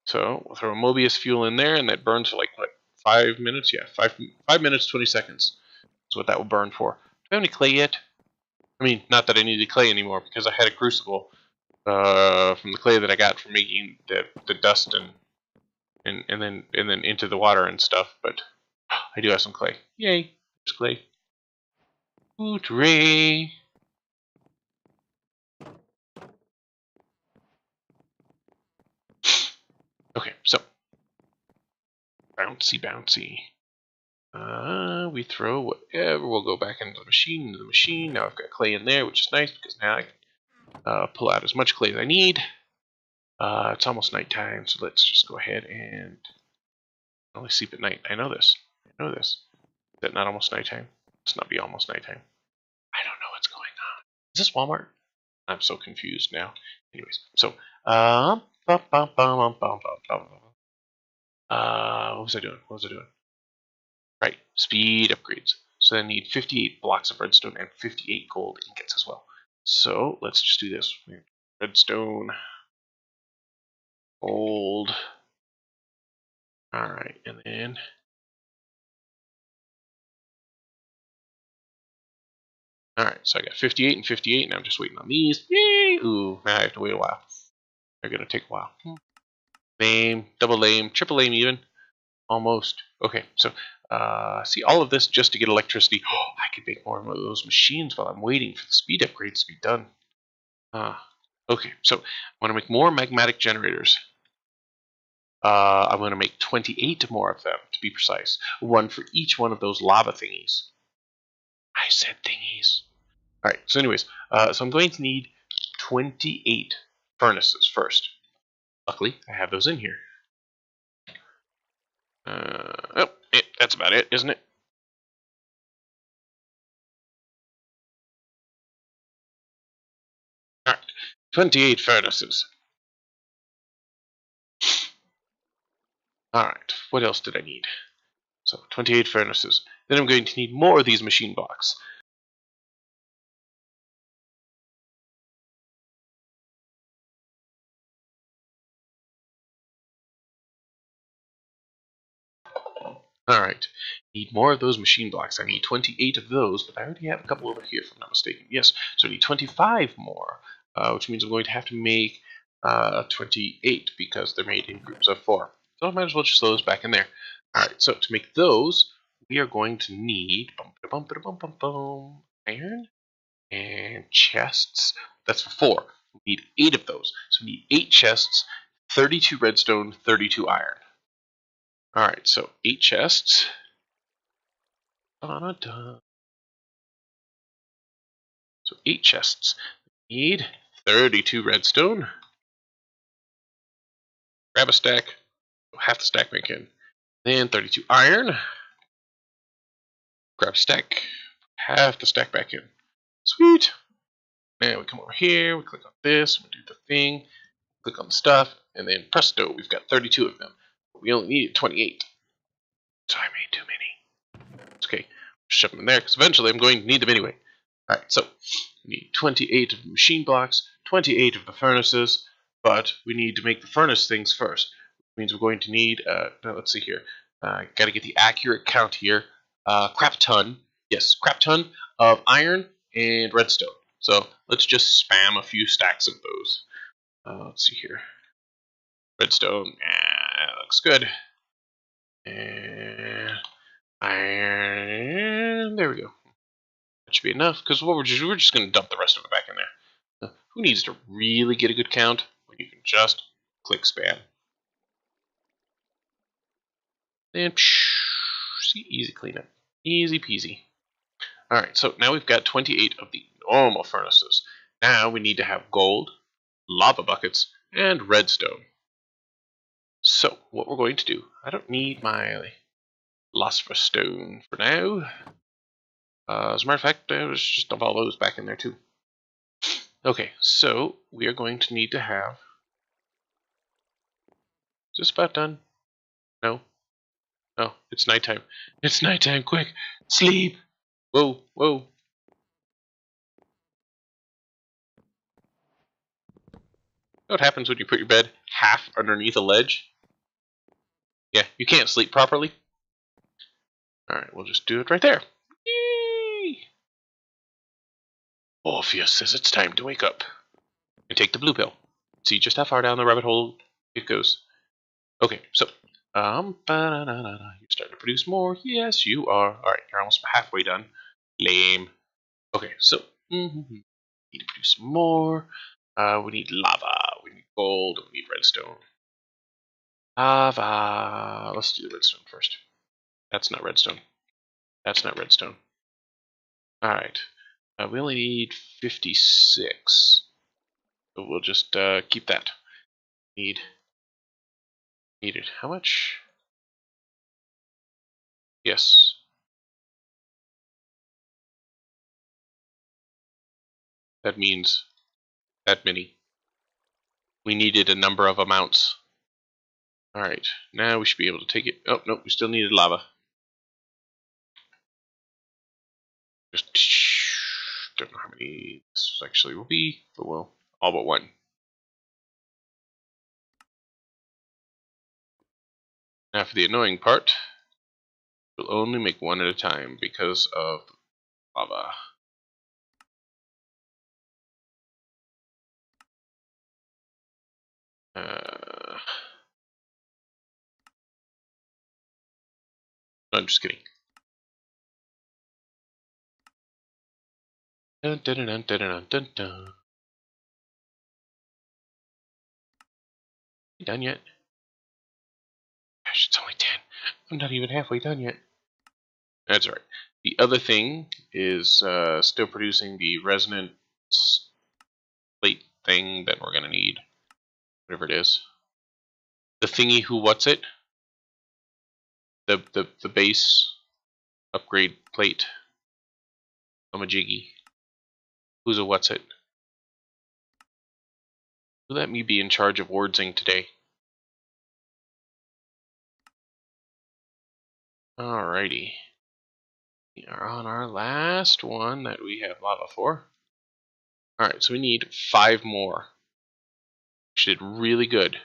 So we'll throw a Mobius fuel in there, and that burns for like what, 5 minutes? Yeah, 5 minutes 20 seconds is what that will burn for. Do I have any clay yet? I mean, not that I need the clay anymore because I had a crucible, from the clay that I got from making the dust and then into the water and stuff. But I do have some clay. Yay! There's clay. Hooray! Okay, so bouncy, bouncy. We throw whatever. We'll go back into the machine. Now I've got clay in there, which is nice because now I can pull out as much clay as I need. It's almost nighttime, so let's just go ahead and only sleep at night. I know this. I know this. Is that not almost nighttime? It's not be almost nighttime. I don't know what's going on. Is this Walmart? I'm so confused now. Anyways, so what was I doing? What was I doing? Right, speed upgrades. So I need 58 blocks of redstone and 58 gold ingots as well. So let's just do this. Redstone, gold. All right, and then all right. So I got 58 and 58, and I'm just waiting on these. Yay! Ooh, now I have to wait a while. They're gonna take a while. Lame, double lame, triple lame even. Almost. Okay, so see all of this just to get electricity. Oh, I could make more of those machines while I'm waiting for the speed upgrades to be done. Okay, so I want to make more magmatic generators. I'm going to make 28 more of them, to be precise. One for each one of those lava thingies. I said thingies. Alright, so anyways, so I'm going to need 28 furnaces first. Luckily, I have those in here. That's about it, isn't it? Alright, 28 furnaces. Alright, what else did I need? So, 28 furnaces. Then I'm going to need more of these machine blocks. Alright, need more of those machine blocks. I need 28 of those, but I already have a couple over here, if I'm not mistaken. Yes, so I need 25 more, which means I'm going to have to make 28 because they're made in groups of 4. So I might as well just throw those back in there. Alright, so to make those, we are going to need iron and chests. That's for 4. We need 8 of those. So we need 8 chests, 32 redstone, 32 iron. Alright, so 8 chests. So 8 chests. Need 32 redstone. Grab a stack. Half the stack back in. Then 32 iron. Grab a stack. Half the stack back in. Sweet. Now we come over here. We click on this. We do the thing. Click on the stuff. And then presto, we've got 32 of them. But we only needed 28. So I made too many. It's okay. Shove them in there because eventually I'm going to need them anyway. Alright, so we need 28 of the machine blocks, 28 of the furnaces, but we need to make the furnace things first. Which means we're going to need, let's see here, got to get the accurate count here, crap ton, yes, crap ton of iron and redstone. So let's just spam a few stacks of those. Let's see here. Redstone, looks good. And iron, there we go. That should be enough, because we're just going to dump the rest of it back in there. Who needs to really get a good count when you can just click spam? And see, easy cleanup. Easy peasy. Alright, so now we've got 28 of the normal furnaces. Now we need to have gold, lava buckets, and redstone. So, what we're going to do, I don't need my philosopher's stone for now. As a matter of fact, let's just dump all those back in there too. Okay, so we are going to need to have... Is this about done? No? Oh, it's nighttime. It's nighttime, quick! Sleep! Whoa, whoa. You know what happens when you put your bed half underneath a ledge? Yeah, you can't sleep properly. Alright, we'll just do it right there. Yay! Orpheus says it's time to wake up. and take the blue pill. See just how far down the rabbit hole it goes. Okay, so you're starting to produce more. Yes, you are. All right, you're almost halfway done. Lame. Okay, so need to produce some more. We need lava. We need gold. We need redstone. Lava. Let's do the redstone first. That's not redstone. That's not redstone. All right. We only need 56. So we'll just keep that. Needed. How much? Yes. That means that many. We needed a number of amounts. Alright. Now we should be able to take it. Oh, no. We still needed lava. Just don't know how many this actually will be, but well, all but one. Now for the annoying part, we'll only make one at a time because of lava. No, I'm just kidding. Dun, dun, dun, dun, dun, dun, dun. You done yet? Gosh, it's only 10. I'm not even halfway done yet. That's right. The other thing is still producing the resonant plate thing that we're going to need. Whatever it is. The thingy who what's it? The base upgrade plate. I'm a jiggy. Who's a what's it? Who let me be in charge of wardsing today? Alrighty. We are on our last one that we have lava for. Alright, so we need 5 more. She did really good.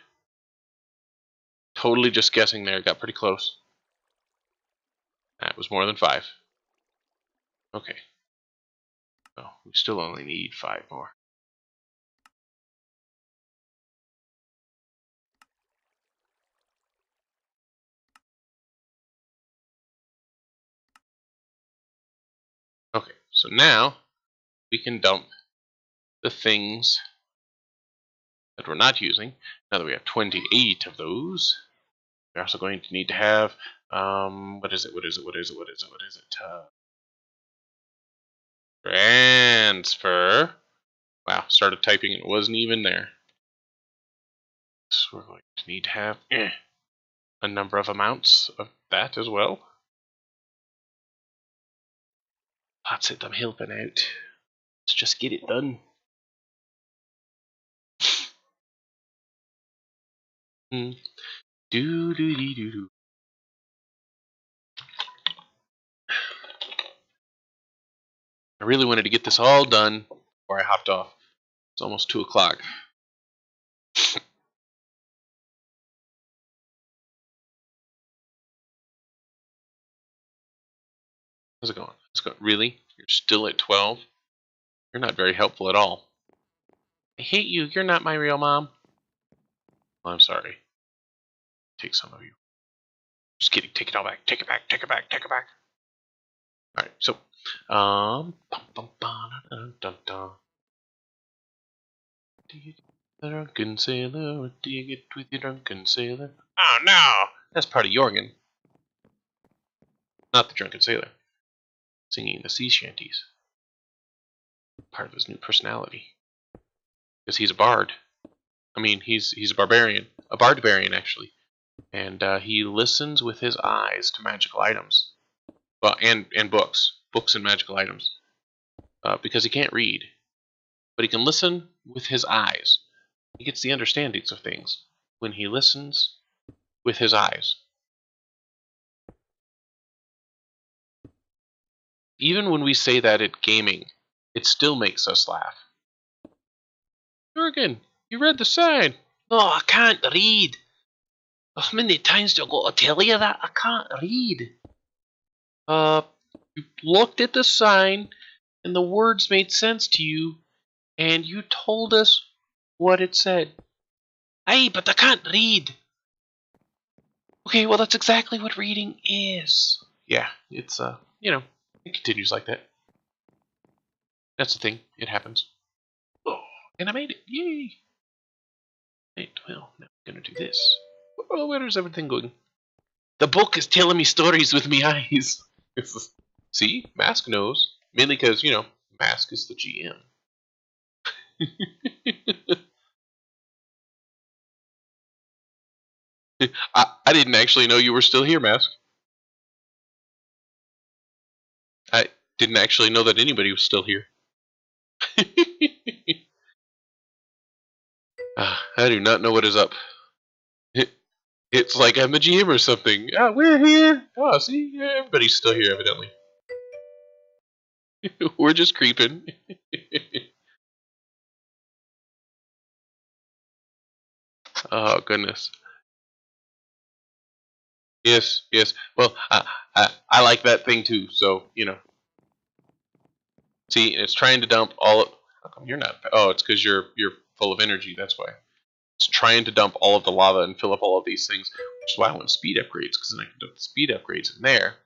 Totally just guessing there, got pretty close. That was more than 5. Okay. So we still only need 5 more. Okay, so now we can dump the things that we're not using. Now that we have 28 of those, we're also going to need to have what is it? Transfer. Wow, started typing and it wasn't even there. So we're going to need to have a number of amounts of that as well. That's it, I'm helping out. Let's just get it done. Do do do do do. I really wanted to get this all done before I hopped off. It's almost 2 o'clock. How's it going? It's going. Really? You're still at 12? You're not very helpful at all. I hate you. You're not my real mom. Well, I'm sorry. Take some of you. Just kidding. Take it all back. Take it back. Take it back. Take it back. All right. So, do you get the drunken sailor? What do you get with your drunken sailor? Oh no! That's part of Jorgen, not the drunken sailor. Singing the sea shanties. Part of his new personality. Because he's a bard. I mean, he's a barbarian. A barbarian, actually. And he listens with his eyes to magical items. Well, and books. Books and magical items. Because he can't read. But he can listen with his eyes. He gets the understandings of things when he listens with his eyes. Even when we say that at gaming, it still makes us laugh. Jorgen, you read the sign. Oh, I can't read. How many times do I got to tell you that? I can't read. You looked at the sign, and the words made sense to you, and you told us what it said. Aye, but I can't read. Okay, well that's exactly what reading is. Yeah, it's it continues like that. That's the thing. It happens. Oh, and I made it. Yay! Right, well, now I'm gonna do this. Oh, where is everything going? The book is telling me stories with me eyes. See? Mask knows. Mainly because, Mask is the GM. I didn't actually know you were still here, Mask. I didn't actually know that anybody was still here. I do not know what is up. It's like I'm the GM or something. Ah, we're here. Oh, see? Yeah, everybody's still here, evidently. We're just creeping. Oh, goodness. Yes, yes. Well, I like that thing too, so, See, it's trying to dump all of... How come you're not... Oh, it's because you're full of energy, that's why. It's trying to dump all of the lava and fill up all of these things, which is why I want speed upgrades, because then I can dump the speed upgrades in there,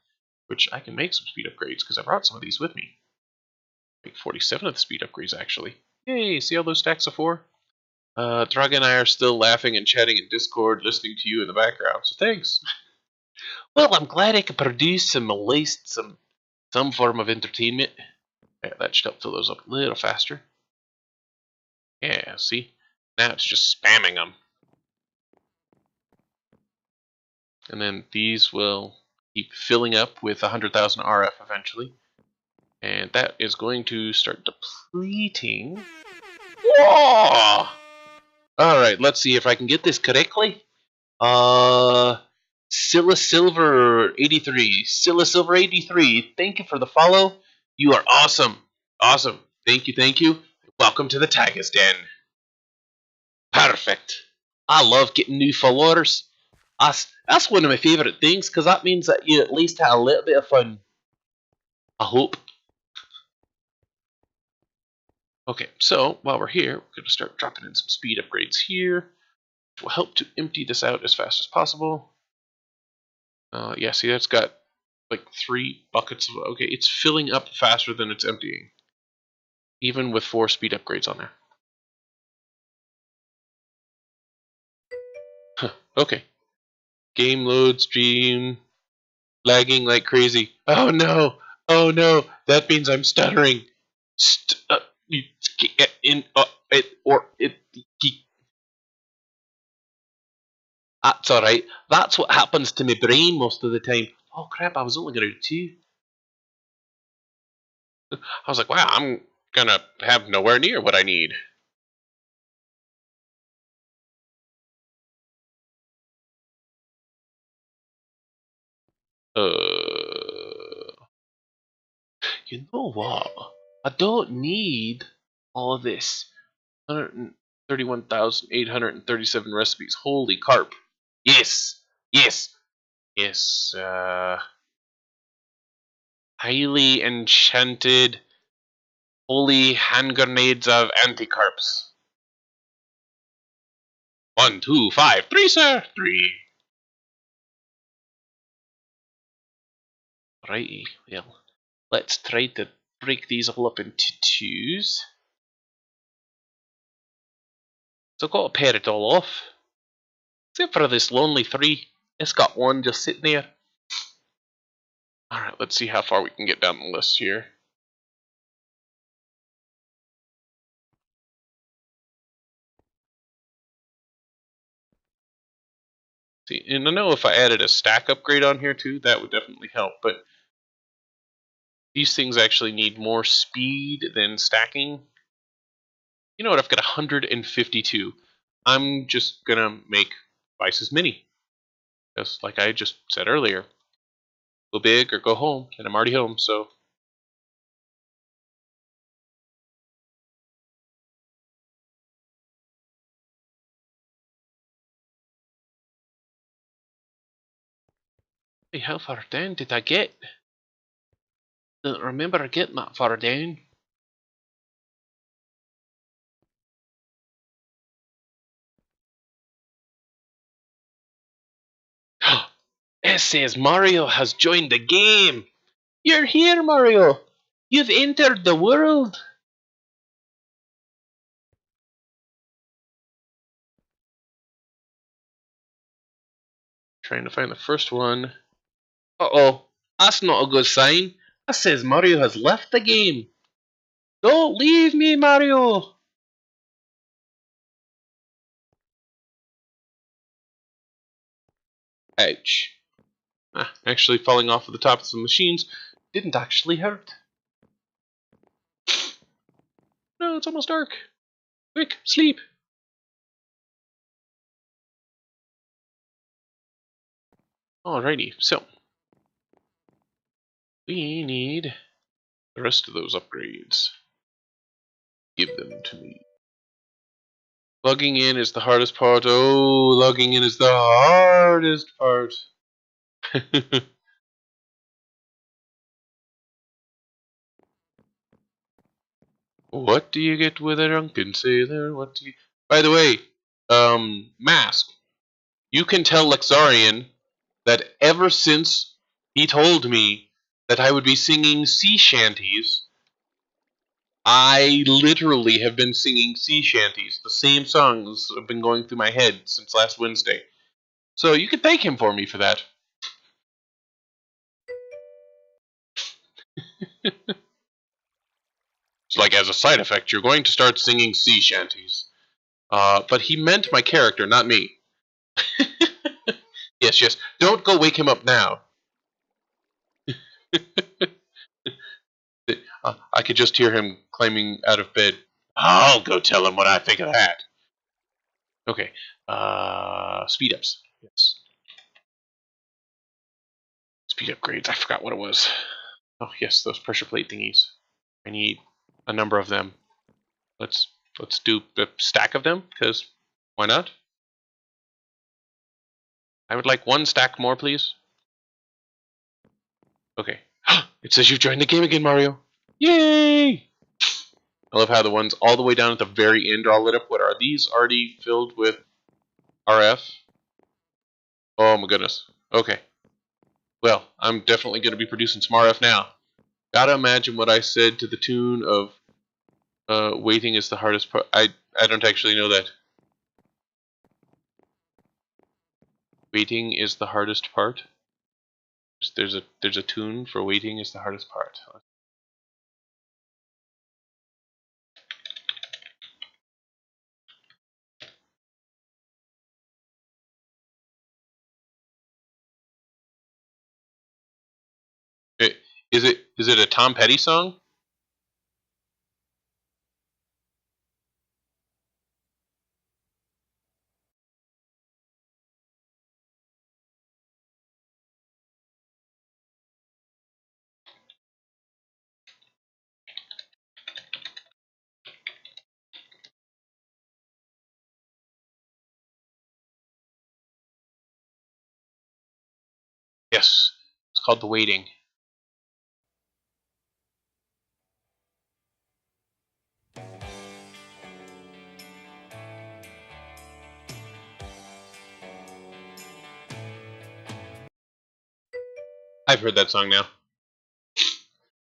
which I can make some speed upgrades, because I brought some of these with me. Make 47 of the speed upgrades, actually. Yay, see all those stacks of 4? Draga and I are still laughing and chatting in Discord, listening to you in the background, so thanks. Well, I'm glad I could produce at least some form of entertainment. Yeah, that should help fill those up a little faster. Yeah, see? Now it's just spamming them. And then these will keep filling up with 100,000 RF eventually. And that is going to start depleting. Whoa! Alright, let's see if I can get this correctly. Scylla Silver 83. Scylla Silver 83, thank you for the follow. You are awesome. Awesome. Thank you, thank you. Welcome to the Tiger's Den. Perfect. I love getting new followers. That's one of my favourite things, because that means that you at least had a little bit of fun. I hope. Okay, so while we're here, we're going to start dropping in some speed upgrades here, which will help to empty this out as fast as possible. Yeah, see, that's got like 3 buckets of... Okay, it's filling up faster than it's emptying, even with 4 speed upgrades on there. Huh, okay. Game load, stream, lagging like crazy. Oh no! Oh no! That means I'm stuttering. That's alright. That's what happens to my brain most of the time. Oh crap, I was only going to do 2. I was like, wow, I'm going to have nowhere near what I need. You know what? I don't need all of this. 131,837 recipes. Holy carp. Yes! Yes! Yes, highly enchanted holy hand grenades of anti-carps. 1, 2, 5, 3, sir! 3. Righty, well, let's try to break these all up into 2s. So I've got to pair it all off. Except for this lonely 3. It's got 1 just sitting there. Alright, let's see how far we can get down the list here. See, and I know if I added a stack upgrade on here too, that would definitely help, but these things actually need more speed than stacking. You know what, I've got 152. I'm just gonna make twice as many. Just like I just said earlier. Go big or go home, and I'm already home, so... Hey, how far down did I get? Don't remember getting that far down. It says Mario has joined the game. You're here, Mario. You've entered the world. Trying to find the first one. Uh-oh. That's not a good sign. That says Mario has left the game. Don't leave me, Mario. Ouch. Actually falling off of the top of some machines didn't actually hurt. No, it's almost dark. Quick, sleep. Alrighty, so we need the rest of those upgrades. Give them to me. Logging in is the hardest part. Oh, logging in is the hardest part. What do you get with a drunken sailor? What do you... By the way, Mask, you can tell Lexarian that ever since he told me that I would be singing sea shanties, I literally have been singing sea shanties. The same songs have been going through my head since last Wednesday. So you can thank him for me for that. It's like, as a side effect, you're going to start singing sea shanties. But he meant my character, not me. Yes, yes. Don't go wake him up now. I could just hear him climbing out of bed. I'll go tell him what I think of that. Okay. Speed ups. Yes. Speed upgrades. I forgot what it was. Oh yes, those pressure plate thingies. I need a number of them. Let's do a stack of them, because why not? I would like one stack more, please. Okay. It says you've joined the game again, Mario. Yay! I love how the ones all the way down at the very end are all lit up. What are these already filled with RF? Oh my goodness. Okay. Well, I'm definitely going to be producing some RF now. Gotta imagine what I said to the tune of waiting is the hardest part. I don't actually know that. Waiting is the hardest part. There's a tune for waiting is the hardest part. Is it a Tom Petty song? Yes. It's called The Waiting. I've heard that song now.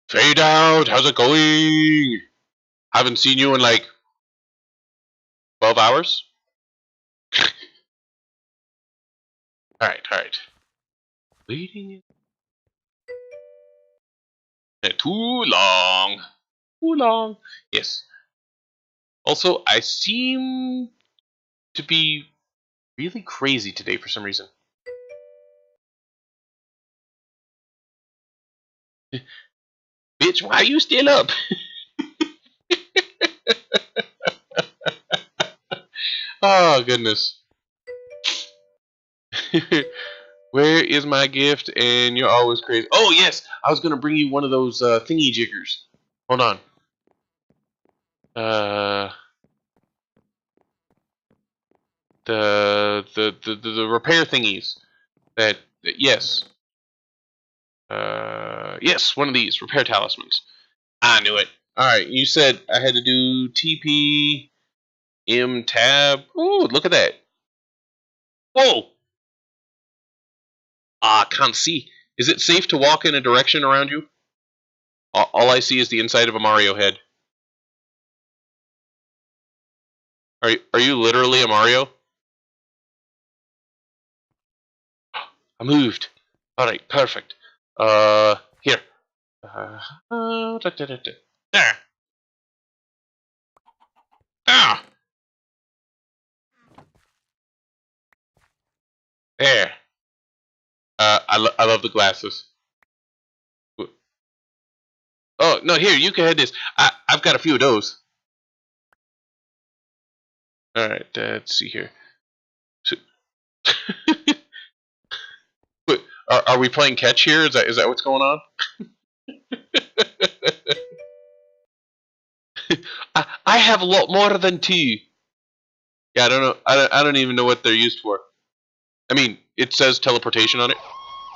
Fade out, how's it going? Haven't seen you in like 12 hours? Alright. Waiting too long. Too long. Yes. Also, I seem to be really crazy today for some reason. Bitch, why are you still up? Oh, goodness. Where is my gift? And you're always crazy. Oh, yes. I was going to bring you one of those thingy jiggers. Hold on. The repair thingies. Yes. Yes, one of these. Repair talismans. I knew it. Alright, you said I had to do TP, M tab. Ooh, look at that. Whoa! Ah, can't see. Is it safe to walk in a direction around you? All I see is the inside of a Mario head. Are you literally a Mario? I moved. Alright, perfect. Here. There. Ah! There. I love the glasses. Oh, no, here, you can have this. I've got a few of those. Alright, let's see here. So, wait, are we playing catch here? Is that what's going on? I have a lot more than two. Yeah, I don't know. I don't even know what they're used for. I mean, it says teleportation on it.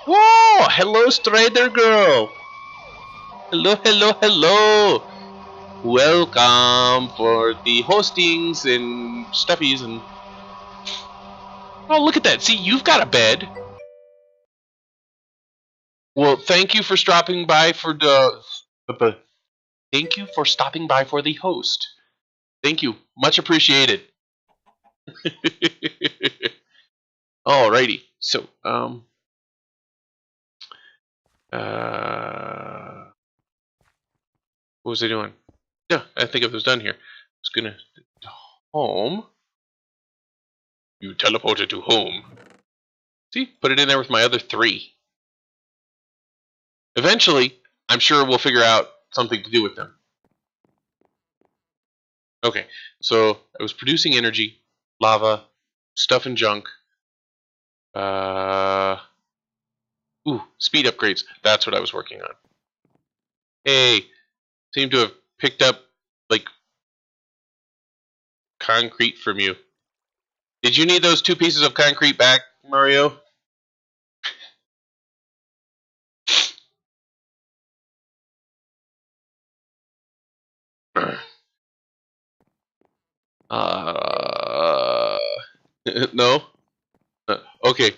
Whoa! Hello, Strider Girl. Hello, hello, hello. Welcome for the hostings and stuffies and. Oh, look at that! See, you've got a bed. Well, thank you for stopping by for the. Thank you for stopping by for the host. Thank you, much appreciated. Alrighty, so what was I doing? Yeah, I think it was done here. I was gonna home. You teleported to home. See, put it in there with my other three. Eventually, I'm sure we'll figure out something to do with them. Okay, so I was producing energy, lava, stuff and junk. Speed upgrades. That's what I was working on. Hey, seem to have picked up, like, concrete from you. Did you need those 2 pieces of concrete back, Mario? No? Okay.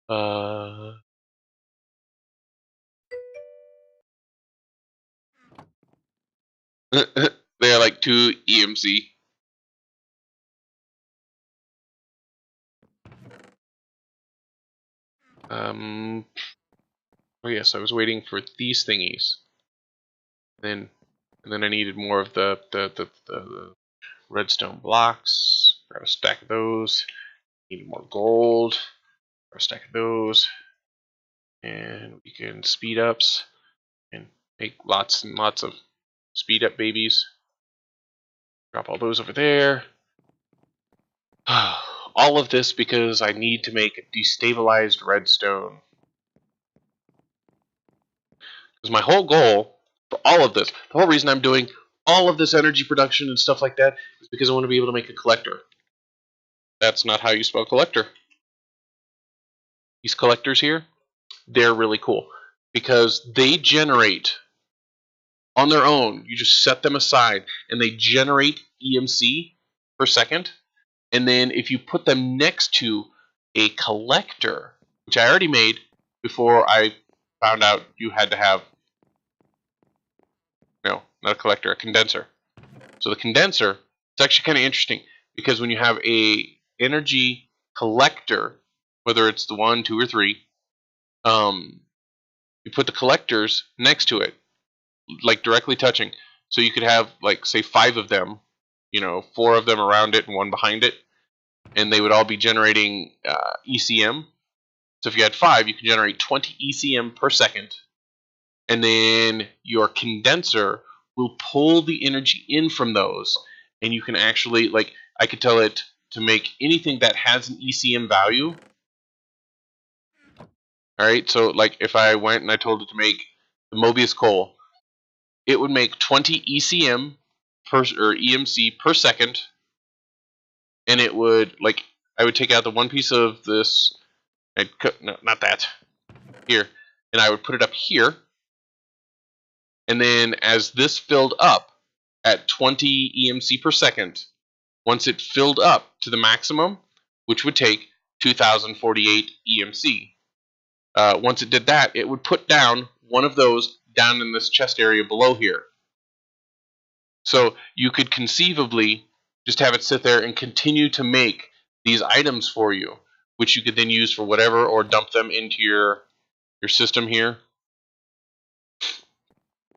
uh, they are like 2 EMC. Oh yes, I was waiting for these thingies. And then I needed more of the redstone blocks. Grab a stack of those. Needed more gold. Grab a stack of those. And we can speed ups and make lots and lots of speed up babies. Drop all those over there. All of this because I need to make a destabilized redstone. Because my whole goal for all of this, the whole reason I'm doing all of this energy production and stuff like that is because I want to be able to make a collector. That's not how you spell collector. These collectors here, they're really cool because they generate on their own. You just set them aside and they generate EMC per second. And then if you put them next to a collector, which I already made before I found out you had to have, no, not a collector, a condenser. So the condenser, it's actually kind of interesting because when you have a energy collector, whether it's the 1, 2, or 3, you put the collectors next to it, like directly touching. So you could have, like, say 5 of them, 4 of them around it and 1 behind it, and they would all be generating ECM. So if you had 5, you can generate 20 ECM per second, and then your condenser will pull the energy in from those, and you can actually, like, I could tell it to make anything that has an ECM value. Alright, so like if I went and I told it to make the Mobius coal, it would make 20 ECM or EMC per second, and it would, like, I would take out the 1 piece of this, no, not that, here, and I would put it up here, and then as this filled up at 20 EMC per second, once it filled up to the maximum, which would take 2048 EMC. Once it did that, it would put down one of those down in this chest area below here. So you could conceivably just have it sit there and continue to make these items for you, which you could then use for whatever, or dump them into your system here.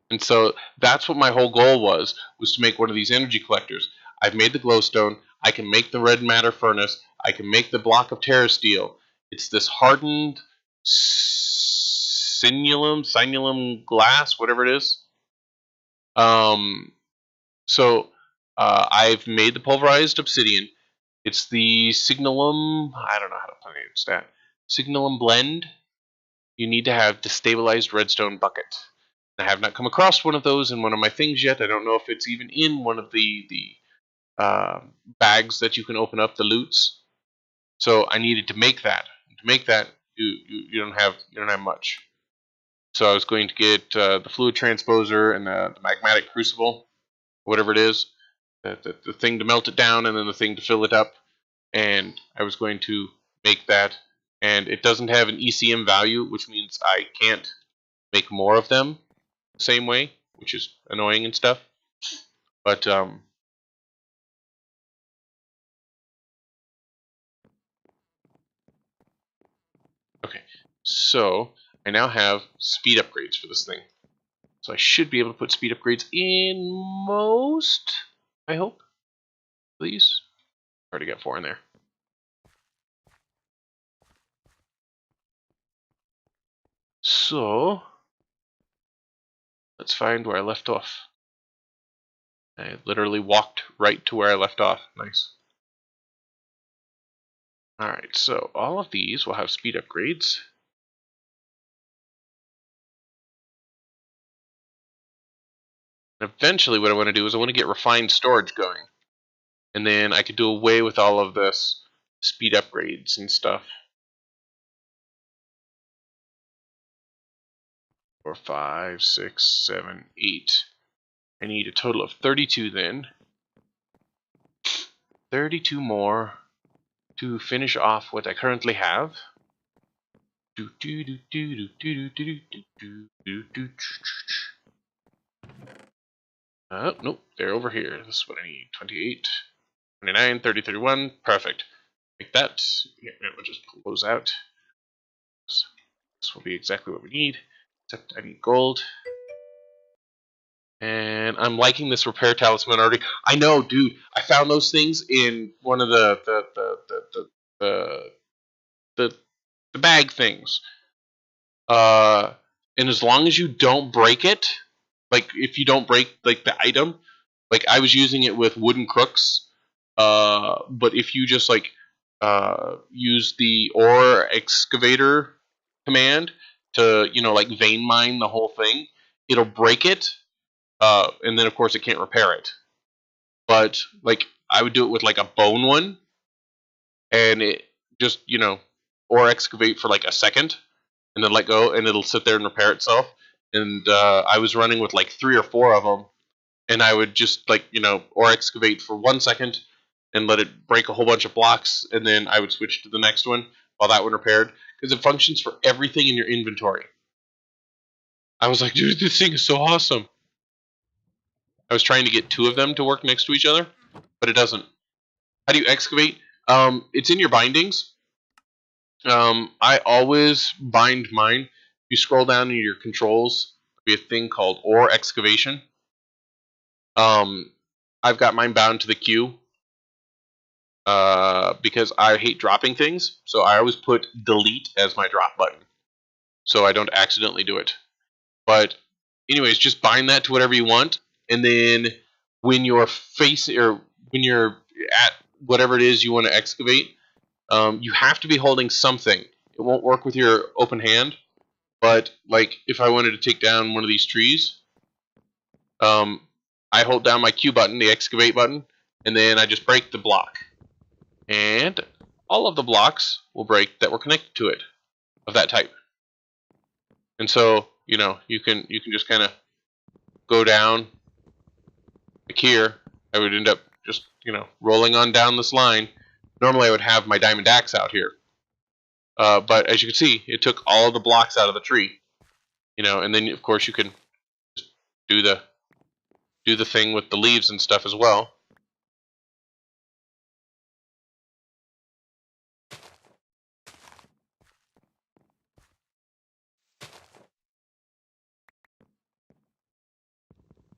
And so that's what my whole goal was to make one of these energy collectors. I've made the glowstone. I can make the red matter furnace. I can make the block of terra steel. It's this hardened sinulum glass, whatever it is. So I've made the pulverized obsidian. It's the signalum. I don't know how to pronounce that. Signalum blend. You need to have destabilized redstone bucket. I have not come across one of those in one of my things yet. I don't know if it's even in one of the bags that you can open up, the loots. So I needed to make that. To make that, you don't have much. So I was going to get the fluid transposer and the magmatic crucible, whatever it is, the thing to melt it down, and then the thing to fill it up. And I was going to make that. And it doesn't have an ECM value, which means I can't make more of them the same way, which is annoying and stuff. But okay, so I now have speed upgrades for this thing. So I should be able to put speed upgrades in most, I hope. Please. Already got 4 in there. So let's find where I left off. I literally walked right to where I left off. Nice. Alright, so all of these will have speed upgrades. And eventually what I want to do is I want to get refined storage going. And then I could do away with all of this speed upgrades and stuff. 4, 5, 6, 7, 8. I need a total of 32 then. 32 more to finish off what I currently have. Nope, they're over here. This is what I need. 28, 29, 30, 31. Perfect. Like that. Yeah, we'll just pull those out. This will be exactly what we need. Except I need gold. And I'm liking this repair talisman already. I know, dude. I found those things in one of the bag things. And as long as you don't break it, like if you don't break like the item, like I was using it with wooden crooks. But if you just like use the ore excavator command to like vein mine the whole thing, it'll break it. And then of course it can't repair it. But like I would do it with like a bone one, and it just ore excavate for like a second, and then let go, and it'll sit there and repair itself. And I was running with like 3 or 4 of them, and I would just like ore excavate for 1 second, and let it break a whole bunch of blocks, and then I would switch to the next one while that one repaired, because it functions for everything in your inventory. I was like, dude, this thing is so awesome. I was trying to get 2 of them to work next to each other, but it doesn't. How do you excavate? It's in your bindings. I always bind mine. If you scroll down in your controls, there'll be a thing called ore excavation. I've got mine bound to the queue because I hate dropping things, so I always put delete as my drop button, so I don't accidentally do it. But anyways, just bind that to whatever you want, and then when you're when you're at whatever it is you want to excavate, you have to be holding something. It won't work with your open hand, but like if I wanted to take down one of these trees, I hold down my Q button, the excavate button, and then I just break the block. And all of the blocks will break that were connected to it of that type. And so, you can just kind of go down like here. I would end up just, rolling on down this line. Normally I would have my diamond axe out here, But as you can see, it took all of the blocks out of the tree. And then of course you can just do the thing with the leaves and stuff as well.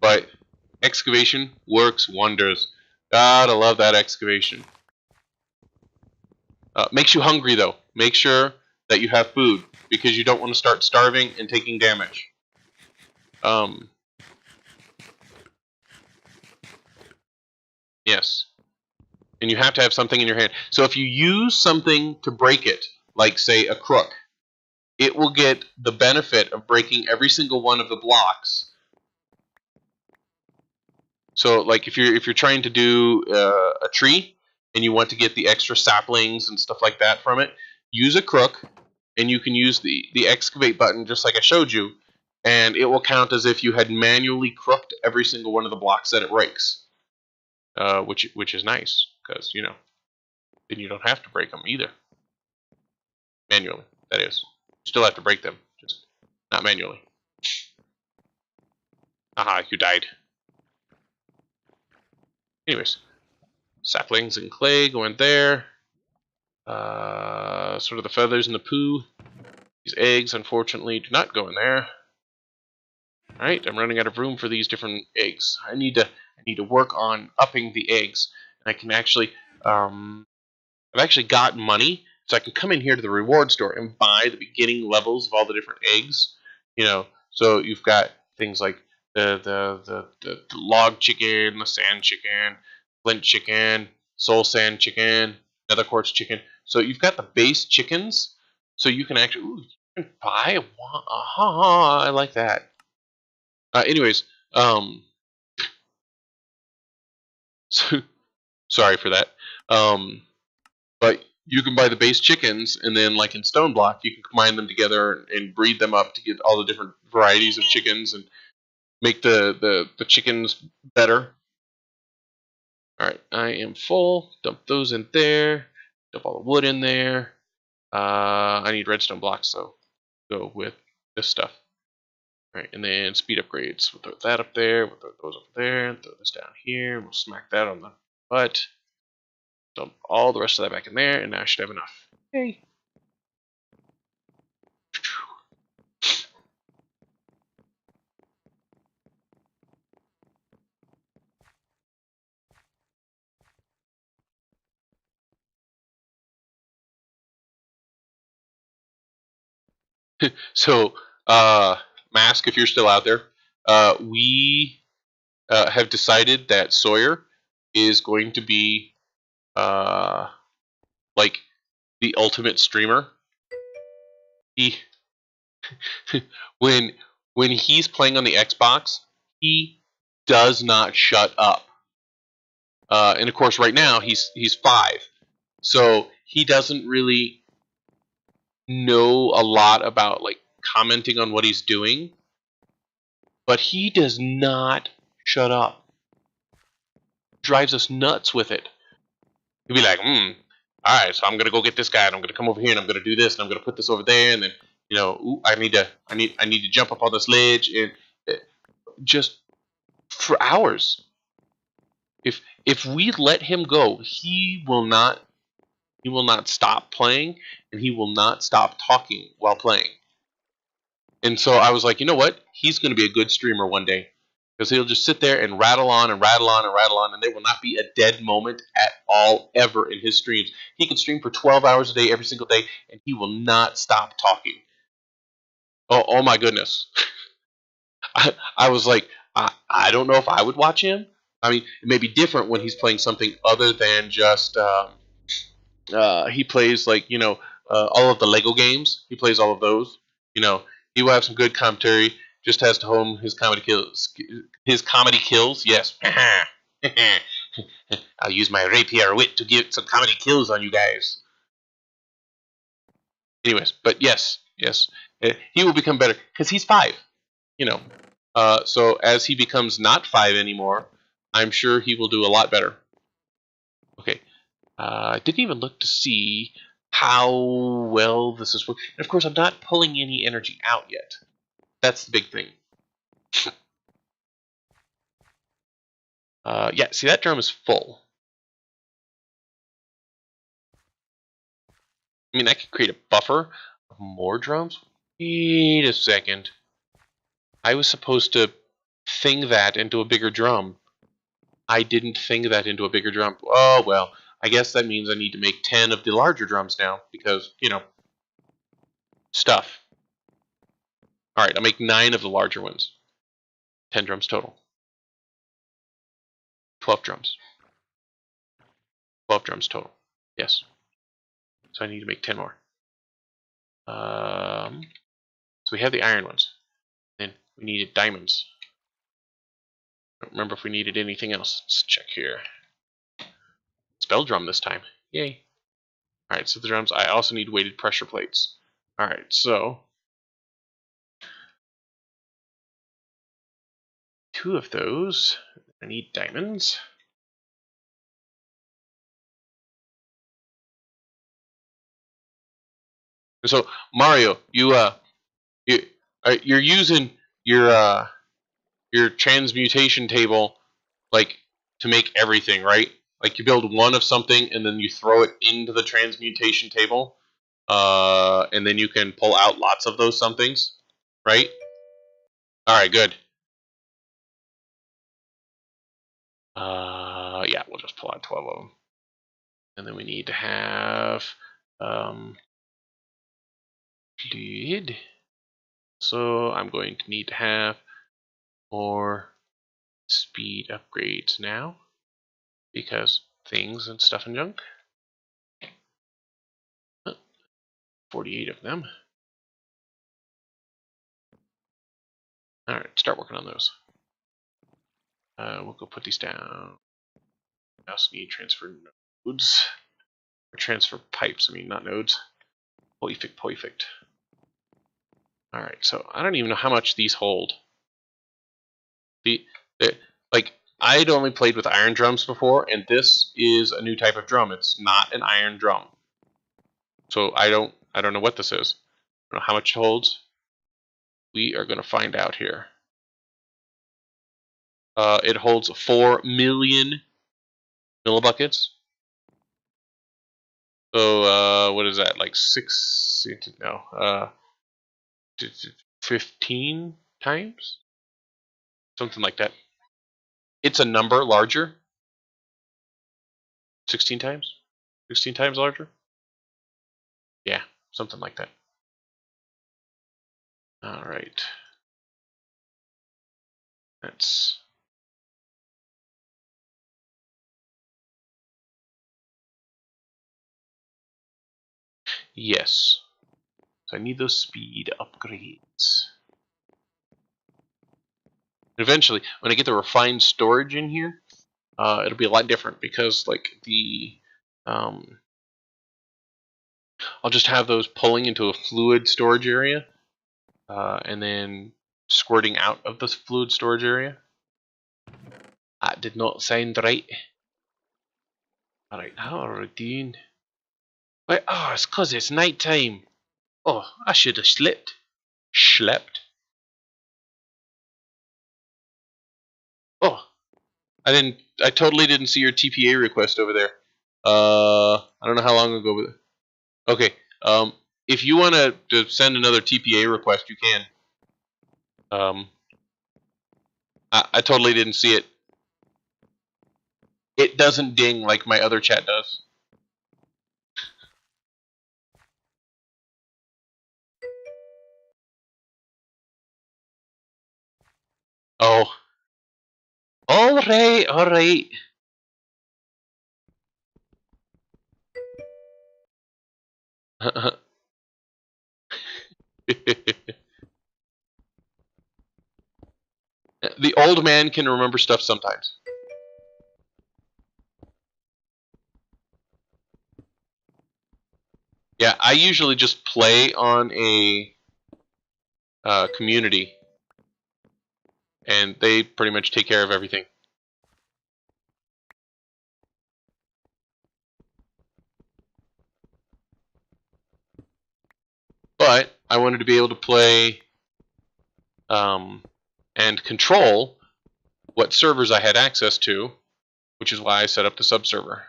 But excavation works wonders. Gotta love that excavation. Makes you hungry though. Make sure that you have food because you don't want to start starving and taking damage. Yes. And you have to have something in your hand. So if you use something to break it, like say a crook, it will get the benefit of breaking every single one of the blocks. So like if you're trying to do a tree and you want to get the extra saplings and stuff like that from it, use a crook, and you can use the excavate button just like I showed you, and it will count as if you had manually crooked every single one of the blocks that it breaks, which is nice because then you don't have to break them either. Manually, that is. You still have to break them, just not manually. Aha, you died. Anyways, saplings and clay go in there. Sort of the feathers and the poo. These eggs, unfortunately, do not go in there. Alright, I'm running out of room for these different eggs. I need to work on upping the eggs. And I can actually, I've actually got money, so I can come in here to the reward store and buy the beginning levels of all the different eggs. So you've got things like the log chicken, the sand chicken, flint chicken, soul sand chicken, nether quartz chicken. So you've got the base chickens, so you can actually you can buy one. I like that. Anyways, so, sorry for that. But you can buy the base chickens, and then like in Stone Block, you can combine them together and breed them up to get all the different varieties of chickens and make the chickens better. Alright, I am full. Dump those in there. Dump all the wood in there. I need redstone blocks, so go with this stuff. Alright, and then speed upgrades. We'll throw that up there. We'll throw those up there. Throw this down here. We'll smack that on the butt. Dump all the rest of that back in there, and now I should have enough. Hey. So, Mask, if you're still out there, we have decided that Sawyer is going to be like the ultimate streamer. He when he's playing on the Xbox, he does not shut up. And of course, right now he's 5, so he doesn't really know a lot about like commenting on what he's doing, but he does not shut up. Drives us nuts with it. He'll be like, alright, so I'm gonna go get this guy, and I'm gonna come over here, and I'm gonna do this, and I'm gonna put this over there, and then ooh, I need to jump up on this ledge, and just for hours. If we let him go, he will not stop playing, and he will not stop talking while playing. And so I was like, you know what? He's going to be a good streamer one day. Because he'll just sit there and rattle on and rattle on and rattle on, and there will not be a dead moment at all ever in his streams. He can stream for 12 hours a day every single day, and he will not stop talking. Oh my goodness. I was like, I don't know if I would watch him. I mean, it may be different when he's playing something other than just he plays like all of the Lego games. He plays all of those. He will have some good commentary. Just has to hone his comedy kills. His comedy kills, yes. I'll use my rapier wit to get some comedy kills on you guys. Anyways, but yes, he will become better because he's 5. So as he becomes not 5 anymore, I'm sure he will do a lot better. Okay, I didn't even look to see how well this is working. And of course, I'm not pulling any energy out yet. That's the big thing. Yeah, see, that drum is full. I mean, I could create a buffer of more drums. Wait a second. I was supposed to thing that into a bigger drum. I didn't thing that into a bigger drum. Oh, well. I guess that means I need to make 10 of the larger drums now. Because, you know, stuff. Alright, I'll make 9 of the larger ones. 10 drums total. 12 drums. 12 drums total. Yes. So I need to make 10 more. So we have the iron ones. Then we needed diamonds. I don't remember if we needed anything else. Let's check here. Spell drum this time. Yay. Alright, so the drums. I also need weighted pressure plates. Alright, so 2 of those. I need diamonds. So Mario, you're using your transmutation table like to make everything, right? Like you build one of something and then you throw it into the transmutation table, and then you can pull out lots of those somethings, right? All right, good. Yeah, we'll just pull out 12 of them, and then we need to have lead. So I'm going to need to have more speed upgrades now because things and stuff and junk. 48 of them. Alright, start working on those. We'll go put these down. I also need transfer nodes. Or transfer pipes, I mean, not nodes. Perfect. Alright, so I don't even know how much these hold. Like, I'd only played with iron drums before, and this is a new type of drum. It's not an iron drum. So I don't know what this is. I don't know how much it holds. We are going to find out here. It holds 4 million millibuckets. So, what is that? Like 15 times? Something like that. It's a number larger. 16 times? 16 times larger? Yeah, something like that. Alright. That's... Yes. So I need those speed upgrades. Eventually, when I get the refined storage in here, it'll be a lot different because, like, I'll just have those pulling into a fluid storage area, and then squirting out of this fluid storage area. That did not sound right. Alright, how are we doing? Wait, oh, it's because it's night time. Oh, I should have slept. Slept? Oh, I totally didn't see your TPA request over there. I don't know how long ago, but okay. If you want to send another TPA request, you can. I totally didn't see it. It doesn't ding like my other chat does. Oh. Alright, alright. The old man can remember stuff sometimes. Yeah, I usually just play on a community, and they pretty much take care of everything. but I wanted to be able to play and control what servers I had access to, which is why I set up the subserver.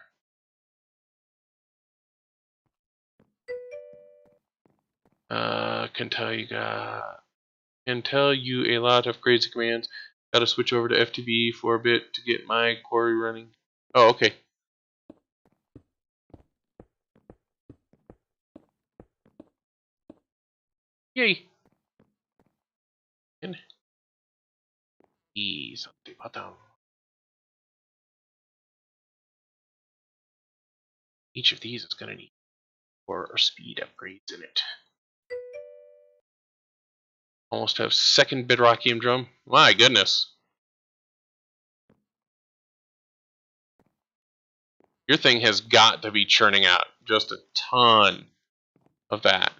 Can tell you a lot of crazy commands. Got to switch over to FTB for a bit to get my quarry running. Oh, okay. Yay. And ease on the bottom. Each of these is going to need 4 speed upgrades in it. Almost have second bedrockium drum. My goodness. Your thing has got to be churning out just a ton of that.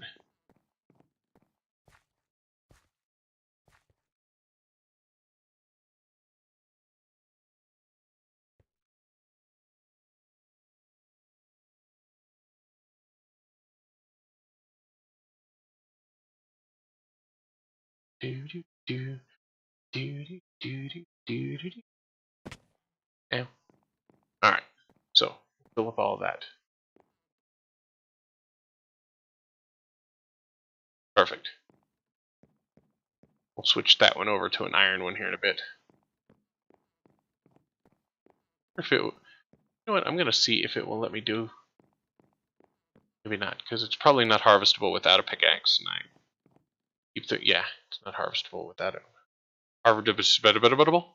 Do do do do do do do do do. Damn. All right. So fill up all of that. Perfect. We'll switch that one over to an iron one here in a bit. If it, you know what? I'm gonna see if it will let me do. Maybe not, because it's probably not harvestable without a pickaxe. And I keep the yeah, it's not harvestable without it. Harvestable.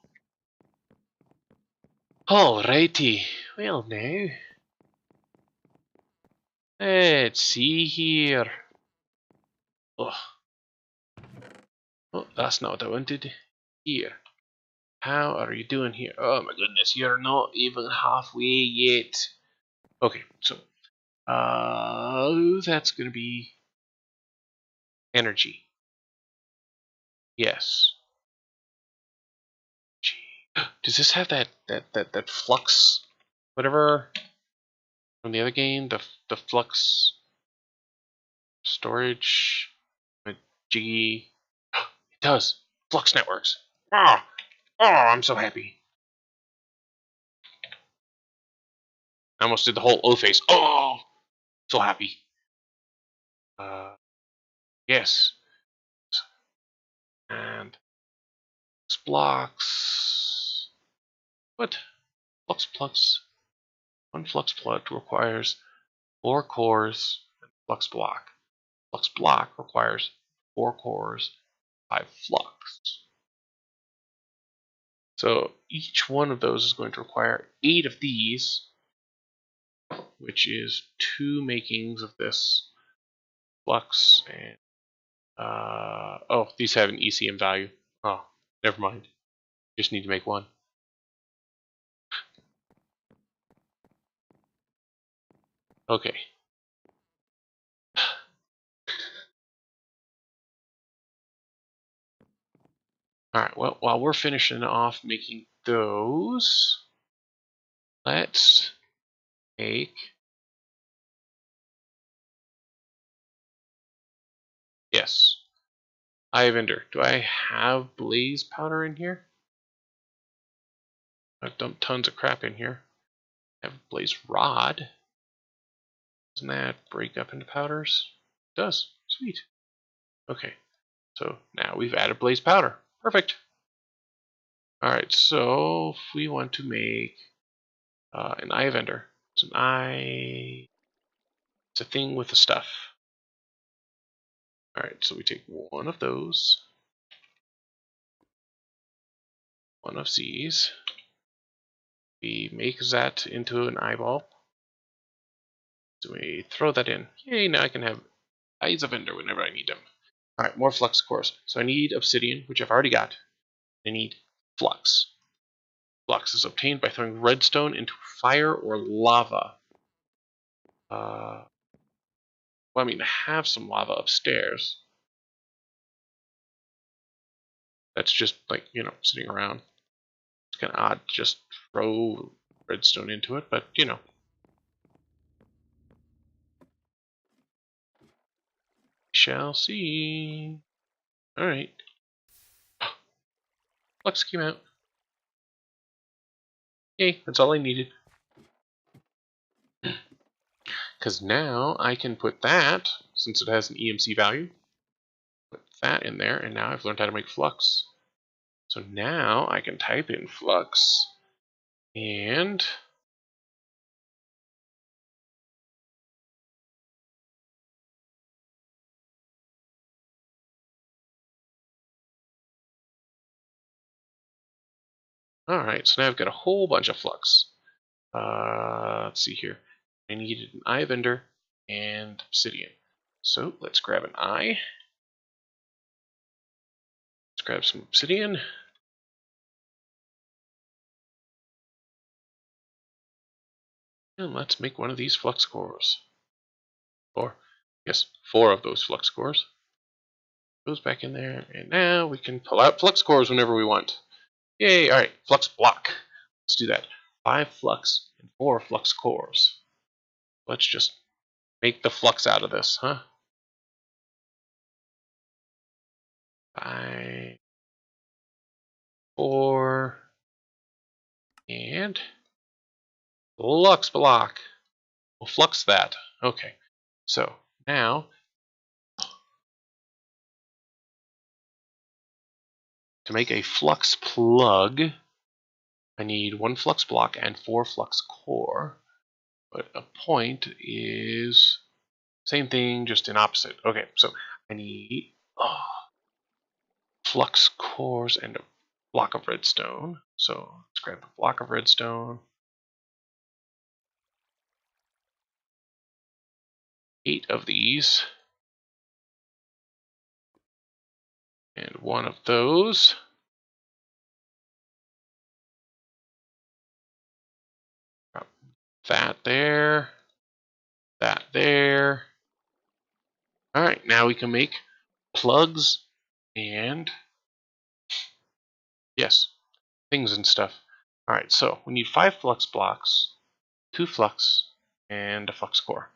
Alrighty. Well now, let's see here. Oh, that's not what I wanted. Here. How are you doing here? Oh my goodness, you're not even halfway yet. Okay, so that's gonna be energy. Yes. Does this have that flux, whatever from the other game? The flux storage, G. It does. Flux networks. Oh, I'm so happy. I almost did the whole O face. Oh, so happy. Yes. And blocks. What? Flux plugs. One flux plug requires 4 cores and flux block. Flux block requires 4 cores, 5 flux. So each one of those is going to require 8 of these, which is 2 makings of this flux. And oh, these have an ECM value. Oh, never mind. Just need to make 1. Okay. Alright, well, while we're finishing off making those, let's make... Yes. Eye of Ender. Do I have blaze powder in here? I've dumped tons of crap in here. I have blaze rod. Doesn't that break up into powders? It does. Sweet. Okay. So now we've added blaze powder. Perfect. Alright, so if we want to make an Eye of Ender. It's an eye. It's a thing with the stuff. Alright, so we take one of those. One of these. We make that into an eyeball. So we throw that in. Yay, now I can have Eyes of Ender whenever I need them. Alright, more flux cores. So I need obsidian, which I've already got. I need flux. Flux is obtained by throwing redstone into fire or lava. Well, I mean, I have some lava upstairs. That's just like, you know, sitting around. It's kind of odd to just throw redstone into it, but, you know. shall see. Alright. Flux came out. Yay, that's all I needed. Because now I can put that, since it has an EMC value, put that in there, and now I've learned how to make flux. So now I can type in flux, and alright, so now I've got a whole bunch of flux. Let's see here. I needed an eye vendor and obsidian. So let's grab an eye. Let's grab some obsidian. And let's make one of these flux cores. Or, yes, 4 of those flux cores. Goes back in there, and now we can pull out flux cores whenever we want. Yay! Alright, flux block. Let's do that. 5 flux and 4 flux cores. Let's just make the flux out of this, huh? 5, 4, and flux block. We'll flux that. Okay. So now, to make a flux plug, I need 1 flux block and 4 flux core. But a point is same thing, just in opposite. Okay, so I need flux cores and a block of redstone. So let's grab a block of redstone. 8 of these. And 1 of those. That there. That there. Alright, now we can make plugs and, yes, things and stuff. Alright, so we need 5 flux blocks, 2 flux, and a flux core.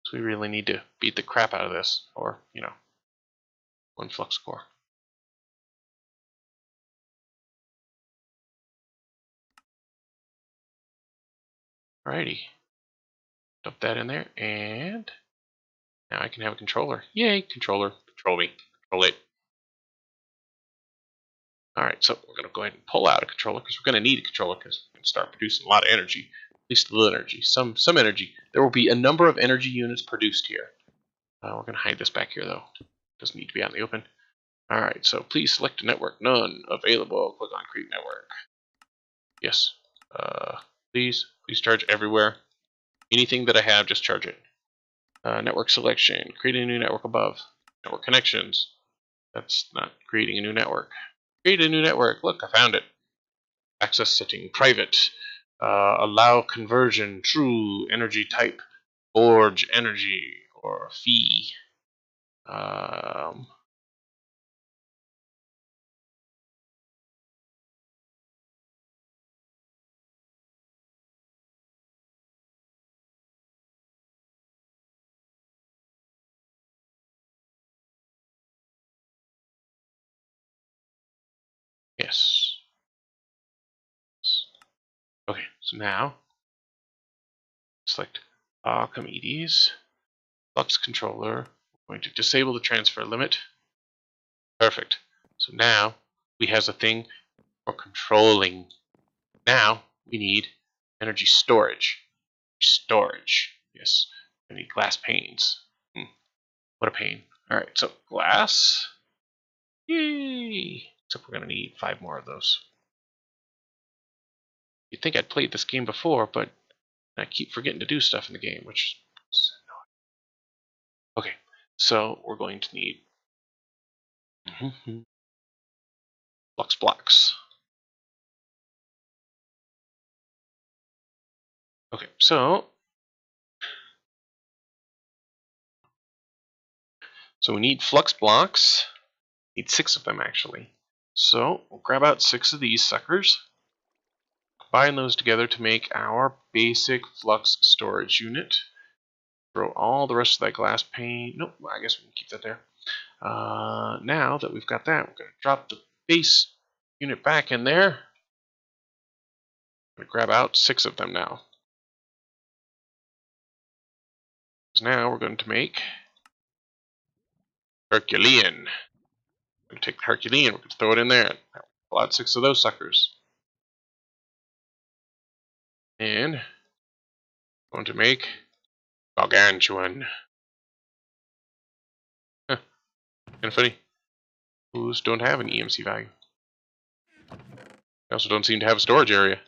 So we really need to beat the crap out of this, or, 1 flux core. Alrighty. Dump that in there, and now I can have a controller. Yay, controller. Control me. Control it. Alright, so we're going to go ahead and pull out a controller, because we're going to need a controller, because we're going to start producing a lot of energy. At least a little energy. Some energy. There will be a number of energy units produced here. We're going to hide this back here, though. Doesn't need to be out in the open. Alright, so please select a network. None available. Click on Create Network. Yes. Please charge everywhere. Anything that I have, just charge it. Network selection. Create a new network above. Network connections. That's not creating a new network. Create a new network. Look, I found it. Access setting. Private. Allow conversion. True. Energy type. Forge energy. Or fee. Yes. Okay, so now select Archimedes, Flux Controller. We're going to disable the transfer limit. Perfect. So now we have a thing for controlling. Now we need energy storage. Storage. Yes. I need glass panes. What a pain. Alright, so glass. Yay! Except we're going to need 5 more of those. You'd think I'd played this game before, but I keep forgetting to do stuff in the game, which is annoying. Okay, so we're going to need flux blocks. Okay, so we need flux blocks. Need 6 of them actually. So we'll grab out 6 of these suckers. Combine those together to make our basic flux storage unit. Throw all the rest of that glass pane. Nope, I guess we can keep that there. Now that we've got that, we're going to drop the base unit back in there. I'm going to grab out 6 of them now. So now we're going to make Herculean. We're going to take the Herculean, we're going to throw it in there. Pull out 6 of those suckers. And we're going to make Gargantuan. Huh, kind of funny. Those don't have an EMC value. They also don't seem to have a storage area.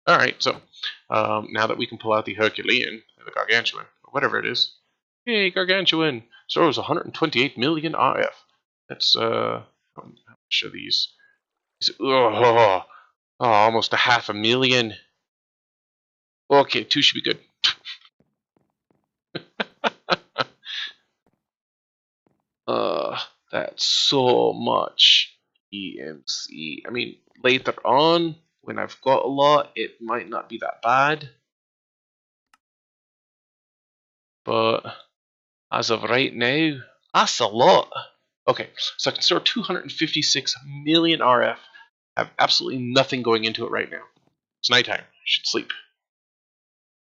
Alright, so now that we can pull out the Herculean, the Gargantuan, or whatever it is. Hey, Gargantuan! Stores 128 million RF. That's, how much are these? Almost a 500,000. Okay, 2 should be good. That's so much EMC. I mean, later on, when I've got a lot, it might not be that bad. But as of right now, that's a lot. Okay, so I can store 256 million RF. I have absolutely nothing going into it right now. It's nighttime. I should sleep.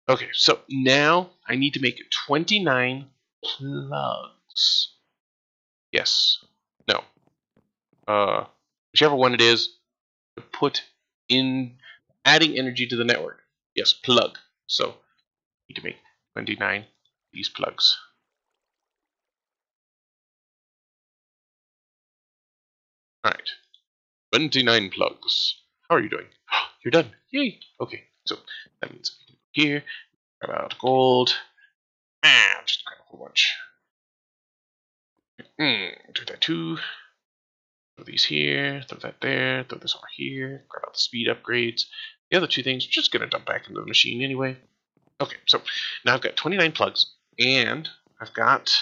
Okay, so now I need to make 29 plugs. Yes. No. Whichever one it is, put in adding energy to the network. Yes, plug. So I need to make 29 of these plugs. Alright. 29 plugs. How are you doing? You're done. Yay! Okay, so that means we can go here, grab out gold, and just grab a whole bunch. Do that too. Throw these here, throw that there, throw this over here, grab out the speed upgrades. The other 2 things, just gonna dump back into the machine anyway. Okay, so now I've got 29 plugs, and I've got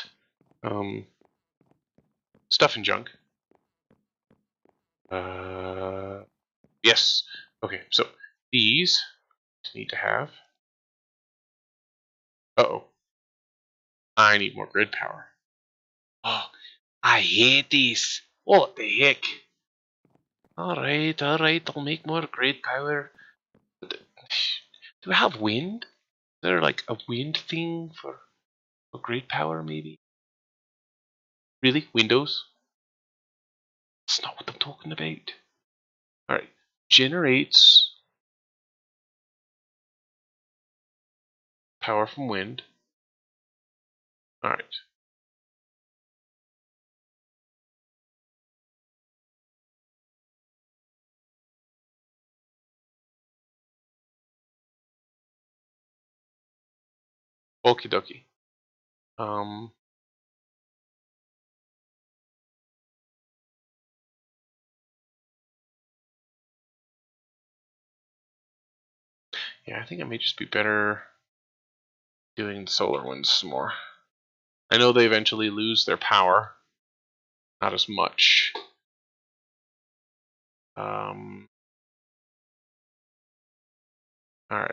stuff and junk. Yes. Okay, so these need to have. Uh-oh. I need more grid power. Oh, I hate these. What the heck? Alright, I'll make more grid power. Do I have wind? Is there like a wind thing for grid power, maybe? Really? Windows? That's not what I'm talking about. Alright. Generates power from wind. Alright. Okie dokie. Yeah, I think it may just be better doing the solar ones some more. I know they eventually lose their power. Not as much. Alright,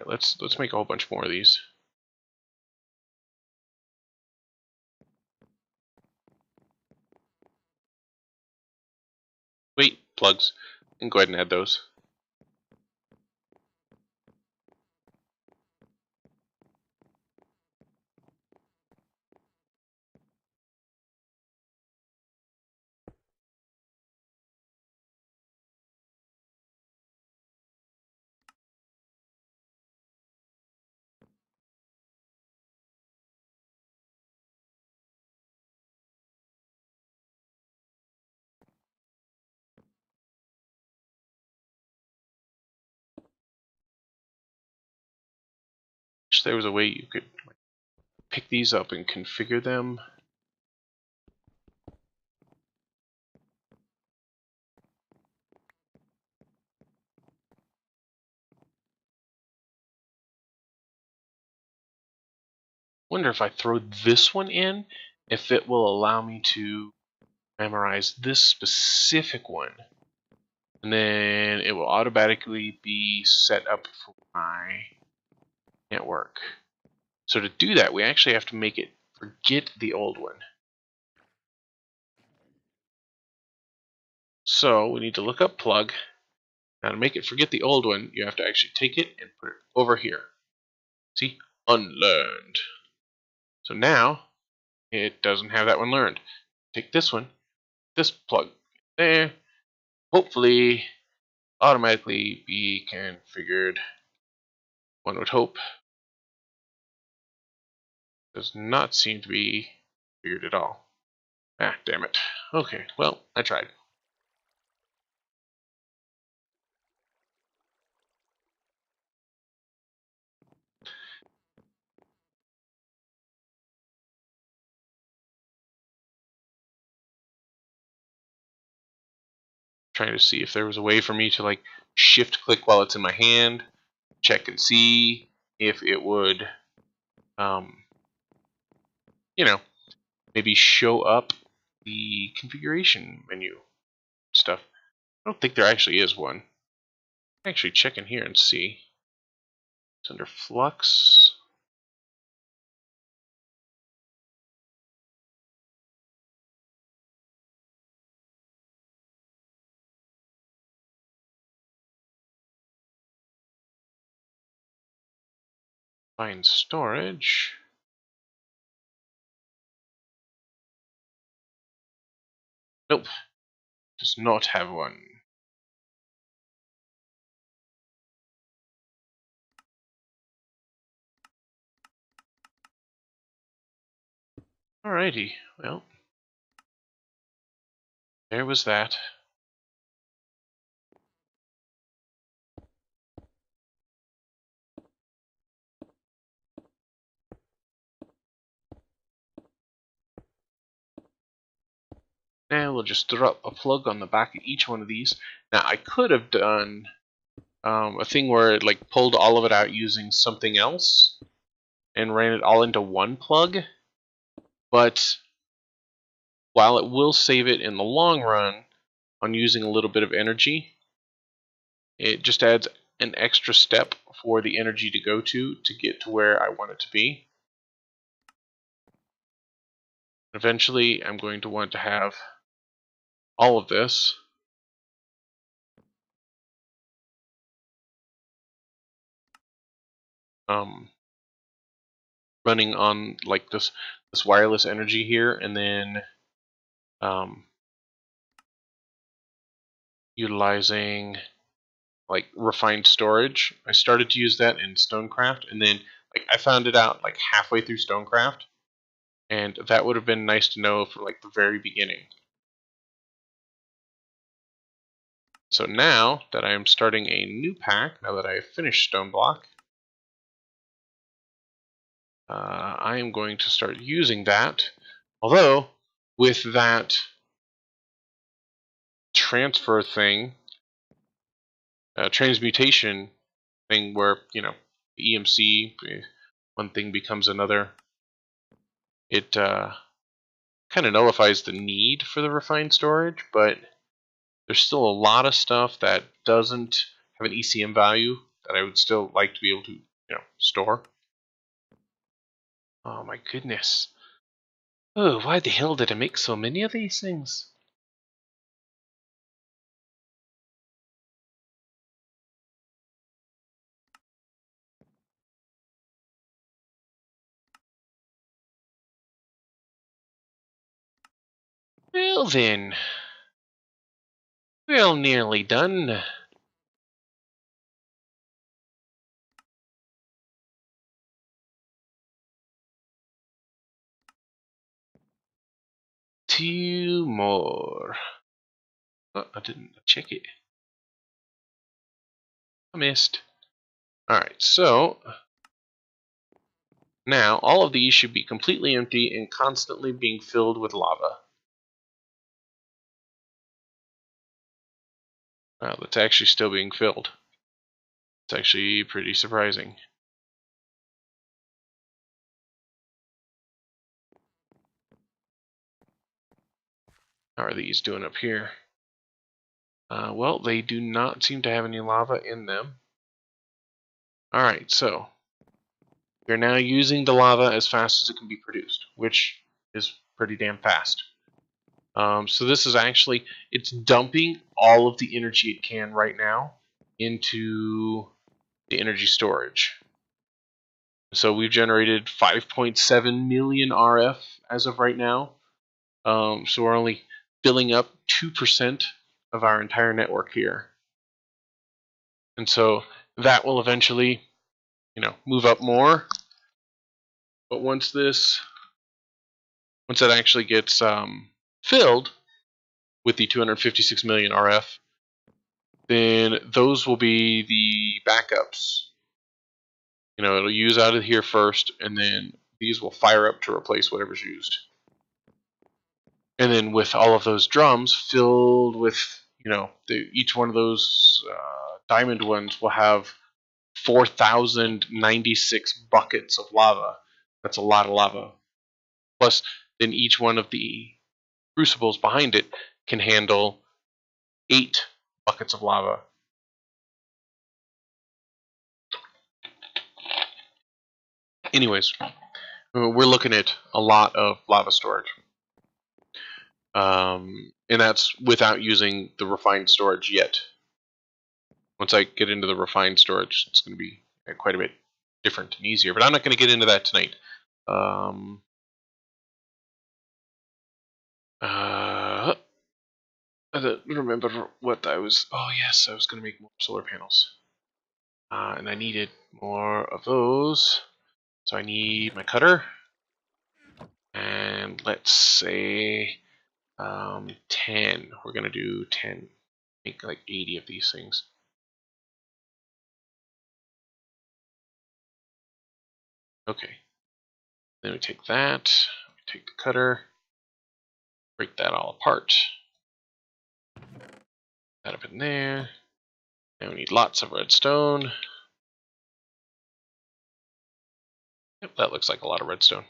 let's make a whole bunch more of these. Wait, plugs. And go ahead and add those. Wish there was a way you could pick these up and configure them. Wonder if I throw this one in, if it will allow me to memorize this specific one. And then it will automatically be set up for my network. So to do that, we actually have to make it forget the old one. So we need to look up plug. Now to make it forget the old one, you have to actually take it and put it over here. See? Unlearned. So now, it doesn't have that one learned. Take this one, this plug there. Hopefully, automatically be configured. One would hope. Does not seem to be configured at all. Ah, damn it. Okay, well, I tried. Trying to see if there was a way for me to like shift click while it's in my hand, check and see if it would, you know, maybe show up the configuration menu stuff. I don't think there actually is one. Actually, check in here and see. It's under Flux. Find storage. Nope, does not have one. Alrighty, well, there was that. Now we'll just drop a plug on the back of each one of these. Now I could have done a thing where it like pulled all of it out using something else and ran it all into one plug, but while it will save it in the long run on using a little bit of energy, it just adds an extra step for the energy to go to get to where I want it to be. Eventually, I'm going to want to have all of this running on like this wireless energy here, and then utilizing like refined storage. I started to use that in Stonecraft, and then like I found it out like halfway through Stonecraft, and that would have been nice to know for like the very beginning. So now that I am starting a new pack, now that I have finished Stoneblock, I am going to start using that. Although, with that transfer thing, transmutation thing where, you know, EMC, one thing becomes another, it kind of nullifies the need for the refined storage, but there's still a lot of stuff that doesn't have an ECM value that I would still like to be able to, you know, store. Oh my goodness. Oh, why the hell did I make so many of these things? Well then, we're all nearly done. Two more. Oh, I didn't check it. I missed. Alright, so now all of these should be completely empty and constantly being filled with lava. Wow, that's actually still being filled. It's actually pretty surprising. How are these doing up here? Well, they do not seem to have any lava in them. Alright, so We're now using the lava as fast as it can be produced, which is pretty damn fast. So this is actually, it's dumping all of the energy it can right now into the energy storage. So we've generated 5.7 million RF as of right now. So we're only filling up 2% of our entire network here. And so that will eventually, move up more. But once that actually gets filled with the 256 million RF, then those will be the backups. It'll use out of here first, and then these will fire up to replace whatever's used. And then with all of those drums filled with, each one of those diamond ones will have 4,096 buckets of lava. That's a lot of lava. Plus, then each one of the crucibles behind it can handle 8 buckets of lava. Anyways, we're looking at a lot of lava storage. And that's without using the refined storage yet. Once I get into the refined storage, it's going to be quite a bit different and easier. But I'm not going to get into that tonight. I don't remember what I was... Oh, yes, I was going to make more solar panels. And I needed more of those. So I need my cutter. And let's say 10. We're going to do 10. Make like 80 of these things. Okay. Then we take that. We take the cutter. Break that all apart. That up in there. Now we need lots of redstone. Yep, that looks like a lot of redstone.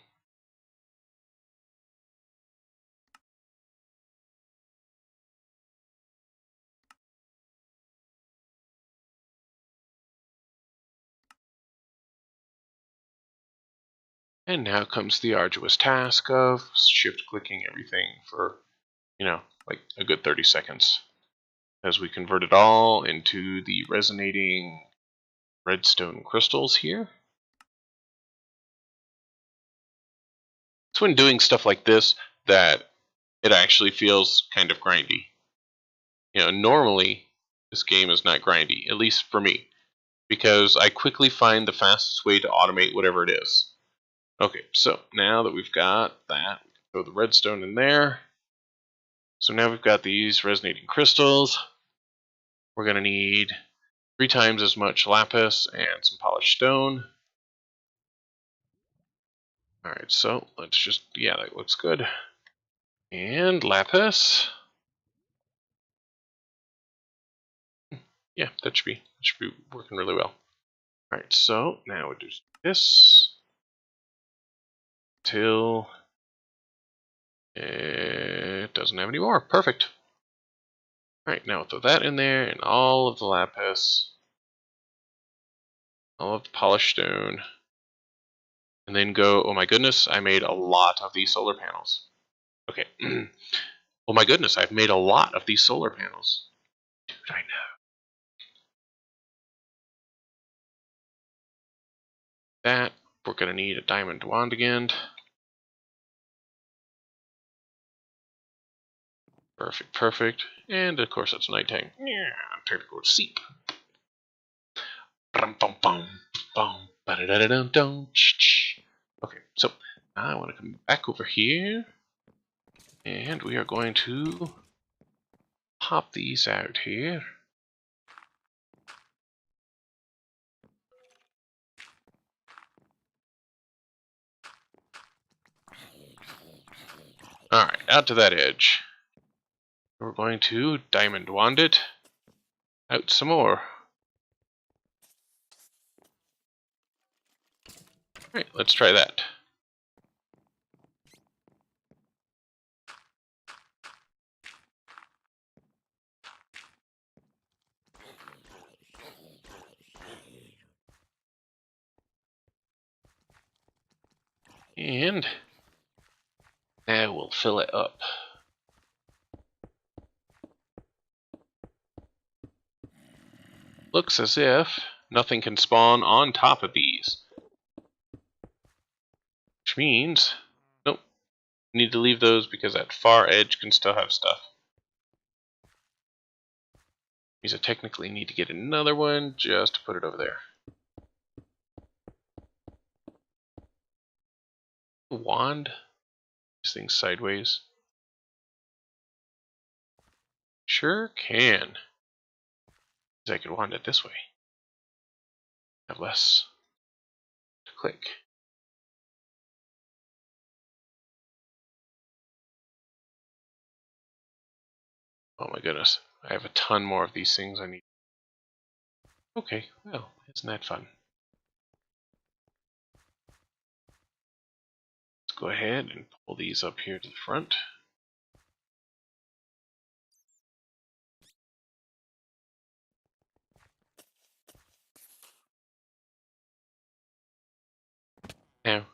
And now comes the arduous task of shift-clicking everything for, like a good 30 seconds. As we convert it all into the resonating redstone crystals here. It's when doing stuff like this that it actually feels kind of grindy. Normally this game is not grindy, at least for me, because I quickly find the fastest way to automate whatever it is. Okay, so now that we've got that, we can throw the redstone in there. So now we've got these resonating crystals. We're going to need 3 times as much lapis and some polished stone. Alright, so let's just, yeah, that looks good. And lapis. Yeah, that should be working really well. Alright, so now we do this till it doesn't have any more. Perfect. Alright, now we'll throw that in there and all of the lapis, all of the polished stone, and then go, oh my goodness, I made a lot of these solar panels. Okay. Oh my goodness, I've made a lot of these solar panels. Dude, I know. That, we're going to need a diamond wand again. Perfect, perfect. And of course it's nighttime. Yeah, time to go to sleep. Okay, so I want to come back over here. And we are going to pop these out here. Alright, out to that edge. We're going to diamond wand it out some more. Alright, let's try that. And now we'll fill it up. Looks as if nothing can spawn on top of these. Which means, nope, need to leave those because that far edge can still have stuff. Means I technically need to get another one just to put it over there. Wand? This thing's sideways. Sure can. I could wand it this way. Have less to click. Oh my goodness. I have a ton more of these things I need. Okay, well, isn't that fun? Let's go ahead and pull these up here to the front. Now,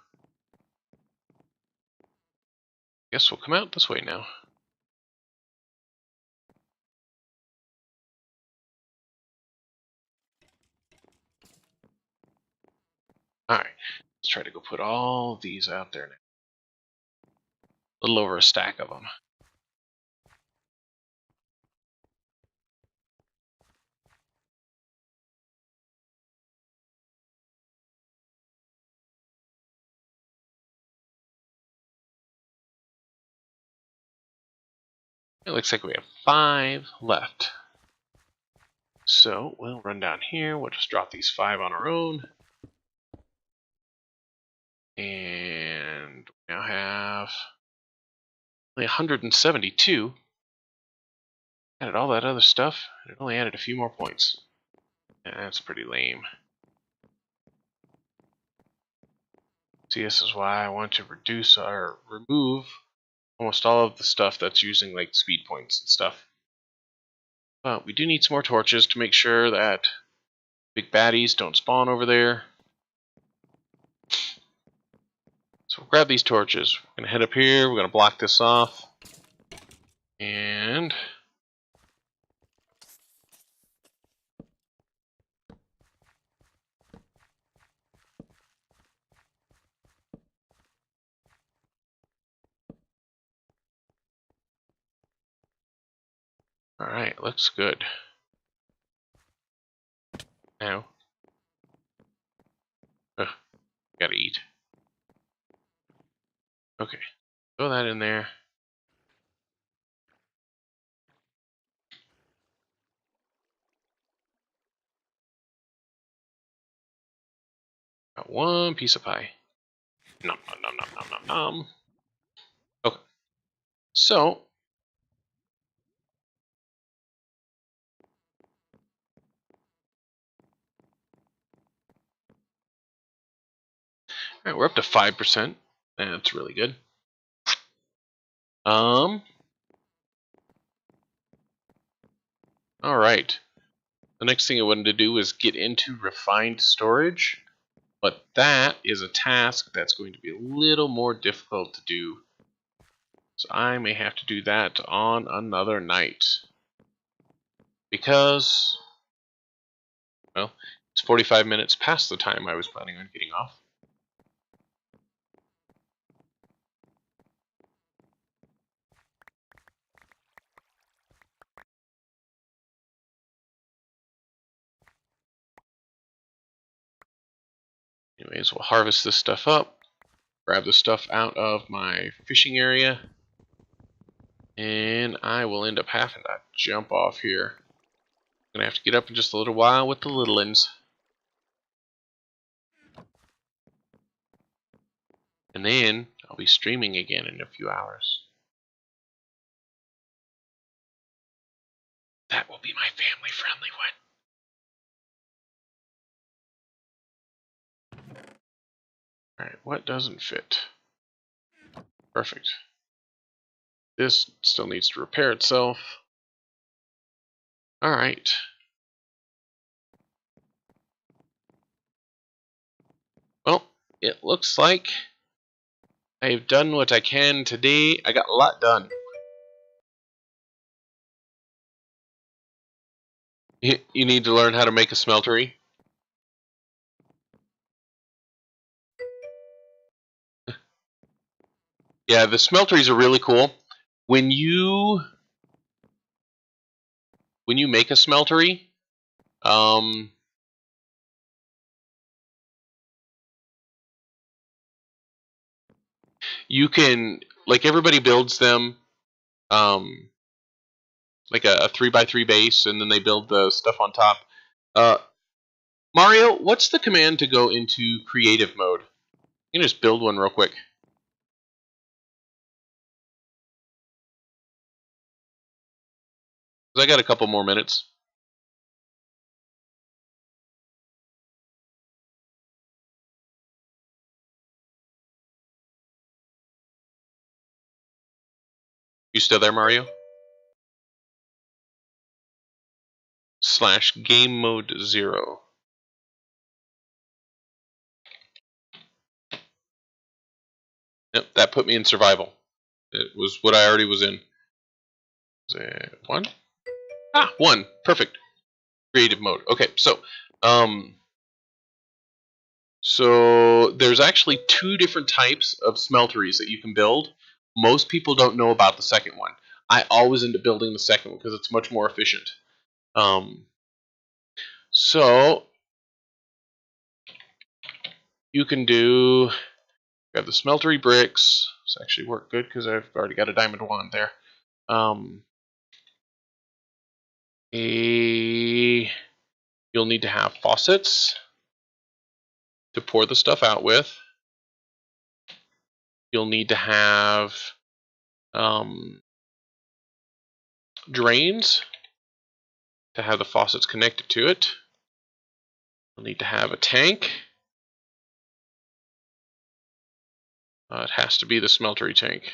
guess we'll come out this way now. Alright, let's try to go put all these out there now. A little over a stack of them. It looks like we have 5 left. So we'll run down here. We'll just drop these 5 on our own. And we now have only 172. Added all that other stuff, and it only added a few more points. Yeah, that's pretty lame. See, this is why I want to reduce or remove almost all of the stuff that's using like speed points and stuff. But we do need some more torches to make sure that big baddies don't spawn over there. So we'll grab these torches. We're going to head up here. We're going to block this off. And alright, looks good. Now, gotta eat. Okay, throw that in there. Got one piece of pie. Nom nom nom nom nom nom nom. Okay, so alright, we're up to 5%. That's really good. Alright. The next thing I wanted to do is get into refined storage. But that is a task that's going to be a little more difficult to do. So I may have to do that on another night. Because, well, it's 45 minutes past the time I was planning on getting off. Anyways, we'll harvest this stuff up, grab the stuff out of my fishing area, and I will end up having to jump off here. I'm gonna have to get up in just a little while with the little ones. And then I'll be streaming again in a few hours. That will be my family-friendly one. Alright, what doesn't fit? Perfect. This still needs to repair itself. Alright. Well, it looks like I've done what I can today. I got a lot done. You need to learn how to make a smeltery. Yeah, the smelteries are really cool. When you make a smeltery, you can, like, everybody builds them like a 3x3 base, and then they build the stuff on top. Mario, what's the command to go into creative mode? You can just build one real quick. I got a couple more minutes. You still there, Mario? / game mode 0. Yep, that put me in survival. It was what I already was in. Was it 1? Ah, 1. Perfect. Creative mode. Okay, so there's actually 2 different types of smelteries that you can build. Most people don't know about the second one. I always end up building the second one because it's much more efficient. So you can grab the smeltery bricks. This actually worked good because I've already got a diamond wand there. You'll need to have faucets to pour the stuff out with. You'll need to have drains to have the faucets connected to it. You'll need to have a tank. It has to be the smeltery tank.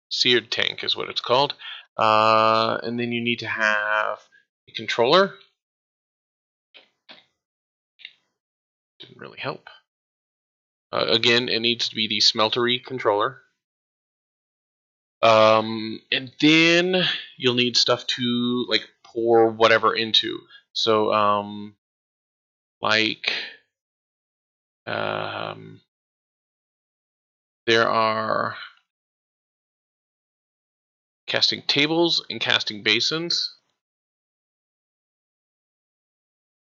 Seared tank is what it's called. And then you need to have a controller. Didn't really help. Again, it needs to be the smeltery controller. And then you'll need stuff to like pour whatever into. So there are casting tables and casting basins.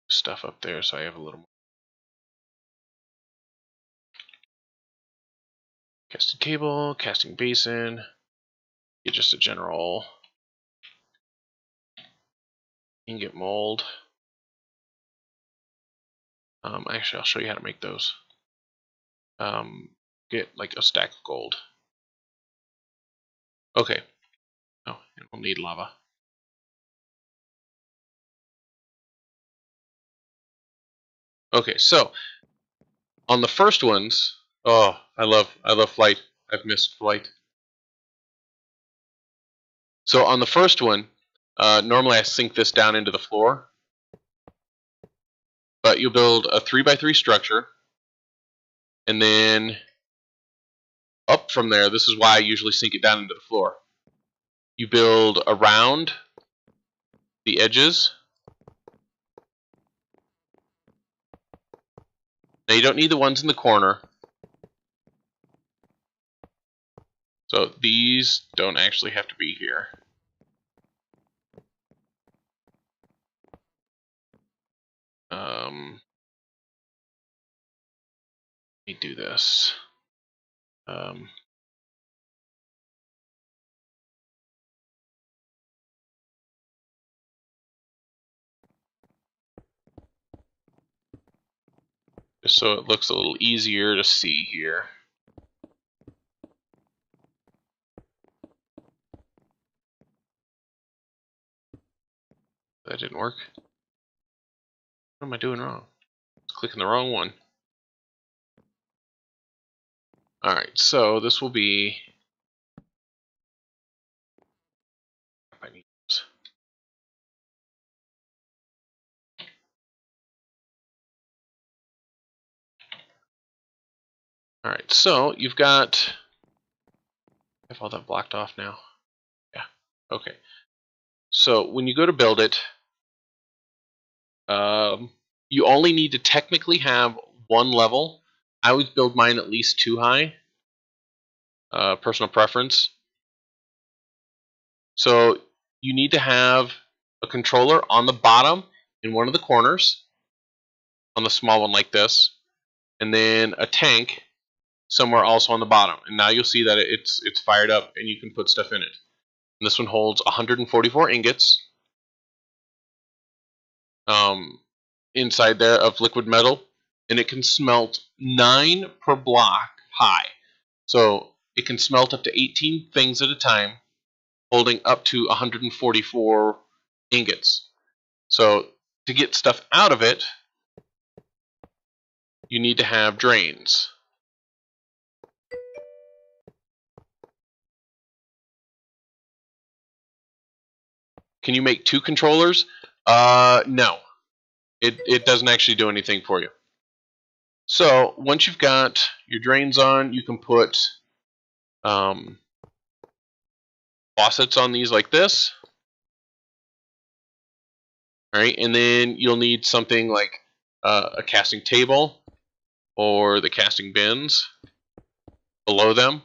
Stuff up there, so I have a little more. Casting table, casting basin. Get just a general ingot mold. Actually, I'll show you how to make those. Get like a stack of gold. Okay. Oh, and we'll need lava. Okay, so on the first ones, oh, I love flight. I've missed flight. So on the first one, normally I sink this down into the floor, but you build a 3x3 structure, and then up from there, this is why I usually sink it down into the floor. You build around the edges. Now you don't need the ones in the corner. So these don't actually have to be here. Let me do this. Just so it looks a little easier to see here. That didn't work. What am I doing wrong? It's clicking the wrong one. Alright, so this will be... I need this. Alright, so you've got... I have all that blocked off now. Yeah, okay. So when you go to build it, you only need to technically have one level. I always build mine at least 2 high. Personal preference. So you need to have a controller on the bottom in one of the corners, on the small one like this, and then a tank somewhere also on the bottom. And now you'll see that it's fired up and you can put stuff in it. And this one holds 144 ingots inside there of liquid metal, and it can smelt 9 per block high. So it can smelt up to 18 things at a time, holding up to 144 ingots. So to get stuff out of it, you need to have drains. Can you make 2 controllers? No. It doesn't actually do anything for you. So once you've got your drains on, you can put faucets on these like this. Alright, and then you'll need something like a casting table or the casting bins below them.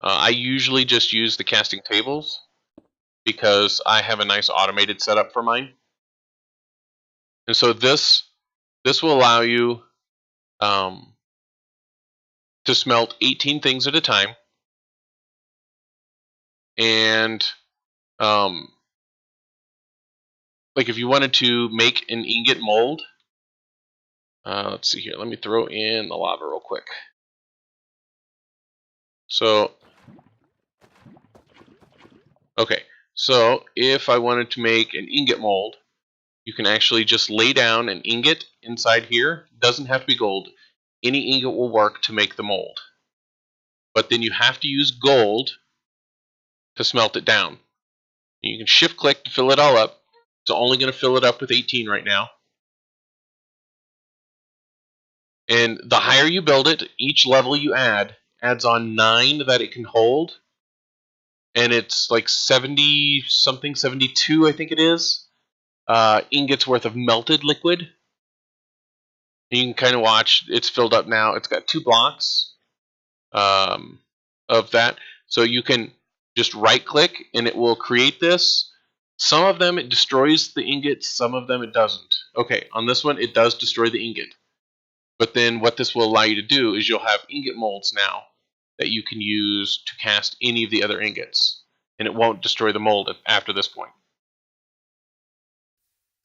I usually just use the casting tables because I have a nice automated setup for mine. And so this will allow you to smelt 18 things at a time. And like if you wanted to make an ingot mold, let's see here. Let me throw in the lava real quick. So, okay. So if I wanted to make an ingot mold, you can actually just lay down an ingot inside here. It doesn't have to be gold. Any ingot will work to make the mold. But then you have to use gold to smelt it down. You can shift click to fill it all up. It's only going to fill it up with 18 right now. And the higher you build it, each level you add adds on 9 that it can hold. And it's like 70 something, 72 I think it is, ingots worth of melted liquid. And you can kind of watch, it's filled up now. It's got 2 blocks of that. So you can just right click and it will create this. Some of them it destroys the ingots, some of them it doesn't. Okay, on this one it does destroy the ingot. But then what this will allow you to do is you'll have ingot molds now that you can use to cast any of the other ingots. And it won't destroy the mold after this point.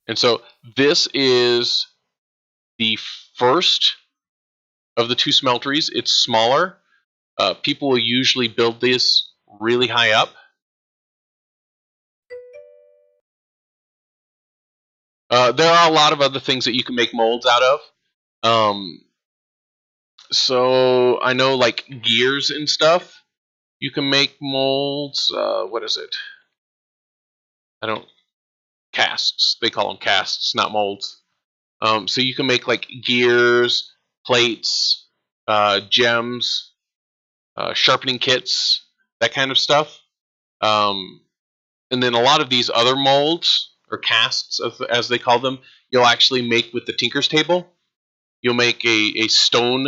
And so this is the first of the 2 smelteries. It's smaller. People will usually build this really high up. There are a lot of other things that you can make molds out of. So I know like gears and stuff, you can make molds. What is it? Casts. They call them casts, not molds. So you can make like gears, plates, gems, sharpening kits, that kind of stuff. And then a lot of these other molds, or casts as they call them, you'll actually make with the Tinker's Table. You'll make a stone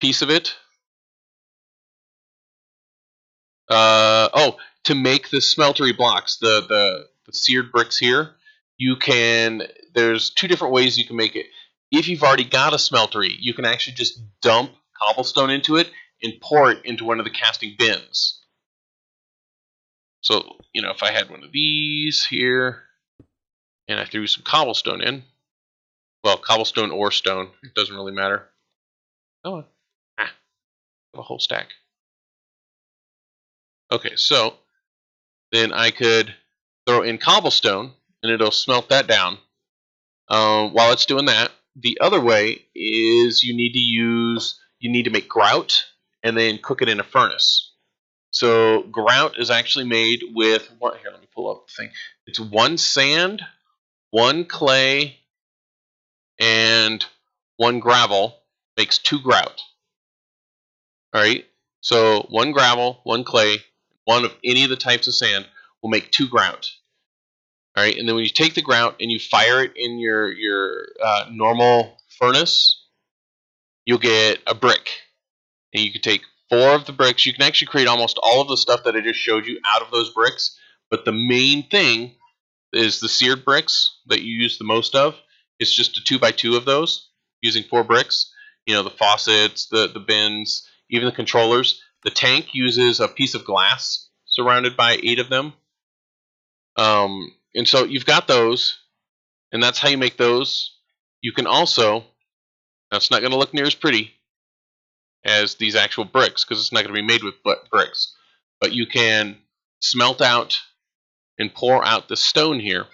piece of it. To make the smeltery blocks, the seared bricks here, you can, there's 2 different ways you can make it. If you've already got a smeltery, you can actually just dump cobblestone into it and pour it into one of the casting bins. So, you know, if I had one of these here, and I threw some cobblestone in, well, cobblestone or stone, it doesn't really matter. Oh, a whole stack. Okay, so then I could throw in cobblestone, and it'll smelt that down. While it's doing that, the other way is you need to make grout and then cook it in a furnace. So grout is actually made with what? Here, let me pull up the thing. It's 1 sand, 1 clay, and 1 gravel makes 2 grout. Alright, so 1 gravel, 1 clay, 1 of any of the types of sand will make 2 grout. Alright, and then when you take the grout and you fire it in your normal furnace, you'll get a brick. And you can take 4 of the bricks. You can actually create almost all of the stuff that I just showed you out of those bricks. But the main thing is the seared bricks that you use the most of. It's just a 2x2 of those using 4 bricks. You know, the faucets, the bins, even the controllers. The tank uses a piece of glass surrounded by 8 of them. And so you've got those, and that's how you make those. You can also, now it's not going to look near as pretty as these actual bricks because it's not going to be made with bricks, but you can smelt out and pour out the stone here,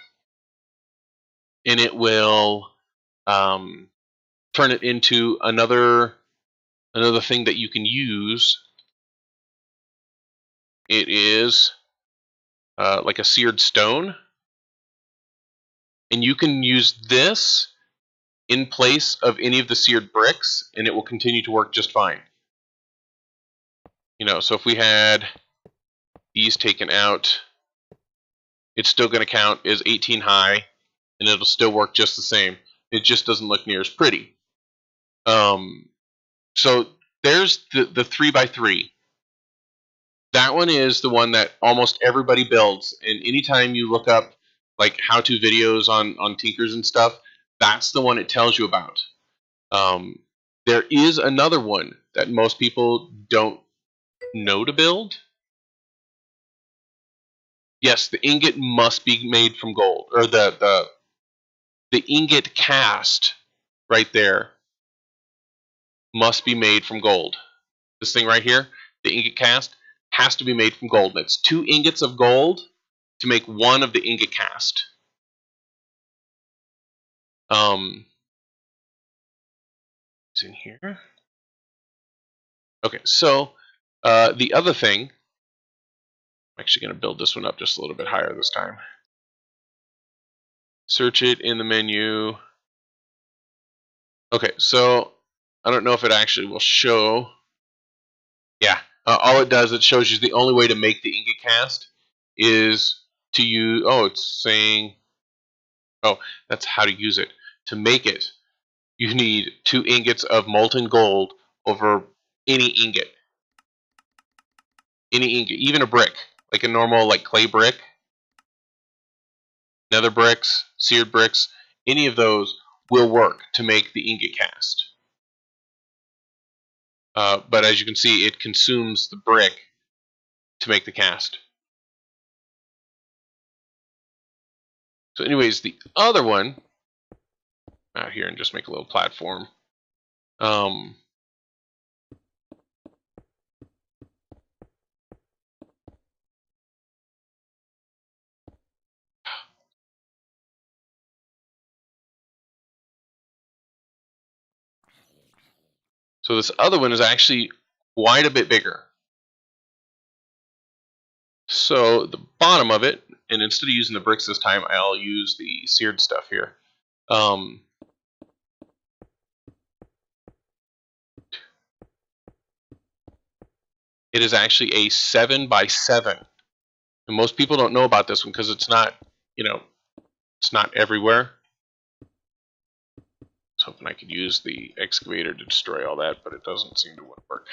and it will turn it into another thing that you can use. It is like a seared stone, and you can use this in place of any of the seared bricks, and it will continue to work just fine. You know, so if we had these taken out, it's still going to count as 18 high, and it'll still work just the same. It just doesn't look near as pretty. So there's the 3x3. That one is the one that almost everybody builds, and anytime you look up like how-to videos on Tinkers and stuff, that's the one it tells you about. There is another one that most people don't know to build. Yes, the ingot must be made from gold, or the ingot cast right there must be made from gold. This thing right here, the ingot cast, has to be made from gold. That's 2 ingots of gold to make 1 of the ingot cast. It's in here. Okay, so the other thing, I'm actually going to build this one up just a little bit higher this time. Search it in the menu. Okay, so I don't know if it actually will show. Yeah, all it does, it shows you the only way to make the ingot cast is to use, oh, it's saying, oh, that's how to use it. To make it, you need 2 ingots of molten gold over any ingot. Any ingot, even a brick, like a normal like clay brick, nether bricks, seared bricks, any of those will work to make the ingot cast. But as you can see, it consumes the brick to make the cast. So anyways, the other one, out here and just make a little platform. So this other one is actually quite a bit bigger. So the bottom of it, and instead of using the bricks this time, I'll use the seared stuff here. It is actually a 7x7. And most people don't know about this one because it's not, you know, it's not everywhere. I was hoping I could use the excavator to destroy all that, but it doesn't seem to work.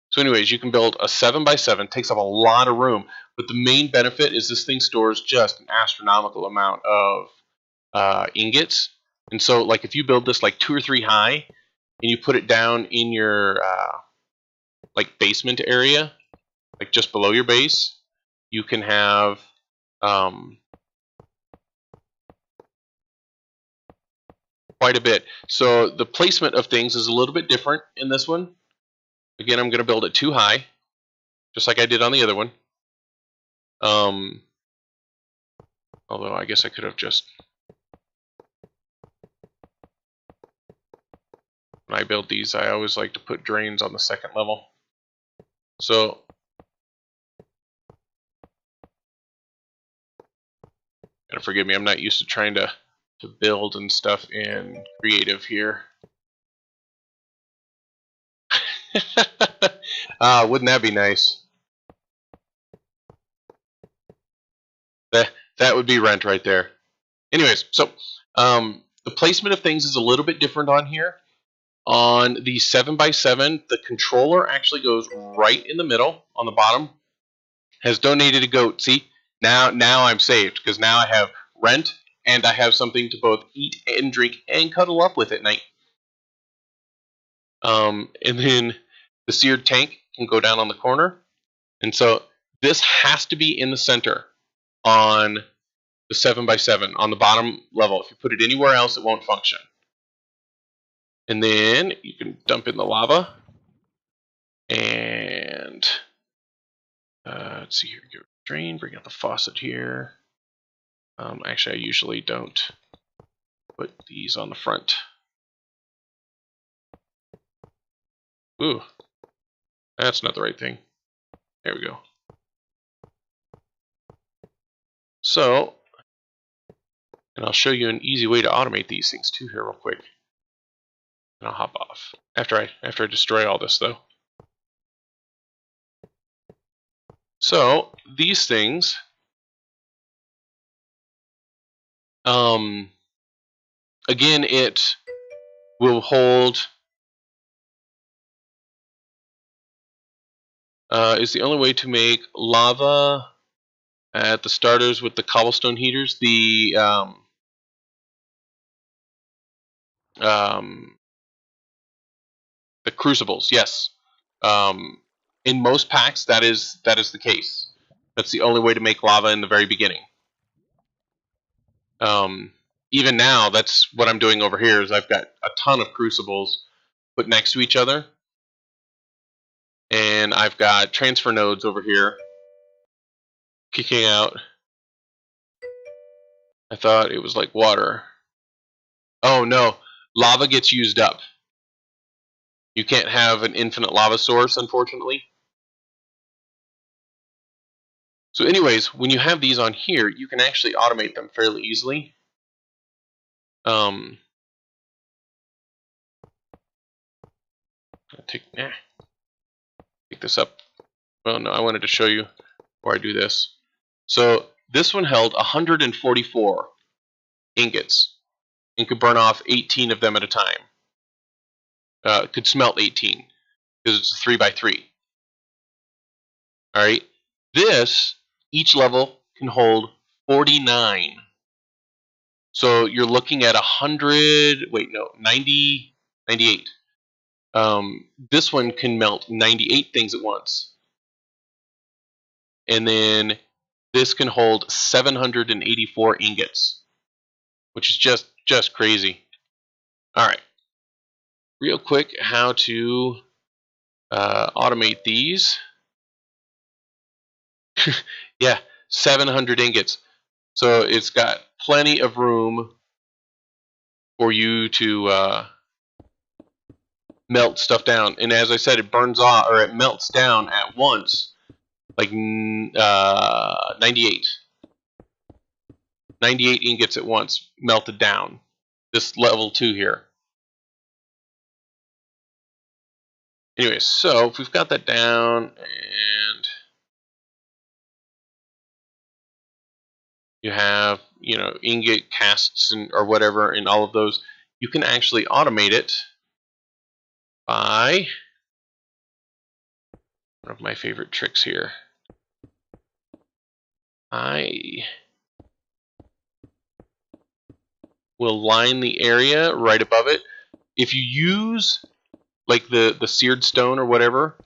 So anyways, you can build a 7x7, takes up a lot of room, but the main benefit is this thing stores just an astronomical amount of ingots. And so like if you build this like 2 or 3 high, and you put it down in your like basement area, like just below your base, you can have quite a bit. So the placement of things is a little bit different in this one. Again, I'm going to build it 2 high, just like I did on the other one. Although I guess I could have just, when I build these, I always like to put drains on the 2nd level. So gotta forgive me, I'm not used to trying to build and stuff in creative here. Wouldn't that be nice? That would be rent right there. Anyways, so the placement of things is a little bit different on here. On the 7x7, the controller actually goes right in the middle on the bottom. Has donated a goat. See, now I'm saved because now I have rent and I have something to both eat and drink and cuddle up with at night. And then the seared tank can go down on the corner. And so this has to be in the center on the 7x7 on the bottom level. If you put it anywhere else, it won't function. And then you can dump in the lava. And let's see here. Go drain, bring out the faucet here. Actually, I usually don't put these on the front. Ooh, that's not the right thing. There we go. So, and I'll show you an easy way to automate these things too here real quick. And I'll hop off after I destroy all this though. So these things, again, it will hold. Is the only way to make lava at the starters with the cobblestone heaters. The crucibles, yes. In most packs, that is the case. That's the only way to make lava in the very beginning. Even now, that's what I'm doing over here. Is I've got a ton of crucibles put next to each other, and I've got transfer nodes over here kicking out. I thought it was like water. Oh no, lava gets used up. You can't have an infinite lava source, unfortunately. So anyways, when you have these on here, you can actually automate them fairly easily. Take this up. Well, no, I wanted to show you where I do this. So this one held 144 ingots and could burn off 18 of them at a time. Could smelt 18 because it's a 3x3. All right. This, each level can hold 49. So you're looking at 100. Wait, no, 90, 98. This one can melt 98 things at once. And then this can hold 784 ingots, which is just crazy. All right. Real quick, how to automate these. Yeah, 700 ingots. So it's got plenty of room for you to melt stuff down. And as I said, it burns off, or it melts down at once, like 98. 98 ingots at once melted down. This level 2 here. Anyway, so if we've got that down, and you have, you know, ingot casts and or whatever, and all of those, you can actually automate it by one of my favorite tricks here. I will line the area right above it. If you use like the seared stone or whatever,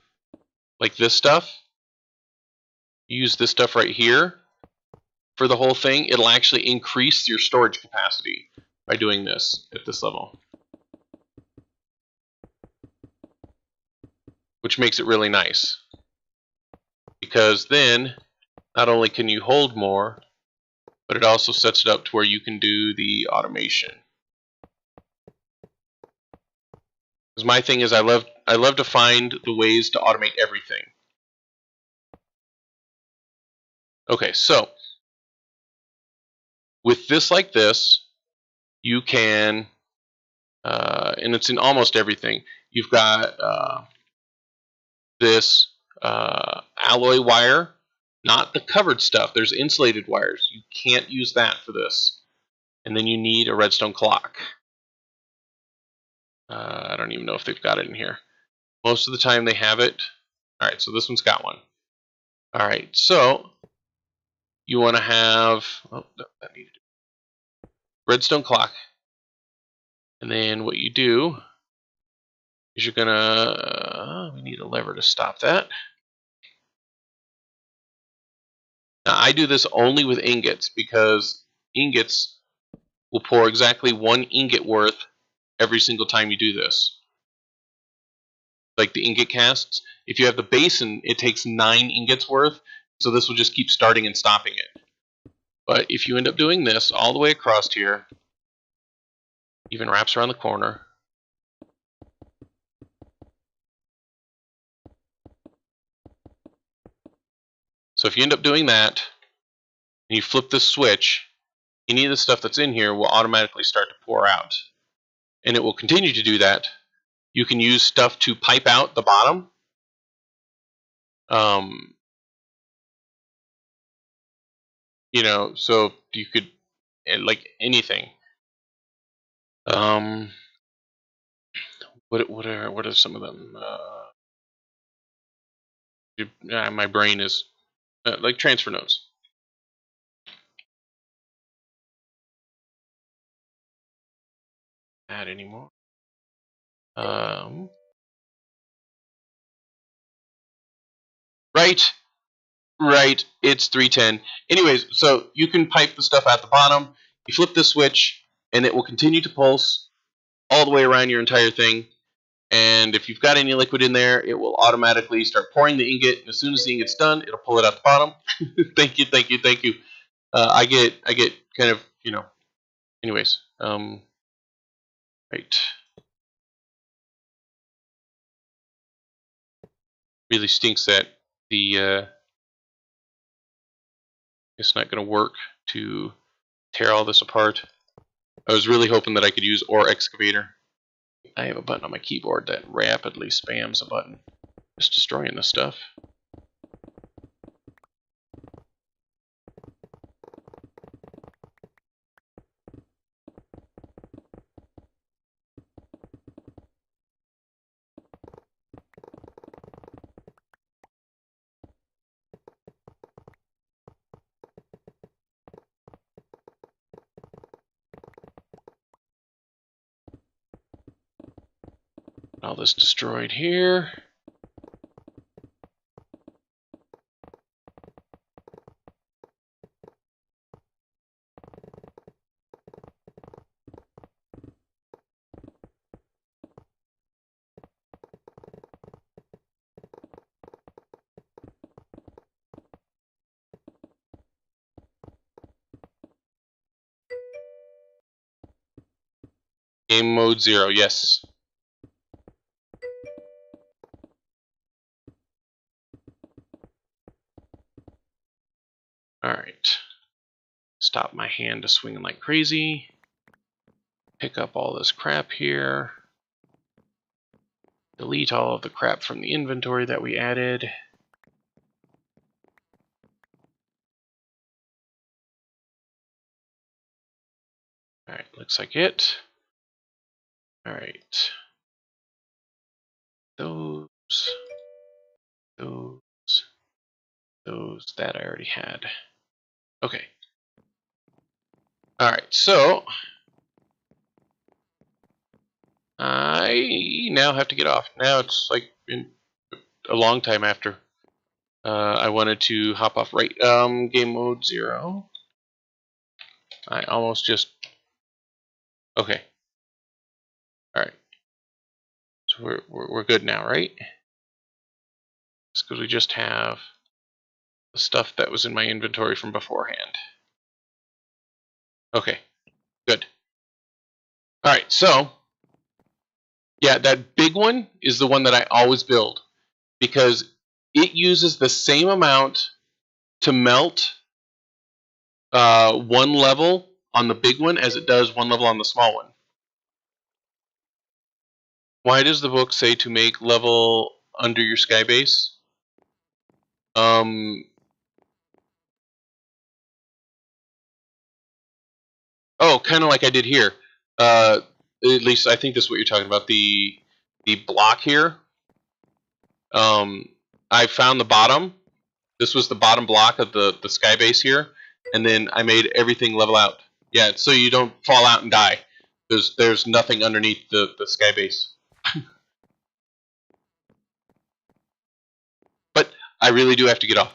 like this stuff, use this stuff right here for the whole thing, it'll actually increase your storage capacity by doing this at this level, which makes it really nice, because then not only can you hold more, but it also sets it up to where you can do the automation. Because my thing is I love to find the ways to automate everything. Okay, so with this like this, you can, and it's in almost everything. You've got this alloy wire, not the covered stuff. There's insulated wires. You can't use that for this. And then you need a redstone clock. I don't even know if they've got it in here. Most of the time they have it. All right, so this one's got one. All right, so you want to have that needed redstone clock, and then what you do is you're gonna. We need a lever to stop that. Now I do this only with ingots because ingots will pour exactly 1 ingot worth every single time you do this. Like the ingot casts, if you have the basin, it takes 9 ingots worth, so this will just keep starting and stopping it. But if you end up doing this all the way across here, even wraps around the corner, so if you end up doing that, and you flip this switch, any of the stuff that's in here will automatically start to pour out. And it will continue to do that. You can use stuff to pipe out the bottom. You know, so you could, like anything. What are some of them? My brain is like transfer nodes. Add anymore. Right. It's 310. Anyways, so you can pipe the stuff at the bottom. You flip the switch, and it will continue to pulse all the way around your entire thing. And if you've got any liquid in there, it will automatically start pouring the ingot. And as soon as the ingot's done, it'll pull it out the bottom. Thank you. I get kind of, you know. Anyways, right. Really stinks that the it's not going to work to tear all this apart. I was really hoping that I could use ore excavator. I have a button on my keyboard that rapidly spams a button. Just destroying this stuff. All this destroyed here. Game mode 0, yes. Alright. Stop my hand to swinging like crazy. Pick up all this crap here. Delete all of the crap from the inventory that we added. Alright, looks like it. Alright. Those, that I already had. Okay. Alright, so I now have to get off. Now it's like been a long time after. I wanted to hop off right. Game mode 0. I almost just. Okay. All right. So we're good now, right? It's because we just have the stuff that was in my inventory from beforehand. Okay. Good. All right. So yeah, that big one is the one that I always build because it uses the same amount to melt one level on the big one as it does one level on the small one. Why does the book say to make level under your sky base? Oh, kind of like I did here. At least I think this is what you're talking about. The block here. I found the bottom. This was the bottom block of the sky base here, and then I made everything level out. Yeah, so you don't fall out and die. There's nothing underneath the sky base. But I really do have to get off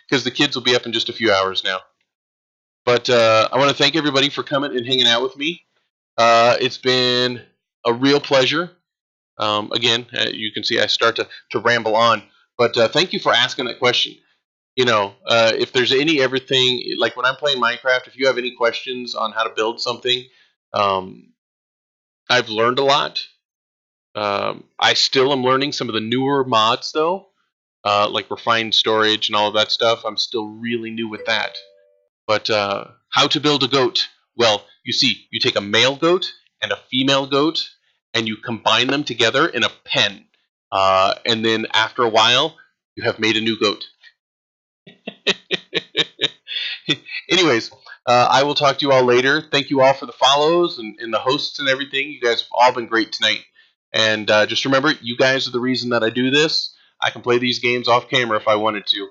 because the kids will be up in just a few hours now. But I want to thank everybody for coming and hanging out with me. It's been a real pleasure. Again, you can see I start to ramble on. But thank you for asking that question. You know, if there's everything, like when I'm playing Minecraft, if you have any questions on how to build something, I've learned a lot. I still am learning some of the newer mods, though, like refined storage and all of that stuff. I'm still really new with that. But how to build a goat? Well, you see, you take a male goat and a female goat, and you combine them together in a pen. And then after a while, you have made a new goat. Anyways, I will talk to you all later. Thank you all for the follows and the hosts and everything. You guys have all been great tonight. And just remember, you guys are the reason that I do this. I can play these games off camera if I wanted to.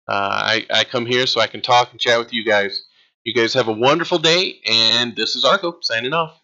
I come here so I can talk and chat with you guys. You guys have a wonderful day, and this is Arco signing off.